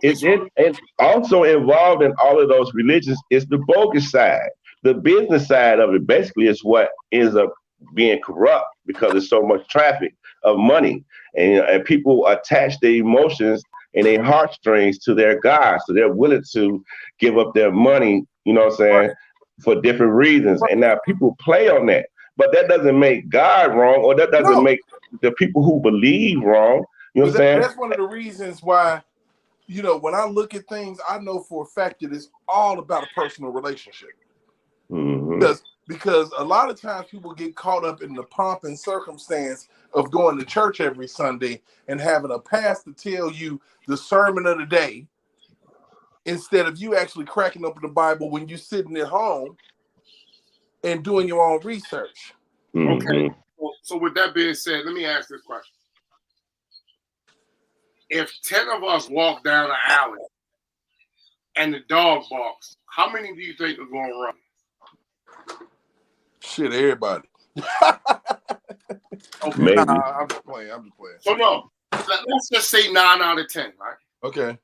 it also involved in all of those religions is the bogus side. The business side of it basically is what ends up being corrupt, because there's so much traffic of money, and people attach their emotions and their heartstrings to their God. So they're willing to give up their money, you know what I'm saying, for different reasons. And now people play on that. But that doesn't make God wrong, or that doesn't make the people who believe wrong. You know what I'm saying? That's one of the reasons why, when I look at things, I know for a fact that it's all about a personal relationship. Because a lot of times people get caught up in the pomp and circumstance of going to church every Sunday and having a pastor tell you the sermon of the day, instead of you actually cracking open the Bible when you're sitting at home and doing your own research. Okay. So with that being said, let me ask this question. If 10 of us walk down an alley and the dog barks, how many do you think are going to run? Shit, everybody. Okay. Maybe. Nah, I'm just playing. So no, let's just say 9 out of 10, right? Okay.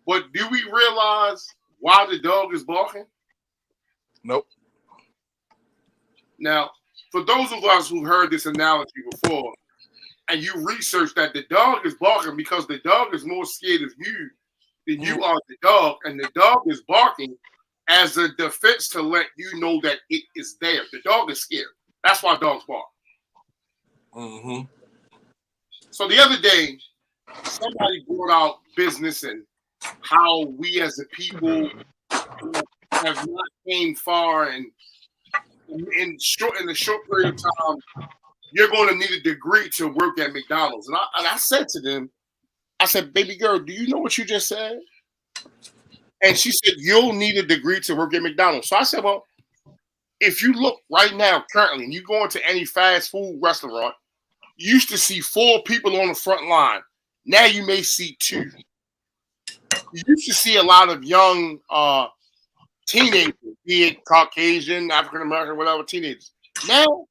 But do we realize why the dog is barking? Nope. Now, for those of us who heard this analogy before, and you research that the dog is barking because the dog is more scared of you than you are the dog, and the dog is barking as a defense to let you know that it is there. The dog is scared. That's why dogs bark. So the other day, somebody brought out business and how we as a people have not came far, and in a short period of time, you're going to need a degree to work at McDonald's. And I said to them, I said, baby girl, do you know what you just said? And she said, you'll need a degree to work at McDonald's. So I said, well, if you look right now, currently, and you go into any fast food restaurant, you used to see 4 people on the front line. Now you may see 2. You used to see a lot of young teenagers, be it Caucasian, African American, whatever, teenagers. Now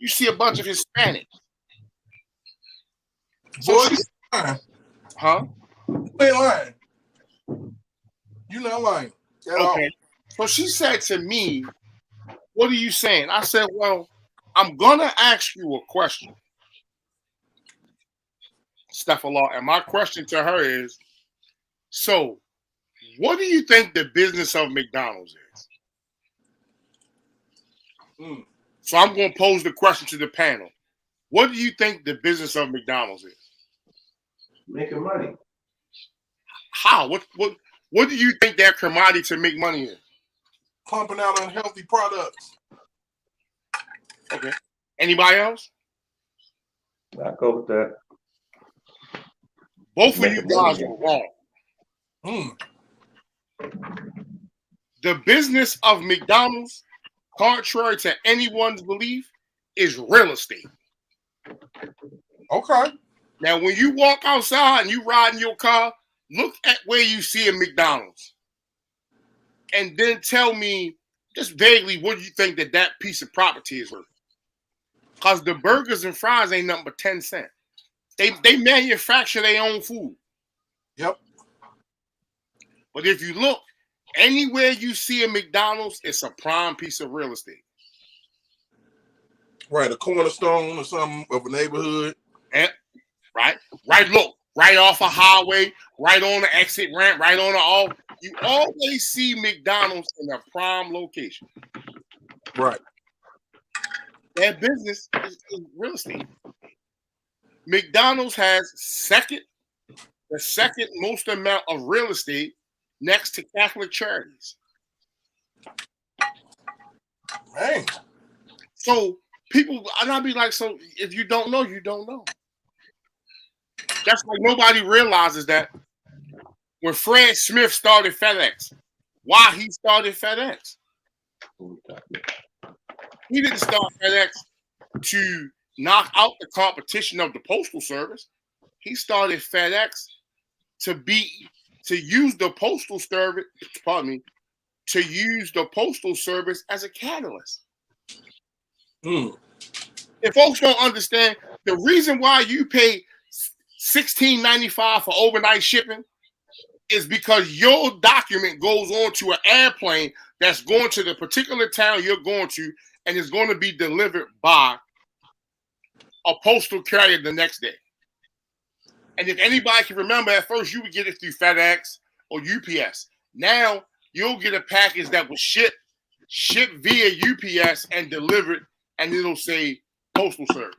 you see a bunch of Hispanics. So huh? You ain't lying. You're not lying. Okay. So she said to me, what are you saying? I said, well, I'm going to ask you a question, Stephalah. And my question to her is, so what do you think the business of McDonald's is? So I'm going to pose the question to the panel. What do you think the business of McDonald's is? Making money. How? What do you think their commodity to make money is? Pumping out unhealthy products. Okay. Anybody else? I go with that. Both of Make you it money. guys are wrong. The business of McDonald's, contrary to anyone's belief, is real estate. Okay. Now, when you walk outside and you ride in your car, look at where you see a McDonald's. And then tell me, just vaguely, what do you think that piece of property is worth? Because the burgers and fries ain't nothing but 10 cents. They manufacture their own food. Yep. But if you look, anywhere you see a McDonald's, it's a prime piece of real estate. Right, a cornerstone or something of a neighborhood. Yeah, right. Look, right off a highway, right on the exit ramp, right on the off. You always see McDonald's in a prime location. Right. Their business is real estate. McDonald's has the second most amount of real estate next to Catholic charities. Man. So people, and I'll be like, so if you don't know, you don't know. That's like nobody realizes that when Fred Smith started FedEx, why he started FedEx. He didn't start FedEx to knock out the competition of the Postal Service. He started FedEx to use the Postal Service, to use the Postal Service as a catalyst. If folks don't understand, the reason why you pay $16.95 for overnight shipping is because your document goes on to an airplane that's going to the particular town you're going to, and is going to be delivered by a postal carrier the next day. And if anybody can remember, at first you would get it through FedEx or UPS. Now you'll get a package that was shipped via UPS and delivered, and it'll say Postal Service.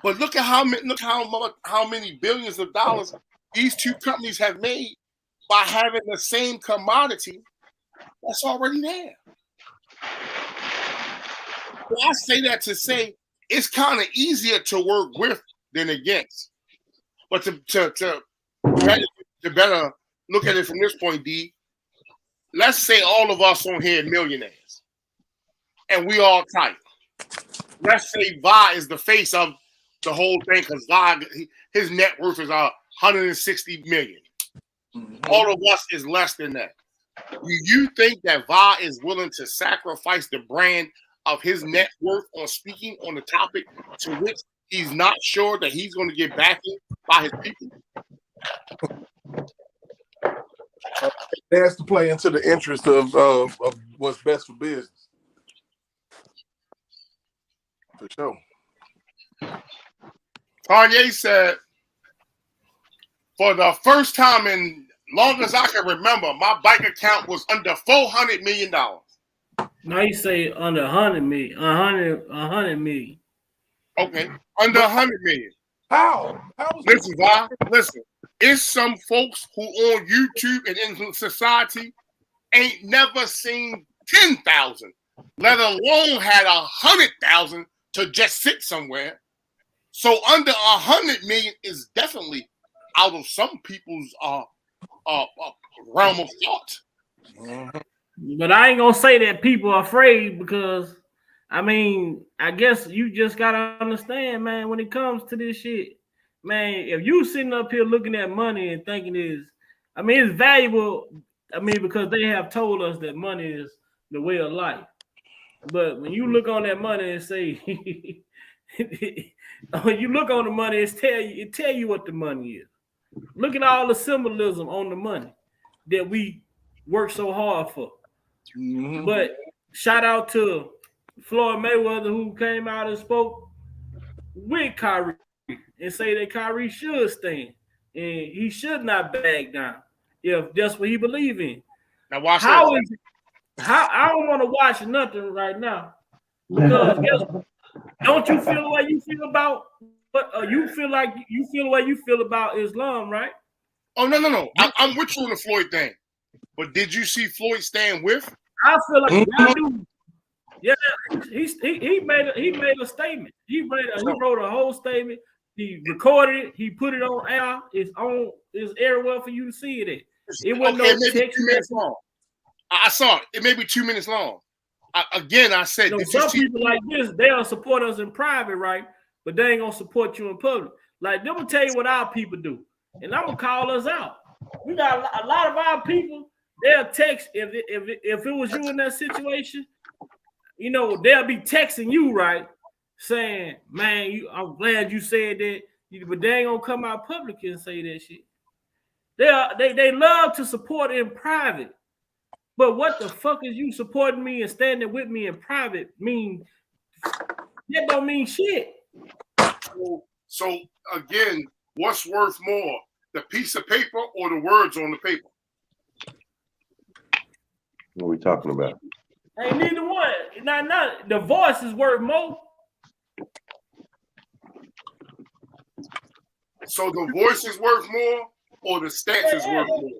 But look at how many billions of dollars these two companies have made by having the same commodity that's already there. So I say that to say it's kind of easier to work with than against. But to better look at it from this point, D, let's say all of us on here are millionaires, and we all tight. Let's say Va is the face of the whole thing, because Va, his net worth is 160 million. All of us is less than that. Do you think that Va is willing to sacrifice the brand of his net worth on speaking on the topic to which he's not sure that he's going to get backing by his people? It has to play into the interest of what's best for business. For sure. Kanye said, for the first time in long as I can remember, my bank account was under $400 million. Now you say under 100 million. 100 million. Okay, under 100 million. How? Listen, Vi, listen. It's some folks who on YouTube and in society ain't never seen 10,000, let alone had 100,000 to just sit somewhere. So under 100 million is definitely out of some people's realm of thought. But I ain't gonna say that people are afraid, because I mean, I guess you just gotta understand, man, when it comes to this shit, man, if you sitting up here looking at money and thinking it's valuable, because they have told us that money is the way of life. But when you look on that money and say, when you look on the money, it tell you what the money is. Look at all the symbolism on the money that we work so hard for. Mm-hmm. But shout out to Floyd Mayweather, who came out and spoke with Kyrie and say that Kyrie should stand and he should not back down if that's what he believes in. Now watch how I don't want to watch nothing right now, because don't you feel the way you feel about you feel the way you feel about Islam, right? Oh no. I'm with you on the Floyd thing. But did you see Floyd stand with I feel like y'all do. Yeah, he made a statement. He wrote a whole statement. He recorded it. He put it on air. It's everywhere for you to see it. It wasn't Okay, no maybe text 2 minutes long. I saw it. It may be 2 minutes long. I said, some people like this, they'll support us in private, right? But they ain't gonna support you in public. Like, they will tell you what our people do, and I'm gonna call us out. We got a lot of our people. They'll text if it was you in that situation. You know, they'll be texting you, right? Saying, man, I'm glad you said that, but they ain't gonna come out public and say that shit. They love to support in private. But what the fuck is you supporting me and standing with me in private mean? That don't mean shit. So again, what's worth more, the piece of paper or the words on the paper? What are we talking about? Ain't neither one. Not the voice is worth more. So the voice is worth more, or the stance is worth more?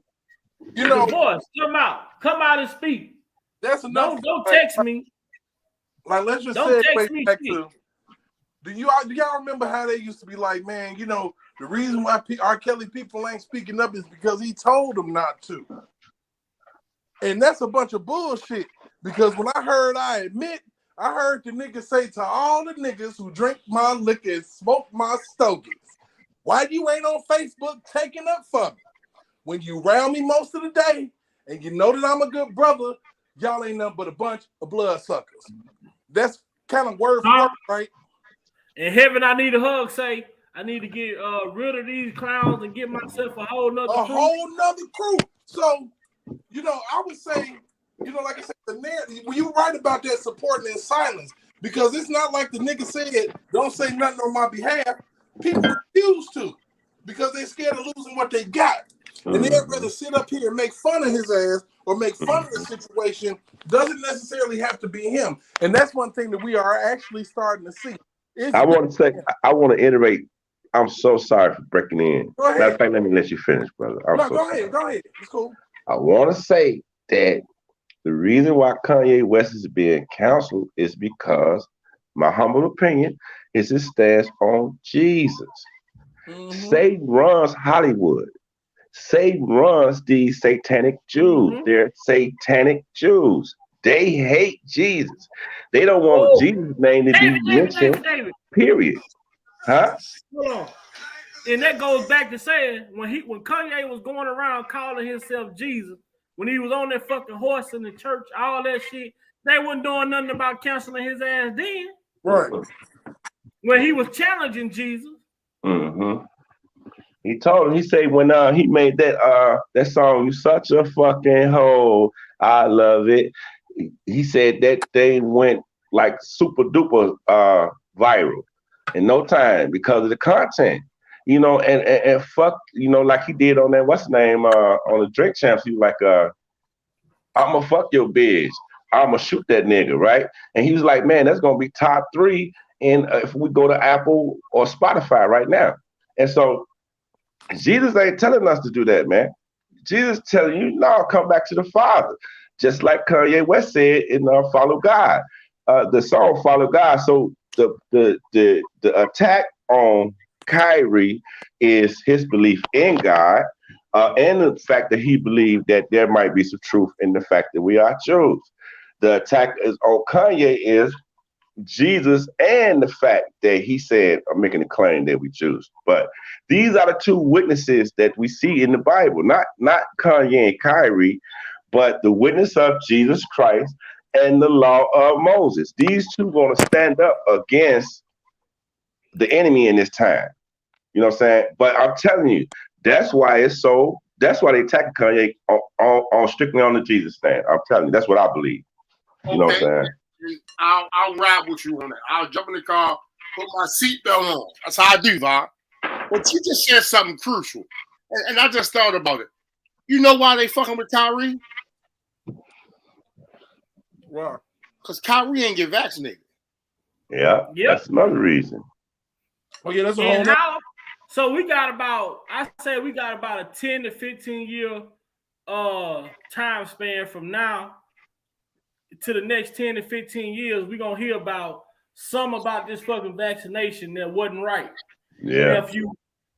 You know, the voice, come out and speak. That's enough. Don't text me. Like, let's just Don't say text me back shit. to. Do y'all remember how they used to be like, man? You know, the reason why R.Kelly people ain't speaking up is because he told them not to. And that's a bunch of bullshit. Because when I heard the nigga say to all the niggas who drink my liquor and smoke my stogies, why you ain't on Facebook taking up for me? When you around me most of the day and you know that I'm a good brother, y'all ain't nothing but a bunch of bloodsuckers. That's kind of word for word, right? In heaven, I need a hug. Say, I need to get rid of these clowns and get myself a whole nother crew. Whole nother crew. So, you know, I would say, you know, like I said, the narrative, when you write about that, supporting in silence, because it's not like the nigga said, don't say nothing on my behalf. People refuse to because they're scared of losing what they got. And they'd rather sit up here and make fun of his ass or make fun of the situation. Doesn't necessarily have to be him. And that's one thing that we are actually starting to see. I want to iterate. I'm so sorry for breaking in. Go ahead. Matter of fact, let me let you finish, brother. Go ahead. It's cool. I want to say that the reason why Kanye West is being counseled is because, my humble opinion, is his stance on Jesus. Satan runs Hollywood. Satan runs these satanic Jews. They're satanic Jews. They hate Jesus. They don't want Jesus' name to be mentioned. Period. Huh? Hold on. And that goes back to saying when Kanye was going around calling himself Jesus, when he was on that fucking horse in the church, all that shit, they wasn't doing nothing about canceling his ass then. Right. When he was challenging Jesus. He told him, he said when he made that song, "You Such a Fucking Hoe, I Love It." He said that thing went like super duper viral in no time because of the content. You know, and fuck, you know, like he did on that, what's the name, on the Drake Champs, he was like, I'ma fuck your bitch. I'ma shoot that nigga, right? And he was like, man, that's gonna be top 3 if we go to Apple or Spotify right now. And so Jesus ain't telling us to do that, man. Jesus telling you, no, come back to the Father. Just like Kanye West said in Follow God, the song Follow God. So the attack on Kyrie is his belief in God, and the fact that he believed that there might be some truth in the fact that we are Jews. The attack is on Kanye is Jesus and the fact that he said, I'm making a claim that we Jews. But these are the two witnesses that we see in the Bible, not Kanye and Kyrie, but the witness of Jesus Christ and the law of Moses. These two going to stand up against the enemy in this time. You know what I'm saying? But I'm telling you, that's why they attack Kanye on strictly on the Jesus stand. I'm telling you, that's what I believe. You know what I'm saying? I'll ride with you on that. I'll jump in the car, put my seatbelt on. That's how I do, Vaughn. But you just said something crucial. And I just thought about it. You know why they fucking with Kyrie? Why? Because Kyrie ain't get vaccinated. Yeah, that's another reason. Oh, yeah, that's a whole So we got about a 10 to 15 year time span from now to the next 10 to 15 years, we're gonna hear about this fucking vaccination that wasn't right. Yeah.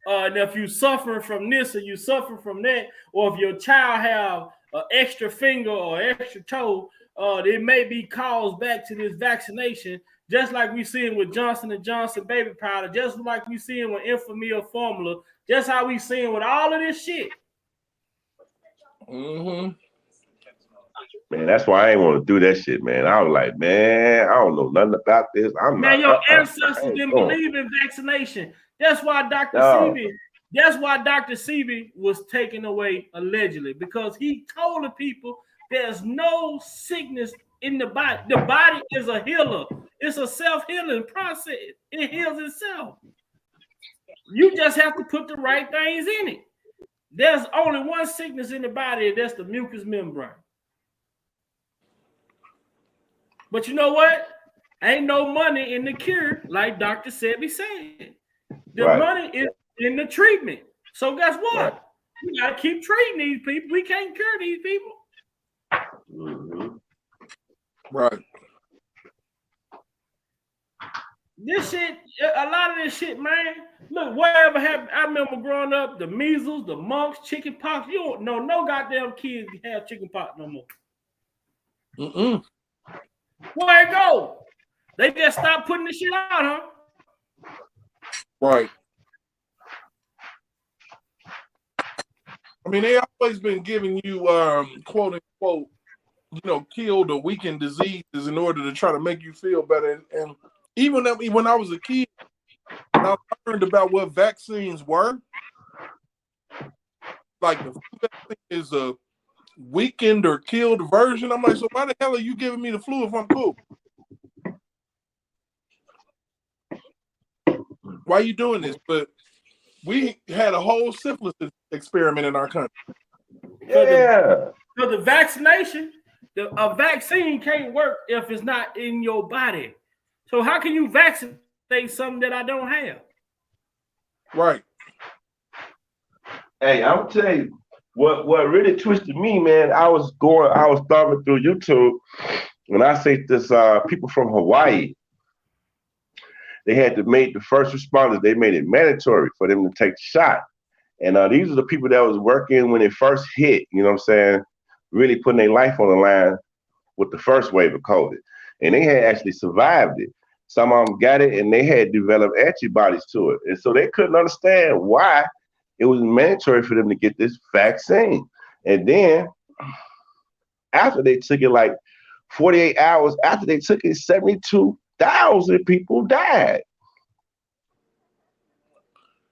And if you suffering from this or you suffer from that, or if your child have an extra finger or extra toe, it may be caused back to this vaccination, just like we seeing with Johnson & Johnson baby powder, just like we seeing with Enfamil formula, just how we seeing with all of this shit. Mm-hmm. Man, that's why I ain't want to do that shit, man. I was like, man, I don't know nothing about this. Your ancestors didn't believe in vaccination. That's why Dr. Sebi was taken away allegedly, because he told the people there's no sickness in the body. The body is a healer. It's a self-healing process. It heals itself. You just have to put the right things in it. There's only one sickness in the body, and that's the mucous membrane. But you know what? Ain't no money in the cure, like Dr. Sebi said. The money is in the treatment. So guess what? Right. We gotta keep treating these people. We can't cure these people. Mm-hmm. Right. This shit, a lot of this shit, man. Look, whatever happened. I remember growing up, the measles, the mumps, chicken pox. You don't know no goddamn kids have chicken pox no more. Mm-mm. Where it go? They just stopped putting this shit out, huh? Right. I mean, they always been giving you quote unquote, killed or weakened diseases in order to try to make you feel better. And even when I was a kid, I learned about what vaccines were. Like the flu vaccine is a weakened or killed version. I'm like, so why the hell are you giving me the flu if I'm cool? Why are you doing this? But we had a whole syphilis experiment in our country. Yeah. So the vaccination, a vaccine can't work if it's not in your body. So how can you vaccinate something that I don't have? Right. Hey, I'm gonna tell you what really twisted me, man. I was thumbing through YouTube, and I see this people from Hawaii. They had to make the first responders. They made it mandatory for them to take the shot. And these are the people that was working when it first hit. You know what I'm saying? Really putting their life on the line with the first wave of COVID, and they had actually survived it. Some of them got it, and they had developed antibodies to it, and so they couldn't understand why it was mandatory for them to get this vaccine. And then after they took it, like 48 hours after they took it, 72,000 people died.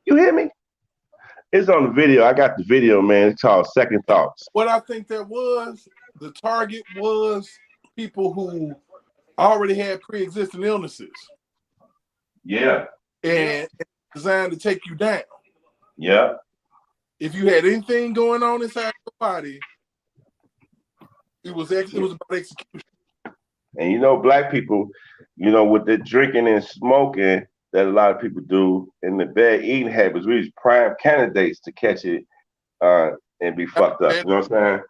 You hear me? It's on the video. I got the video, man. It's called Second Thoughts. What I think that was, the target was people who already had pre-existing illnesses. Yeah. And designed to take you down. Yeah. If you had anything going on inside your body, it was about execution. And black people, with the drinking and smoking that a lot of people do, and the bad eating habits, we was prime candidates to catch it and be fucked up. You know what I'm saying?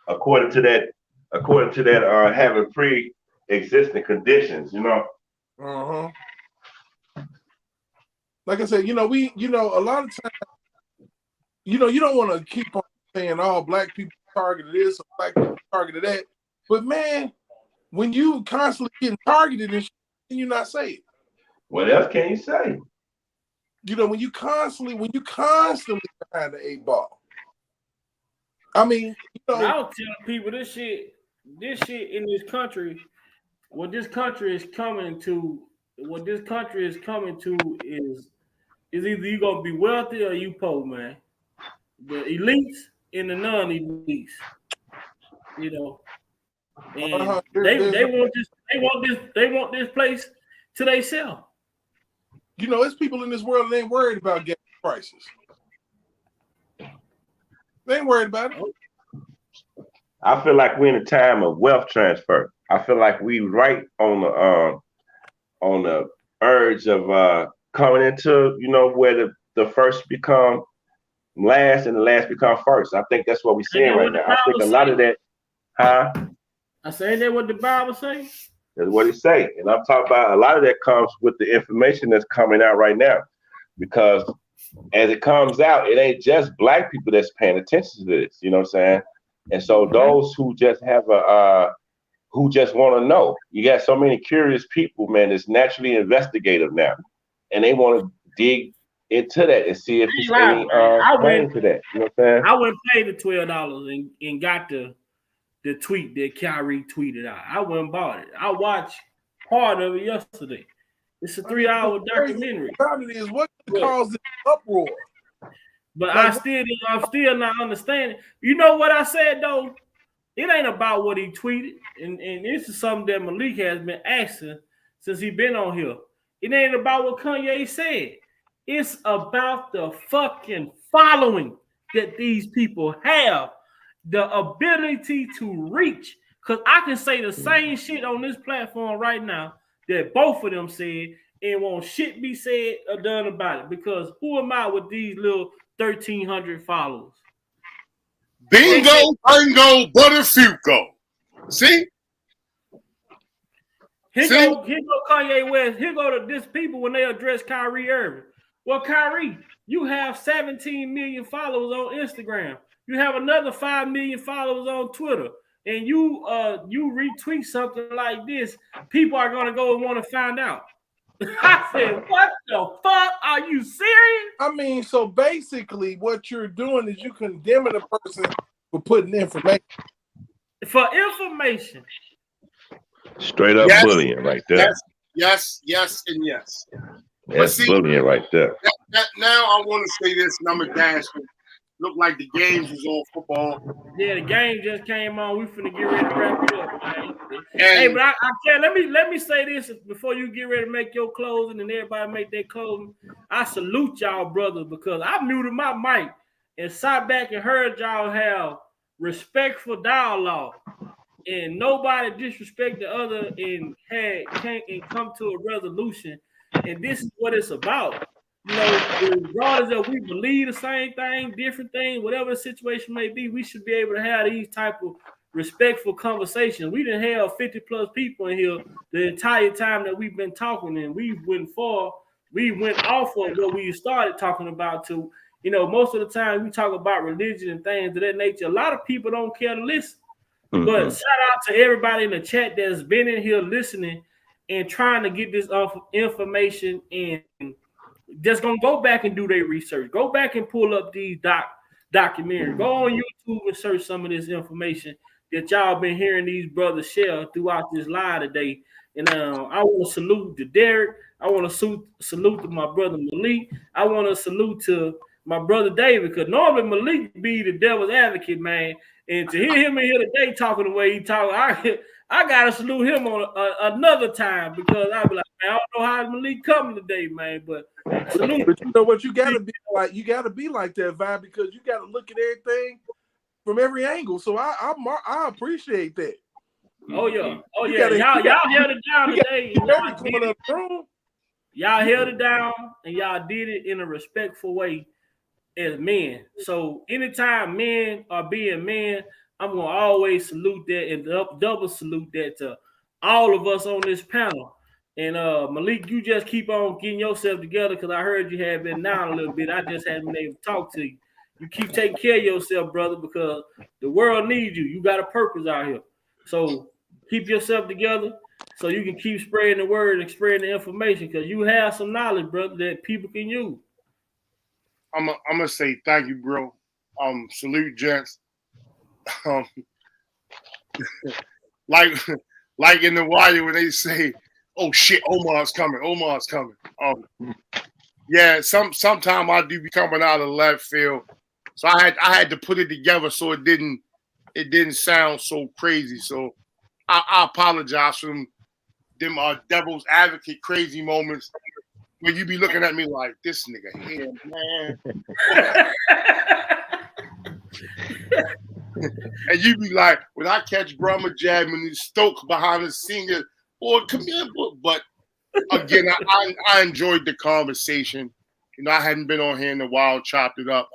According to that, having pre-existing conditions, Uh-huh. Like I said, a lot of times, you don't want to keep on saying, oh, black people targeted this or black people targeted that. But man, when you constantly getting targeted and can you not say it? What else can you say? When you constantly behind the 8 ball. I mean, I don't tell people this shit in this country, what this country is coming to is either you gonna be wealthy or you poor, man. The elites and the non-elites, and they want this place to themselves. There's people in this world that ain't worried about gas prices. They ain't worried about it. I feel like we're in a time of wealth transfer. I feel like we right on the urge of coming into, where the first become last and the last become first. I think that's what we're seeing right now. I think a lot of that, I say that what the Bible say. That's what it say. And I'm talking about a lot of that comes with the information that's coming out right now. Because as it comes out, it ain't just black people that's paying attention to this. You know what I'm saying? And so those who just have who just want to know. You got so many curious people, man, that's naturally investigative now. And they want to dig into that and see if there's any claim to that. You know what I'm saying? I went and paid the $12 and got the tweet that Kyrie tweeted out. I went and bought it. I watched part of it yesterday. It's a 3-hour documentary. It is what caused this uproar. But I'm still not understanding. You know what I said though? It ain't about what he tweeted, and this is something that Malik has been asking since he been on here. It ain't about what Kanye said. It's about the fucking following that these people have, the ability to reach. Because I can say the same shit on this platform right now that both of them said, and won't shit be said or done about it. Because who am I with these little 1,300 followers? Bingo, bingo, butterfugo. See? Here go Kanye West. Here go to this people when they address Kyrie Irving. Well, Kyrie, you have 17 million followers on Instagram. You have another 5 million followers on Twitter. And you retweet something like this, people are going to go and want to find out. I said, what the fuck? Are you serious? I mean, so basically what you're doing is you condemning a person for putting information. For information. Straight up bullying right there. Yes, and yes. That's bullying right there. Now I want to say this, and I'm a dash. Look like the games was on football. Yeah, the game just came on. We finna get ready to wrap it up, man. Hey, but I can't. Let me say this before you get ready to make your closing and everybody make their closing. I salute y'all, brothers, because I muted my mic and sat back and heard y'all have respectful dialogue, and nobody disrespect the other and come to a resolution. And this is what it's about. You know, regardless of we believe the same thing, different thing, whatever the situation may be, we should be able to have these type of respectful conversations. We didn't have 50 plus people in here the entire time that we've been talking, and we went off of what we started talking about to, you know, most of the time we talk about religion and things of that nature. A lot of people don't care to listen. Mm-hmm. But shout out to everybody in the chat that's been in here listening and trying to get this information and just gonna go back and do their research. Go back and pull up these documentaries. Go on YouTube and search some of this information that y'all been hearing these brothers share throughout this live today. And I want to salute to Derek. I want to salute to my brother Malik. I want to salute to my brother David, because normally Malik be the devil's advocate, man. And to hear him in here today talking the way he talk, I gotta salute him on another time, because I be like, man, I don't know how Malik coming today, man. But salute. But you know what, you gotta be like that, Vibe, because you gotta look at everything from every angle. So I appreciate that. Oh yeah. Y'all held it down today. Y'all held it down and y'all did it in a respectful way as men. So anytime men are being men, I'm gonna always salute that and double salute that to all of us on this panel. And Malik, you just keep on getting yourself together, because I heard you had been down a little bit. I just haven't been able to talk to you. You keep taking care of yourself, brother, because the world needs you. You got a purpose out here. So keep yourself together so you can keep spreading the word and spreading the information, because you have some knowledge, brother, that people can use. I'm gonna say thank you, bro. Salute, gents. like in the wire when they say, "Oh shit, Omar's coming." Yeah, sometime I do be coming out of left field, so I had to put it together so it didn't sound so crazy. So I apologize for them devil's advocate crazy moments where you be looking at me like, this nigga here, man. And you be like, when I catch Brahma jamming and Stoke behind the scenes, boy, come here. But again, I enjoyed the conversation. You know, I hadn't been on here in a while, chopped it up.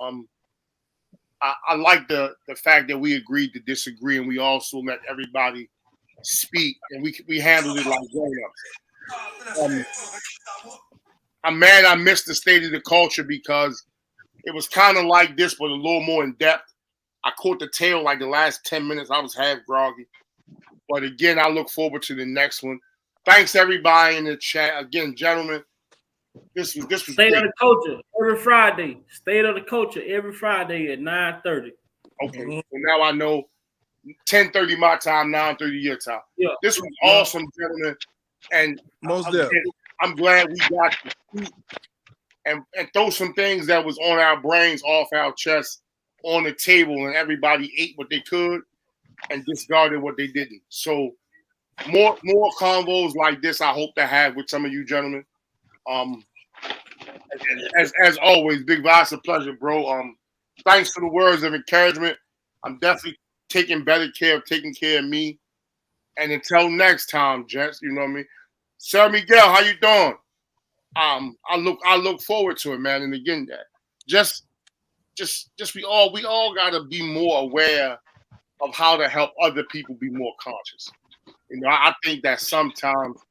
I like the fact that we agreed to disagree, and we also let everybody speak, and we handled it like grown-ups. I'm mad I missed the state of the culture because it was kind of like this, but a little more in depth. I caught the tail like the last 10 minutes. I was half groggy. But again, I look forward to the next one. Thanks everybody in the chat. Again, gentlemen, this was State great. of the Culture every Friday. State of the Culture every Friday at 9:30. Okay, so now I know 10:30 my time, 9:30 your time. Yeah. This was awesome, gentlemen. And I'm glad we got to speak and throw some things that was on our brains off our chests on the table, and everybody ate what they could and discarded what they didn't. So more convos like this I hope to have with some of you gentlemen. As always, Big Vibes, a pleasure, bro. Thanks for the words of encouragement. I'm definitely taking care of me. And until next time, gents, you know what I mean? Sir Miguel, how you doing? I look forward to it, man. And again, we all gotta be more aware of how to help other people be more conscious. You know, I think that sometimes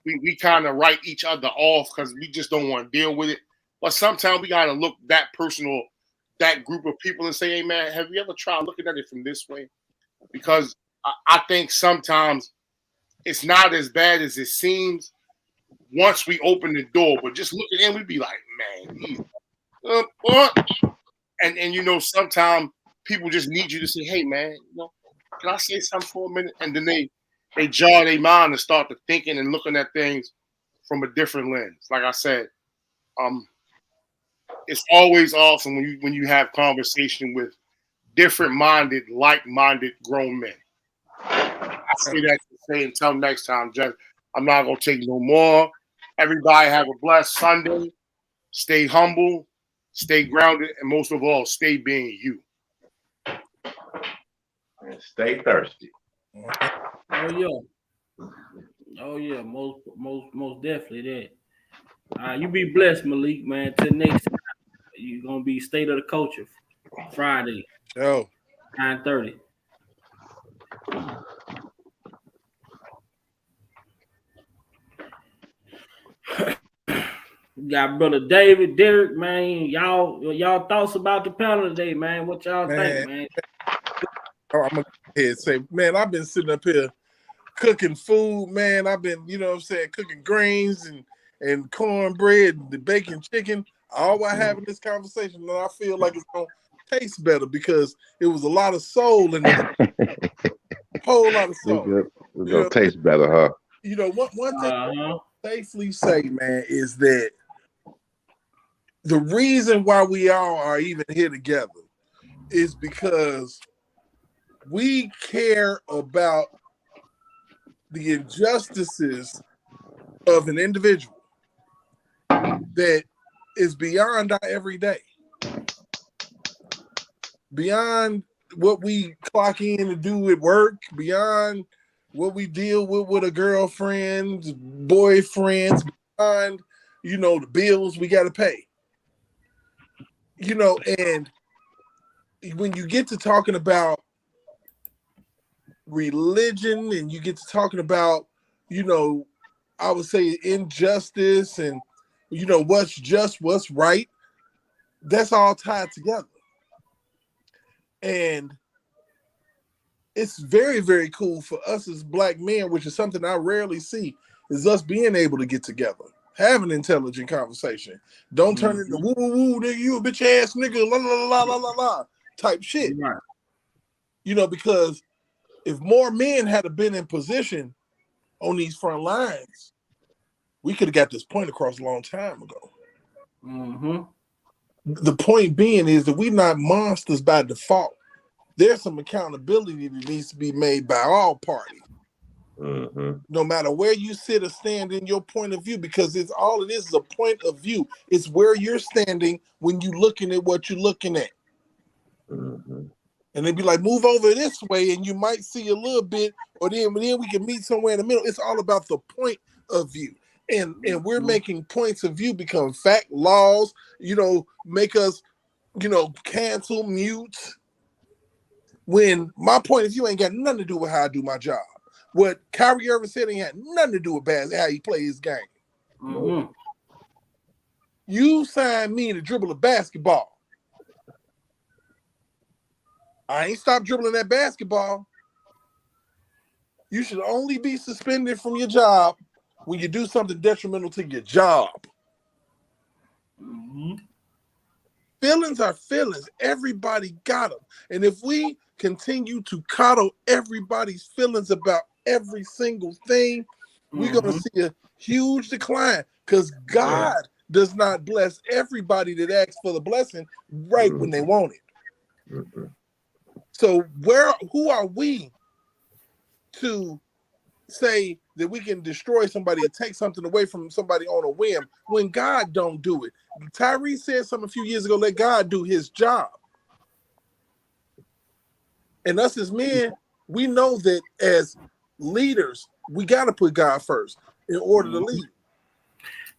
we kind of write each other off because we just don't want to deal with it. But sometimes we gotta look that person or that group of people and say, hey man, have you ever tried looking at it from this way? Because I think sometimes it's not as bad as it seems once we open the door. But just looking in, we'd be like, man, and you know, sometimes people just need you to say, hey man, you know, can I say something for a minute? And then they jar their mind and start to thinking and looking at things from a different lens. Like I said, it's always awesome when you have conversation with different-minded, like-minded grown men. I say that to say until next time, Jeff. I'm not gonna take no more. Everybody have a blessed Sunday. Stay humble, stay grounded, and most of all, stay being you. And stay thirsty. Oh yeah, most definitely that. You be blessed, Malik, man. Till next time, you're gonna be State of the Culture Friday. 9:30. We got brother David, Derek, man. Y'all thoughts about the panel today, man? What y'all think, man? I'm gonna go ahead and say, man, I've been sitting up here cooking food, man. I've been, you know what I'm saying, cooking greens and cornbread and the bacon chicken, all while having this conversation. And I feel like it's gonna taste better because it was a lot of soul in there. Whole lot of soul. It's gonna taste better, huh? You know, one thing I can safely say, man, is that the reason why we all are even here together is because we care about the injustices of an individual that is beyond our everyday, beyond what we clock in to do at work, beyond what we deal with a girlfriend, boyfriends, beyond, you know, the bills we got to pay. You know, and when you get to talking about religion and you get to talking about, you know, I would say injustice and, you know, what's just, what's right, that's all tied together. And it's very, very cool for us as black men, which is something I rarely see, is us being able to get together, have an intelligent conversation. Don't turn into woo woo woo, nigga, you a bitch ass nigga, la la la la la la type shit. Right. You know, because if more men had been in position on these front lines, we could have got this point across a long time ago. Mm-hmm. The point being is that we're not monsters by default. There's some accountability that needs to be made by all parties. Mm-hmm. No matter where you sit or stand in your point of view, because it's all it is a point of view. It's where you're standing when you're looking at what you're looking at. Mm-hmm. And they'd be like, move over this way, and you might see a little bit, or then we can meet somewhere in the middle. It's all about the point of view. And we're making points of view become fact, laws, you know, make us, you know, cancel, mute. When my point of view ain't got nothing to do with how I do my job. what Kyrie Irving said ain't had nothing to do with how he plays his game. Mm-hmm. You signed me to dribble a basketball. I ain't stopped dribbling that basketball. You should only be suspended from your job when you do something detrimental to your job. Mm-hmm. Feelings are feelings. Everybody got them. And if we continue to coddle everybody's feelings about every single thing, we're going to see a huge decline because God does not bless everybody that asks for the blessing right when they want it. So who are we to say that we can destroy somebody or take something away from somebody on a whim when God don't do it? Tyree said something a few years ago, let God do his job. And us as men, we know that as leaders, we got to put God first in order to lead.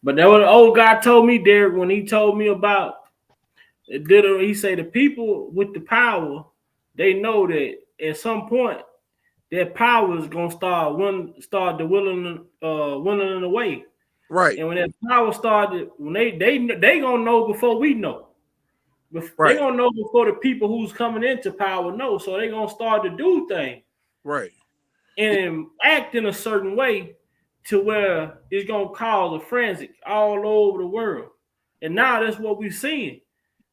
But that what the old guy told me, Derek, when he told me about it. He say the people with the power, they know that at some point their power is gonna start dwindling away. Right. And when that power started, when they gonna know before we know. They gonna know before the people who's coming into power know. So they gonna start to do things. Right. And act in a certain way to where it's gonna cause a frenzy all over the world. And now that's what we're seeing.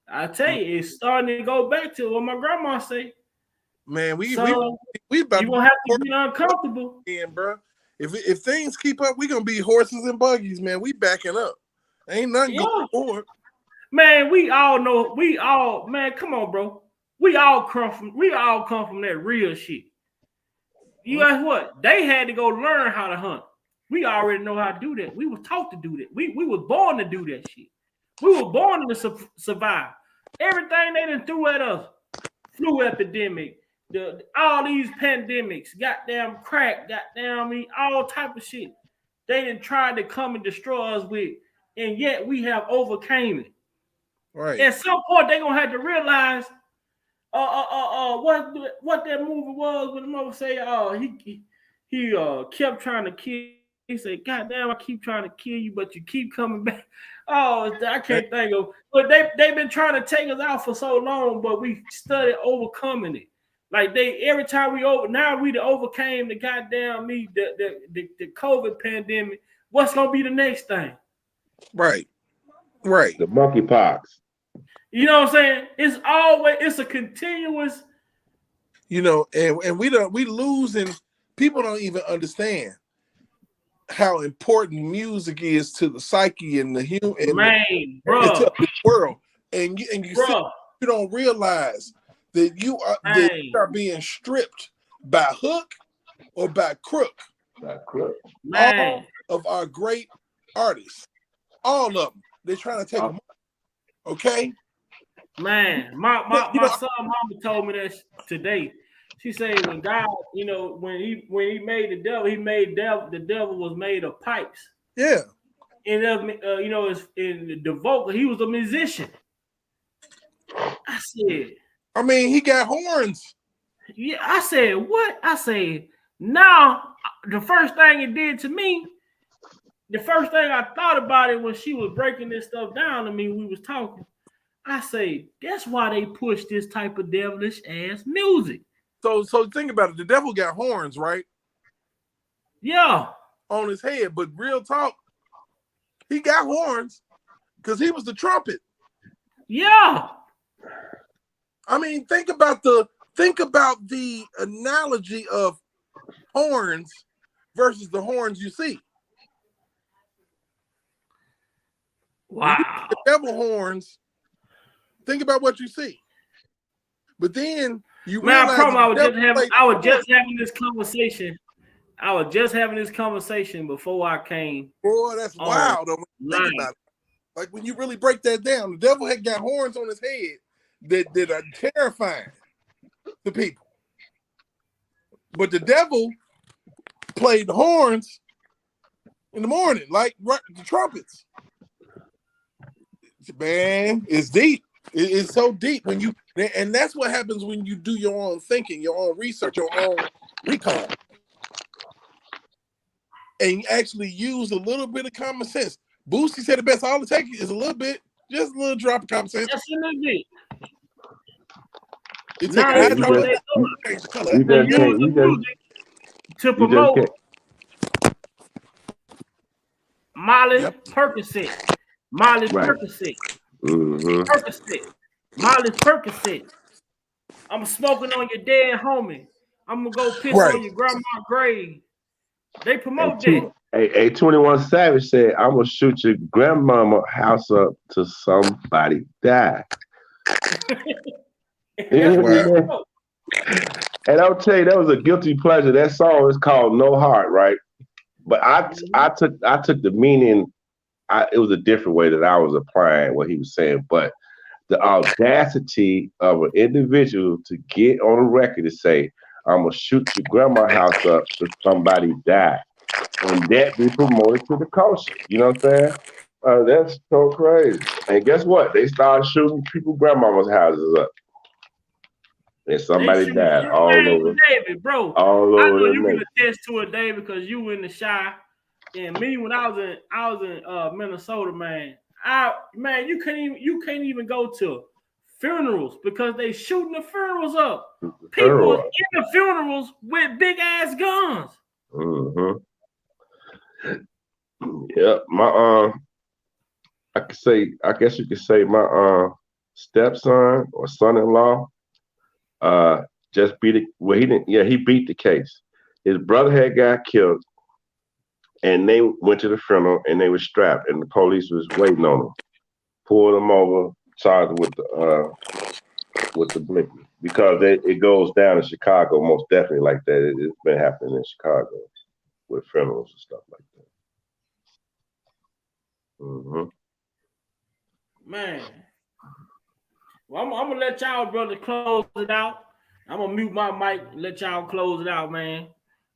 I tell you, it's starting to go back to what my grandma say. Man, we about you gonna have to be uncomfortable. Bro. If things keep up, we gonna be horses and buggies, man. We backing up. Ain't nothing going forward. Man, we all know. Man, come on, bro. We all come from that real shit. You guys what? They had to go learn how to hunt. We already know how to do that. We were taught to do that. We were born to do that shit. We were born to survive. Everything they done threw at us, flu epidemic, all these pandemics, goddamn crack, goddamn all type of shit. They done tried to come and destroy us with, and yet we have overcame it. Right. At some point, they gonna have to realize, what that movie was when the mother say, he kept trying to kill. He said, "God damn, I keep trying to kill you, but you keep coming back." Oh, I can't think of. But they've been trying to take us out for so long, but we studied overcoming it. Like every time we overcame the goddamn the COVID pandemic. What's gonna be the next thing? Right. The monkeypox. You know what I'm saying? It's a continuous. And we losing. People don't even understand how important music is to the psyche and the human and the world. And you don't realize that you are being stripped by hook or by crook. All of our great artists, all of them, they're trying to take them. Okay. Man, my son mama told me that today. She said when God, when he made the devil, the devil was made of pipes. Yeah. And it's in the vocal, he was a musician. I said, I mean, he got horns. Yeah, I said, what? I said, now the first thing it did to me, the first thing I thought about it when she was breaking this stuff down to me, we was talking. I say, that's why they push this type of devilish ass music. So think about it. The devil got horns, right? Yeah. On his head. But real talk, he got horns because he was the trumpet. Yeah. I mean, think about the analogy of horns versus the horns you see. Wow. The devil horns. Think about what you see. But then you realize I was just having this conversation. I was just having this conversation before I came. Boy, that's wild. Think about it. Like when you really break that down, the devil had got horns on his head that are terrifying to people. But the devil played the horns in the morning, like the trumpets. Man, it's deep. It's so deep and that's what happens when you do your own thinking, your own research, your own recon. and actually use a little bit of common sense. Boosie said the best. All it takes is a little bit, just a little drop of common sense. That's a little bit. It take Now a they drop they change the color. You just use can't. the music to promote Molly Percocet. Molly Right. Percocet. Mm-hmm. Percocet. Molly Percocet. I'm smoking on your dead homie. I'm gonna go piss on your grandma's grave. They promote that. Hey, 21 Savage said, "I'm gonna shoot your grandmama house up till somebody die." Wow. And I'll tell you, that was a guilty pleasure. That song is called "No Heart," right? But I took the meaning. It was a different way that I was applying what he was saying. But the audacity of an individual to get on a record and say, "I'm gonna shoot your grandma house up till somebody die," and that be promoted to the culture. You know what I'm saying? That's so crazy. And guess what? They started shooting people grandmama's houses up. And somebody died all over. David, bro. All I over know the you can nation. attest to it, David, because you were in the shy. And me, when I was in Minnesota, man. You can't even go to funerals because they shooting the funerals up. People in the funerals with big ass guns. Mm-hmm. Yeah, I guess you could say my stepson or son-in-law just beat it. Well, he beat the case. His brother had got killed, and they went to the funeral, and they were strapped, and the police was waiting on them, pulled them over, charged with the blicky, because it goes down in Chicago most definitely like that. It's been happening in Chicago with funerals and stuff like that. Mm-hmm. Man. Well, I'm gonna let y'all brother close it out. I'm gonna mute my mic and let y'all close it out, man.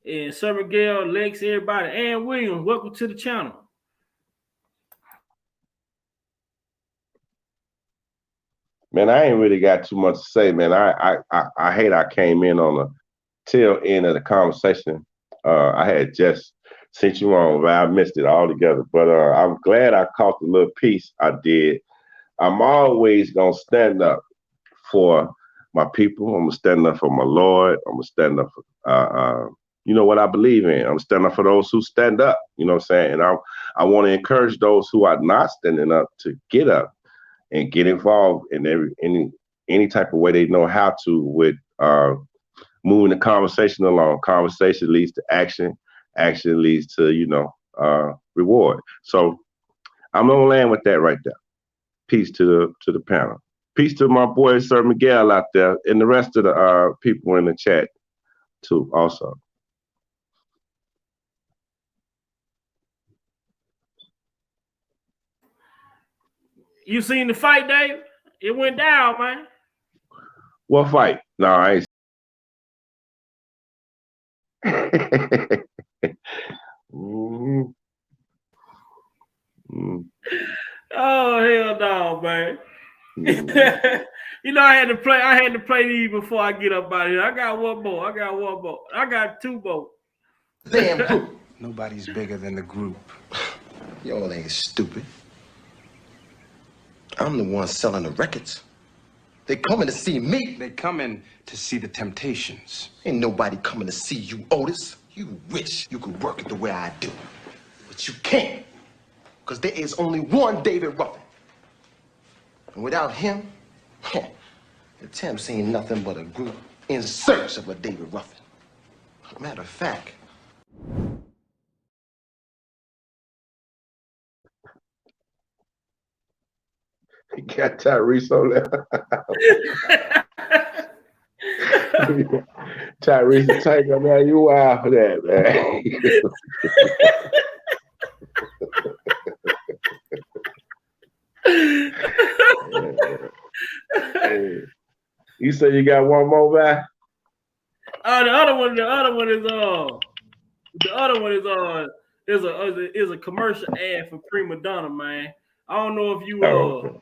And Sir Miguel, Lex, everybody, and William, welcome to the channel. Man, I ain't really got too much to say, man. I hate I came in on the tail end of the conversation. I had just sent you on, but I missed it altogether. But I'm glad I caught the little piece I did. I'm always gonna stand up for my people. I'm gonna stand up for my Lord. I'm gonna stand up for what I believe in. I'm standing up for those who stand up. You know what I'm saying? And I want to encourage those who are not standing up to get up and get involved in any type of way they know how to with moving the conversation along. Conversation leads to action. Action leads to reward. So I'm gonna land with that right there. Peace to the panel. Peace to my boy Sir Miguel out there and the rest of the people in the chat too. Also. You seen the fight, Dave? It went down, man. What fight? No, I ain't. Mm-hmm. Mm-hmm. Oh hell no, man. Mm-hmm. I had to play these before I get up out of here. I got one more. I got two more. Damn group. Nobody's bigger than the group. Y'all ain't stupid. I'm the one selling the records. They coming to see me. They coming to see the Temptations. Ain't nobody coming to see you, Otis. You wish you could work it the way I do. But you can't. Because there is only one David Ruffin. And without him, the Temps ain't nothing but a group in search of a David Ruffin. Matter of fact, You got Tyrese on there. Tyrese Tanker, man, you wild for that, man. Hey, you said you got one more back? The other one is a commercial ad for Prima Donna, man. I don't know if you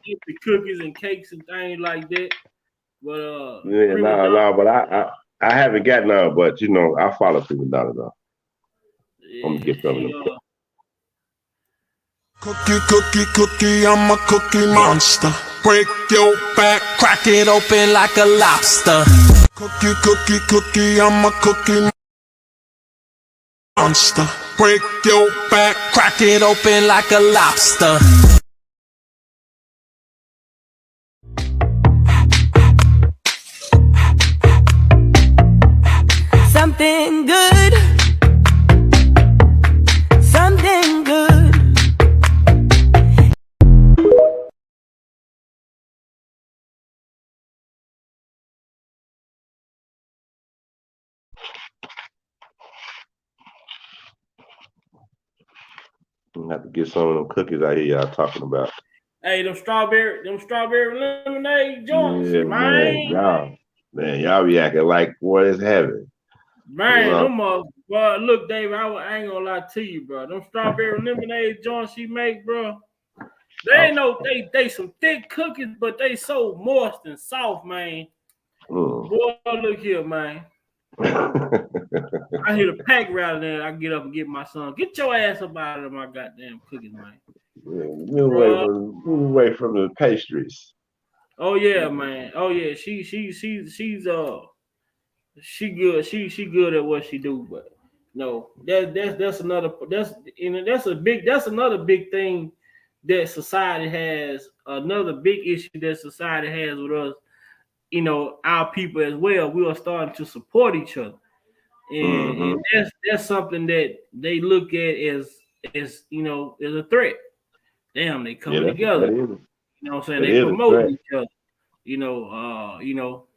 eat the cookies and cakes and things like that, but but I haven't got none. But I follow Prima Donna though. I'm gonna get some of them. Cookie, cookie, cookie, I'm a cookie monster. Break your back, crack it open like a lobster. Cookie, cookie, cookie, I'm a cookie monster. Break your back, crack it open like a lobster. Something good. Something good. I'm gonna have to get some of them cookies I hear y'all talking about. Hey, them strawberry lemonade joints, Yeah, man. Y'all be acting like what is heaven. Man, You know? them bro, look, David, I ain't gonna lie to you, bro. Them strawberry lemonade joints she make, bro. They ain't no, they some thick cookies, but they so moist and soft, man. Boy, look here, man. I hear the pack rattle there. I get up and get my son. Get your ass up out of my goddamn cookies, man. Move away from the pastries. Oh yeah, man. Oh yeah, she's she good. She good at what she do, but no, that's another big thing that society has. Another big issue that society has with us, our people as well. We are starting to support each other, and that's something that they look at as as a threat. Damn, they coming together. You know what I'm saying? They promote each other.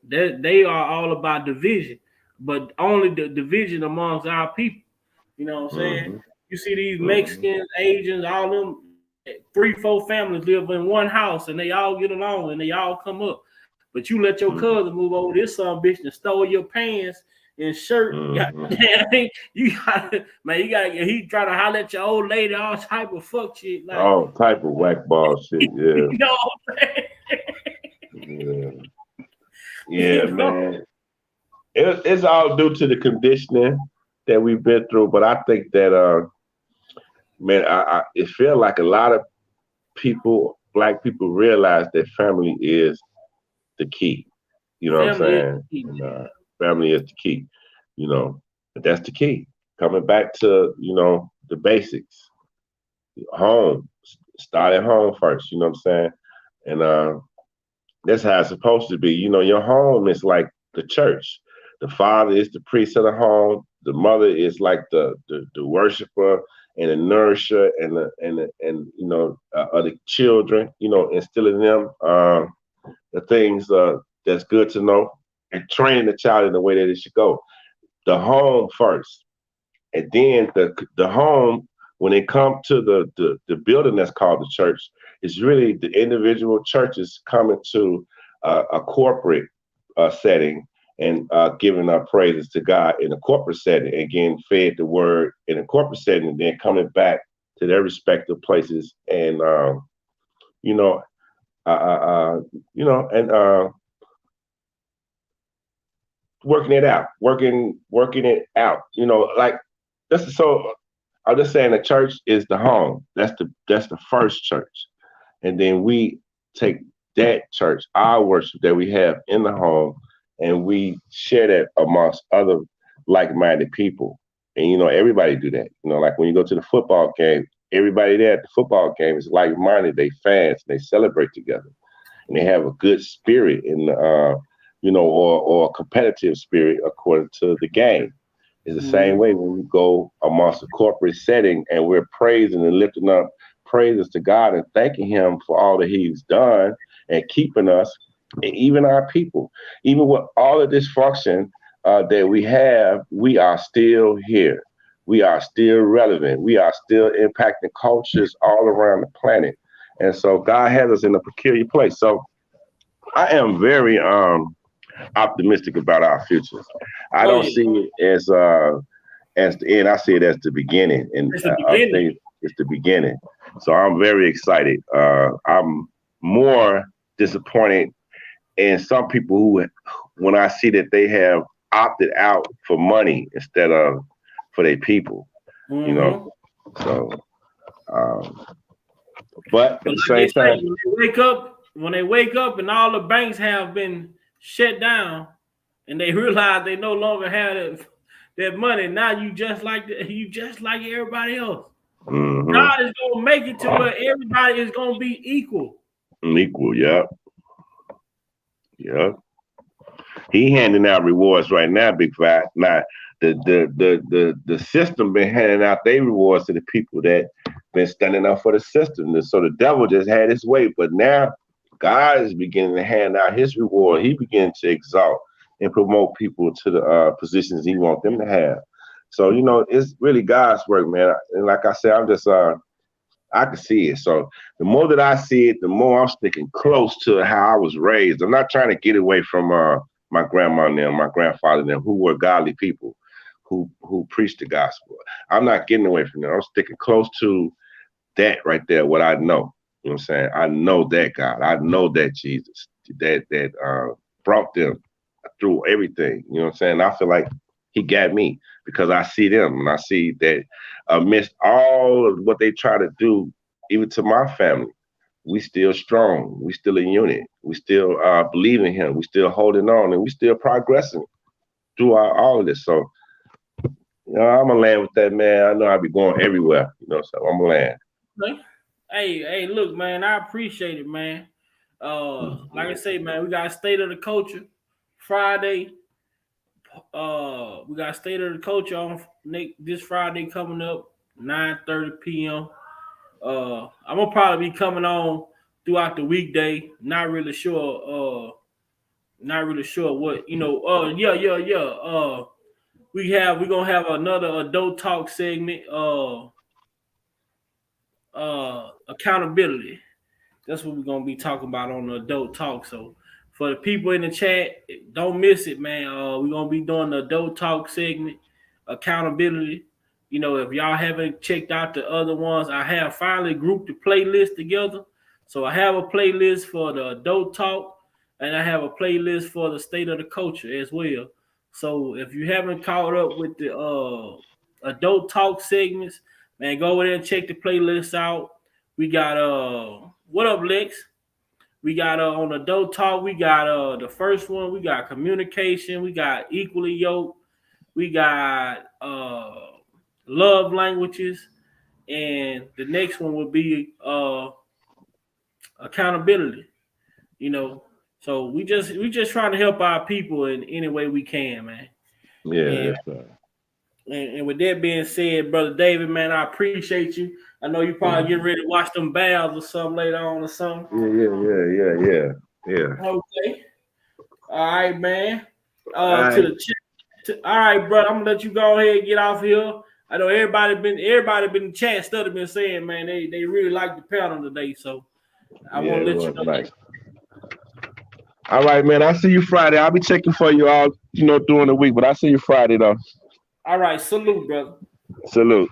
That they are all about division, but only the division amongst our people. You know what I'm saying? You see these Mexicans, Asians, all them 3-4 families live in one house and they all get along and they all come up. But you let your cousin move over this son bitch and stole your pants and shirt. You gotta, he try to holler at your old lady, all type of fuck shit. Like, all type of whack ball shit, yeah. You know what I'm saying? Yeah, man. It's all due to the conditioning that we've been through, but I think that man, it feels like a lot of people, black people, realize that family is the key. You know what I'm saying? And, family is the key. But that's the key. Coming back to the basics. Home, start at home first. You know what I'm saying? And that's how it's supposed to be. Your home is like the church. The father is the priest of the home. The mother is like the worshiper and the nourisher and the children. Instilling them the things that's good to know and training the child in the way that it should go. The home first, and then the home. When it comes to the building that's called the church, it's really the individual churches coming to a corporate setting and giving our praises to God in a corporate setting, and getting fed the word in a corporate setting, and then coming back to their respective places and working it out. Like this is so. I'm just saying the church is the home. That's the first church. And then we take that church, our worship that we have in the home, and we share that amongst other like-minded people. And everybody do that. Like when you go to the football game, everybody there at the football game is like-minded. They fans, they celebrate together. And they have a good spirit or a competitive spirit according to the game. It's the same way when we go amongst a corporate setting and we're praising and lifting up praises to God and thanking him for all that he's done and keeping us, and even our people. Even with all of dysfunction that we have, we are still here. We are still relevant. We are still impacting cultures all around the planet. And so God has us in a peculiar place. So I am very optimistic about our futures. I don't see it as the end. I see it as the beginning, and I think it's the beginning. So I'm very excited. I'm more disappointed in some people who, when I see that they have opted out for money instead of for their people. You know, so but at But the like they same say, time, when they wake up and all the banks have been shut down and they realize they no longer have that money, now you just like everybody else. God is gonna make it to where everybody is gonna be equal. equal, yeah. He handing out rewards right now, Big Fat. Now the system been handing out their rewards to the people that been standing up for the system. And so the devil just had his way, but now God is beginning to hand out his reward. He beginning to exalt and promote people to the positions he wants them to have. So it's really God's work, man. And like I said, I'm just I can see it. So the more that I see it, the more I'm sticking close to how I was raised. I'm not trying to get away from my grandma and them, my grandfather and them, who were godly people, who preached the gospel. I'm not getting away from them. I'm sticking close to that right there, what I know. You know what I'm saying? I know that God. I know that Jesus that brought them through everything. You know what I'm saying? I feel like he got me because I see them and I see that amidst all of what they try to do, even to my family, we still strong. We still a unit. We still believe in him. We still holding on and we still progressing through all of this. So, I'm gonna land with that, man. I know I'll be going everywhere, so I'm gonna land. Hey, look, man, I appreciate it, man. Like I say, man, we got State of the Culture Friday. We got State of the Culture on this Friday coming up, 9:30 p.m. I'm gonna probably be coming on throughout the weekday. Not really sure. Not really sure what yeah. We're gonna have another adult talk segment. Accountability. That's what we're gonna be talking about on the adult talk. So for the people in the chat, don't miss it, man. We're gonna be doing the adult talk segment, accountability. If y'all haven't checked out the other ones, I have finally grouped the playlist together. So I have a playlist for the adult talk, and I have a playlist for the state of the culture as well. So if you haven't caught up with the adult talk segments, man, go over there and check the playlist out. We got what up, Lex? We got on adult talk, we got the first one, we got communication, we got equally yoked, we got love languages, and the next one will be accountability. So we just trying to help our people in any way we can, man. Yeah, And that's right. And with that being said, Brother David, man, I appreciate you. I know you probably getting ready to watch them battles or something later on or something. Yeah. Okay. All right, man. All To right. the chat. All right, brother. I'm gonna let you go ahead and get off here. I know everybody been in the chat study been saying, man, they really like the panel today. So I want to let you know. Nice. All right, man. I'll see you Friday. I'll be checking for you all, during the week, but I'll see you Friday though. All right, salute, brother. Salute.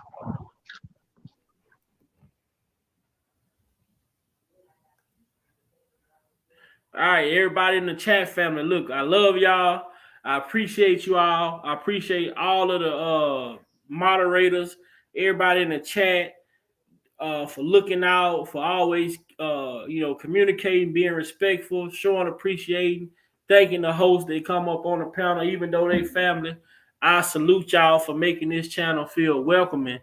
All right, everybody in the chat family. Look, I love y'all. I appreciate you all. I appreciate all of the moderators, everybody in the chat, for looking out, for always communicating, being respectful, showing appreciation, thanking the hosts that come up on the panel, even though they family. I salute y'all for making this channel feel welcoming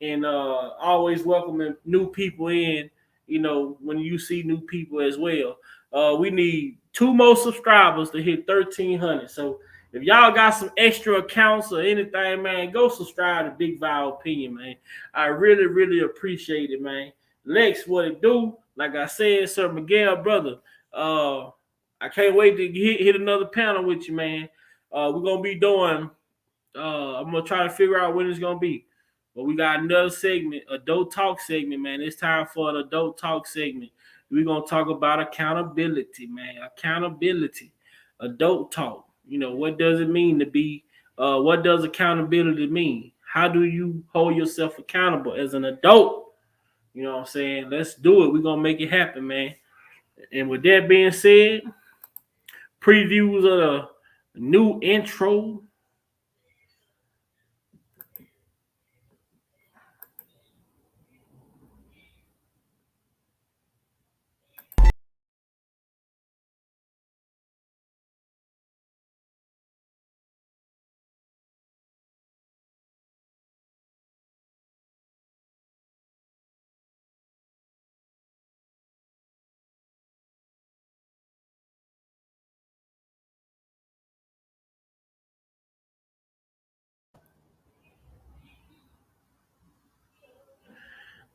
and always welcoming new people in, when you see new people as well. We need 2 more subscribers to hit 1,300. So if y'all got some extra accounts or anything, man, go subscribe to Big Val Opinion, man. I really, really appreciate it, man. Lex, what it do? Like I said, Sir Miguel, brother, I can't wait to hit another panel with you, man. We're going to be doing, I'm going to try to figure out when it's going to be. But we got another segment, adult talk segment, man. It's time for an adult talk segment. We're going to talk about accountability, man. Accountability, adult talk. What does it mean to be, what does accountability mean? How do you hold yourself accountable as an adult? You know what I'm saying? Let's do it. We're going to make it happen, man. And with that being said, previews of the new intro.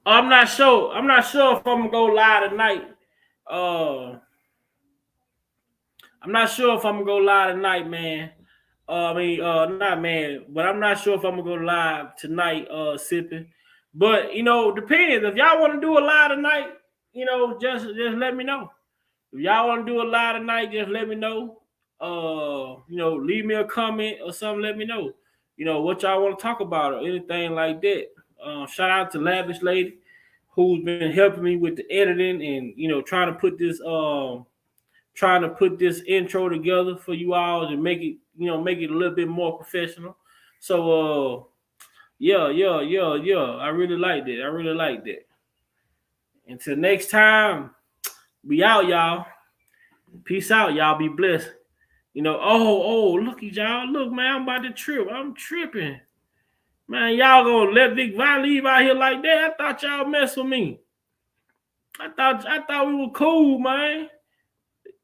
I'm not sure. I'm not sure if I'm gonna go live tonight. I'm not sure if I'm gonna go live tonight, man. Not man, but I'm not sure if I'm gonna go live tonight, sipping. But depends. If y'all want to do a live tonight, just let me know. If y'all want to do a live tonight, just let me know. Leave me a comment or something. Let me know. What y'all want to talk about or anything like that. Shout out to Lavish Lady, who's been helping me with the editing and trying to put this intro together for you all to make it a little bit more professional. So yeah. I really like that. Until next time, be out, y'all. Peace out, y'all. Be blessed. Look at y'all. Look, man, I'm about to trip. I'm tripping. Man, y'all gonna let Vic Vi leave out here like that? I thought y'all mess with me. I thought we were cool, man.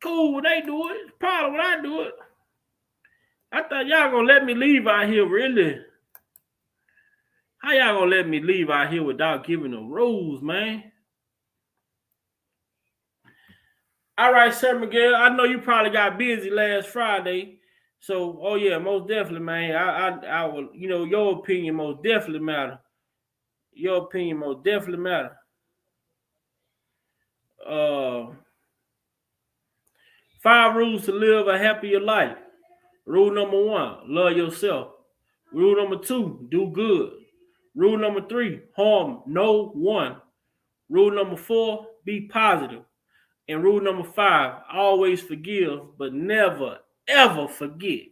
Cool when they do it. Problem when I do it. I thought y'all gonna let me leave out here, really. How y'all gonna let me leave out here without giving them rules, man? All right, Sir Miguel. I know you probably got busy last Friday. So, oh yeah, most definitely, man. I will, your opinion most definitely matter. Your opinion most definitely matter. 5 rules to live a happier life. Rule number 1, love yourself. Rule number 2, do good. Rule number 3, harm no one. Rule number 4, be positive. And rule number 5, always forgive, but never, ever forget.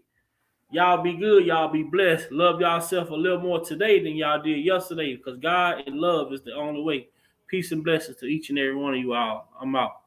Y'all be good. Y'all be blessed. Love yourself a little more today than y'all did yesterday, because God and love is the only way. Peace and blessings to each and every one of you all. I'm out.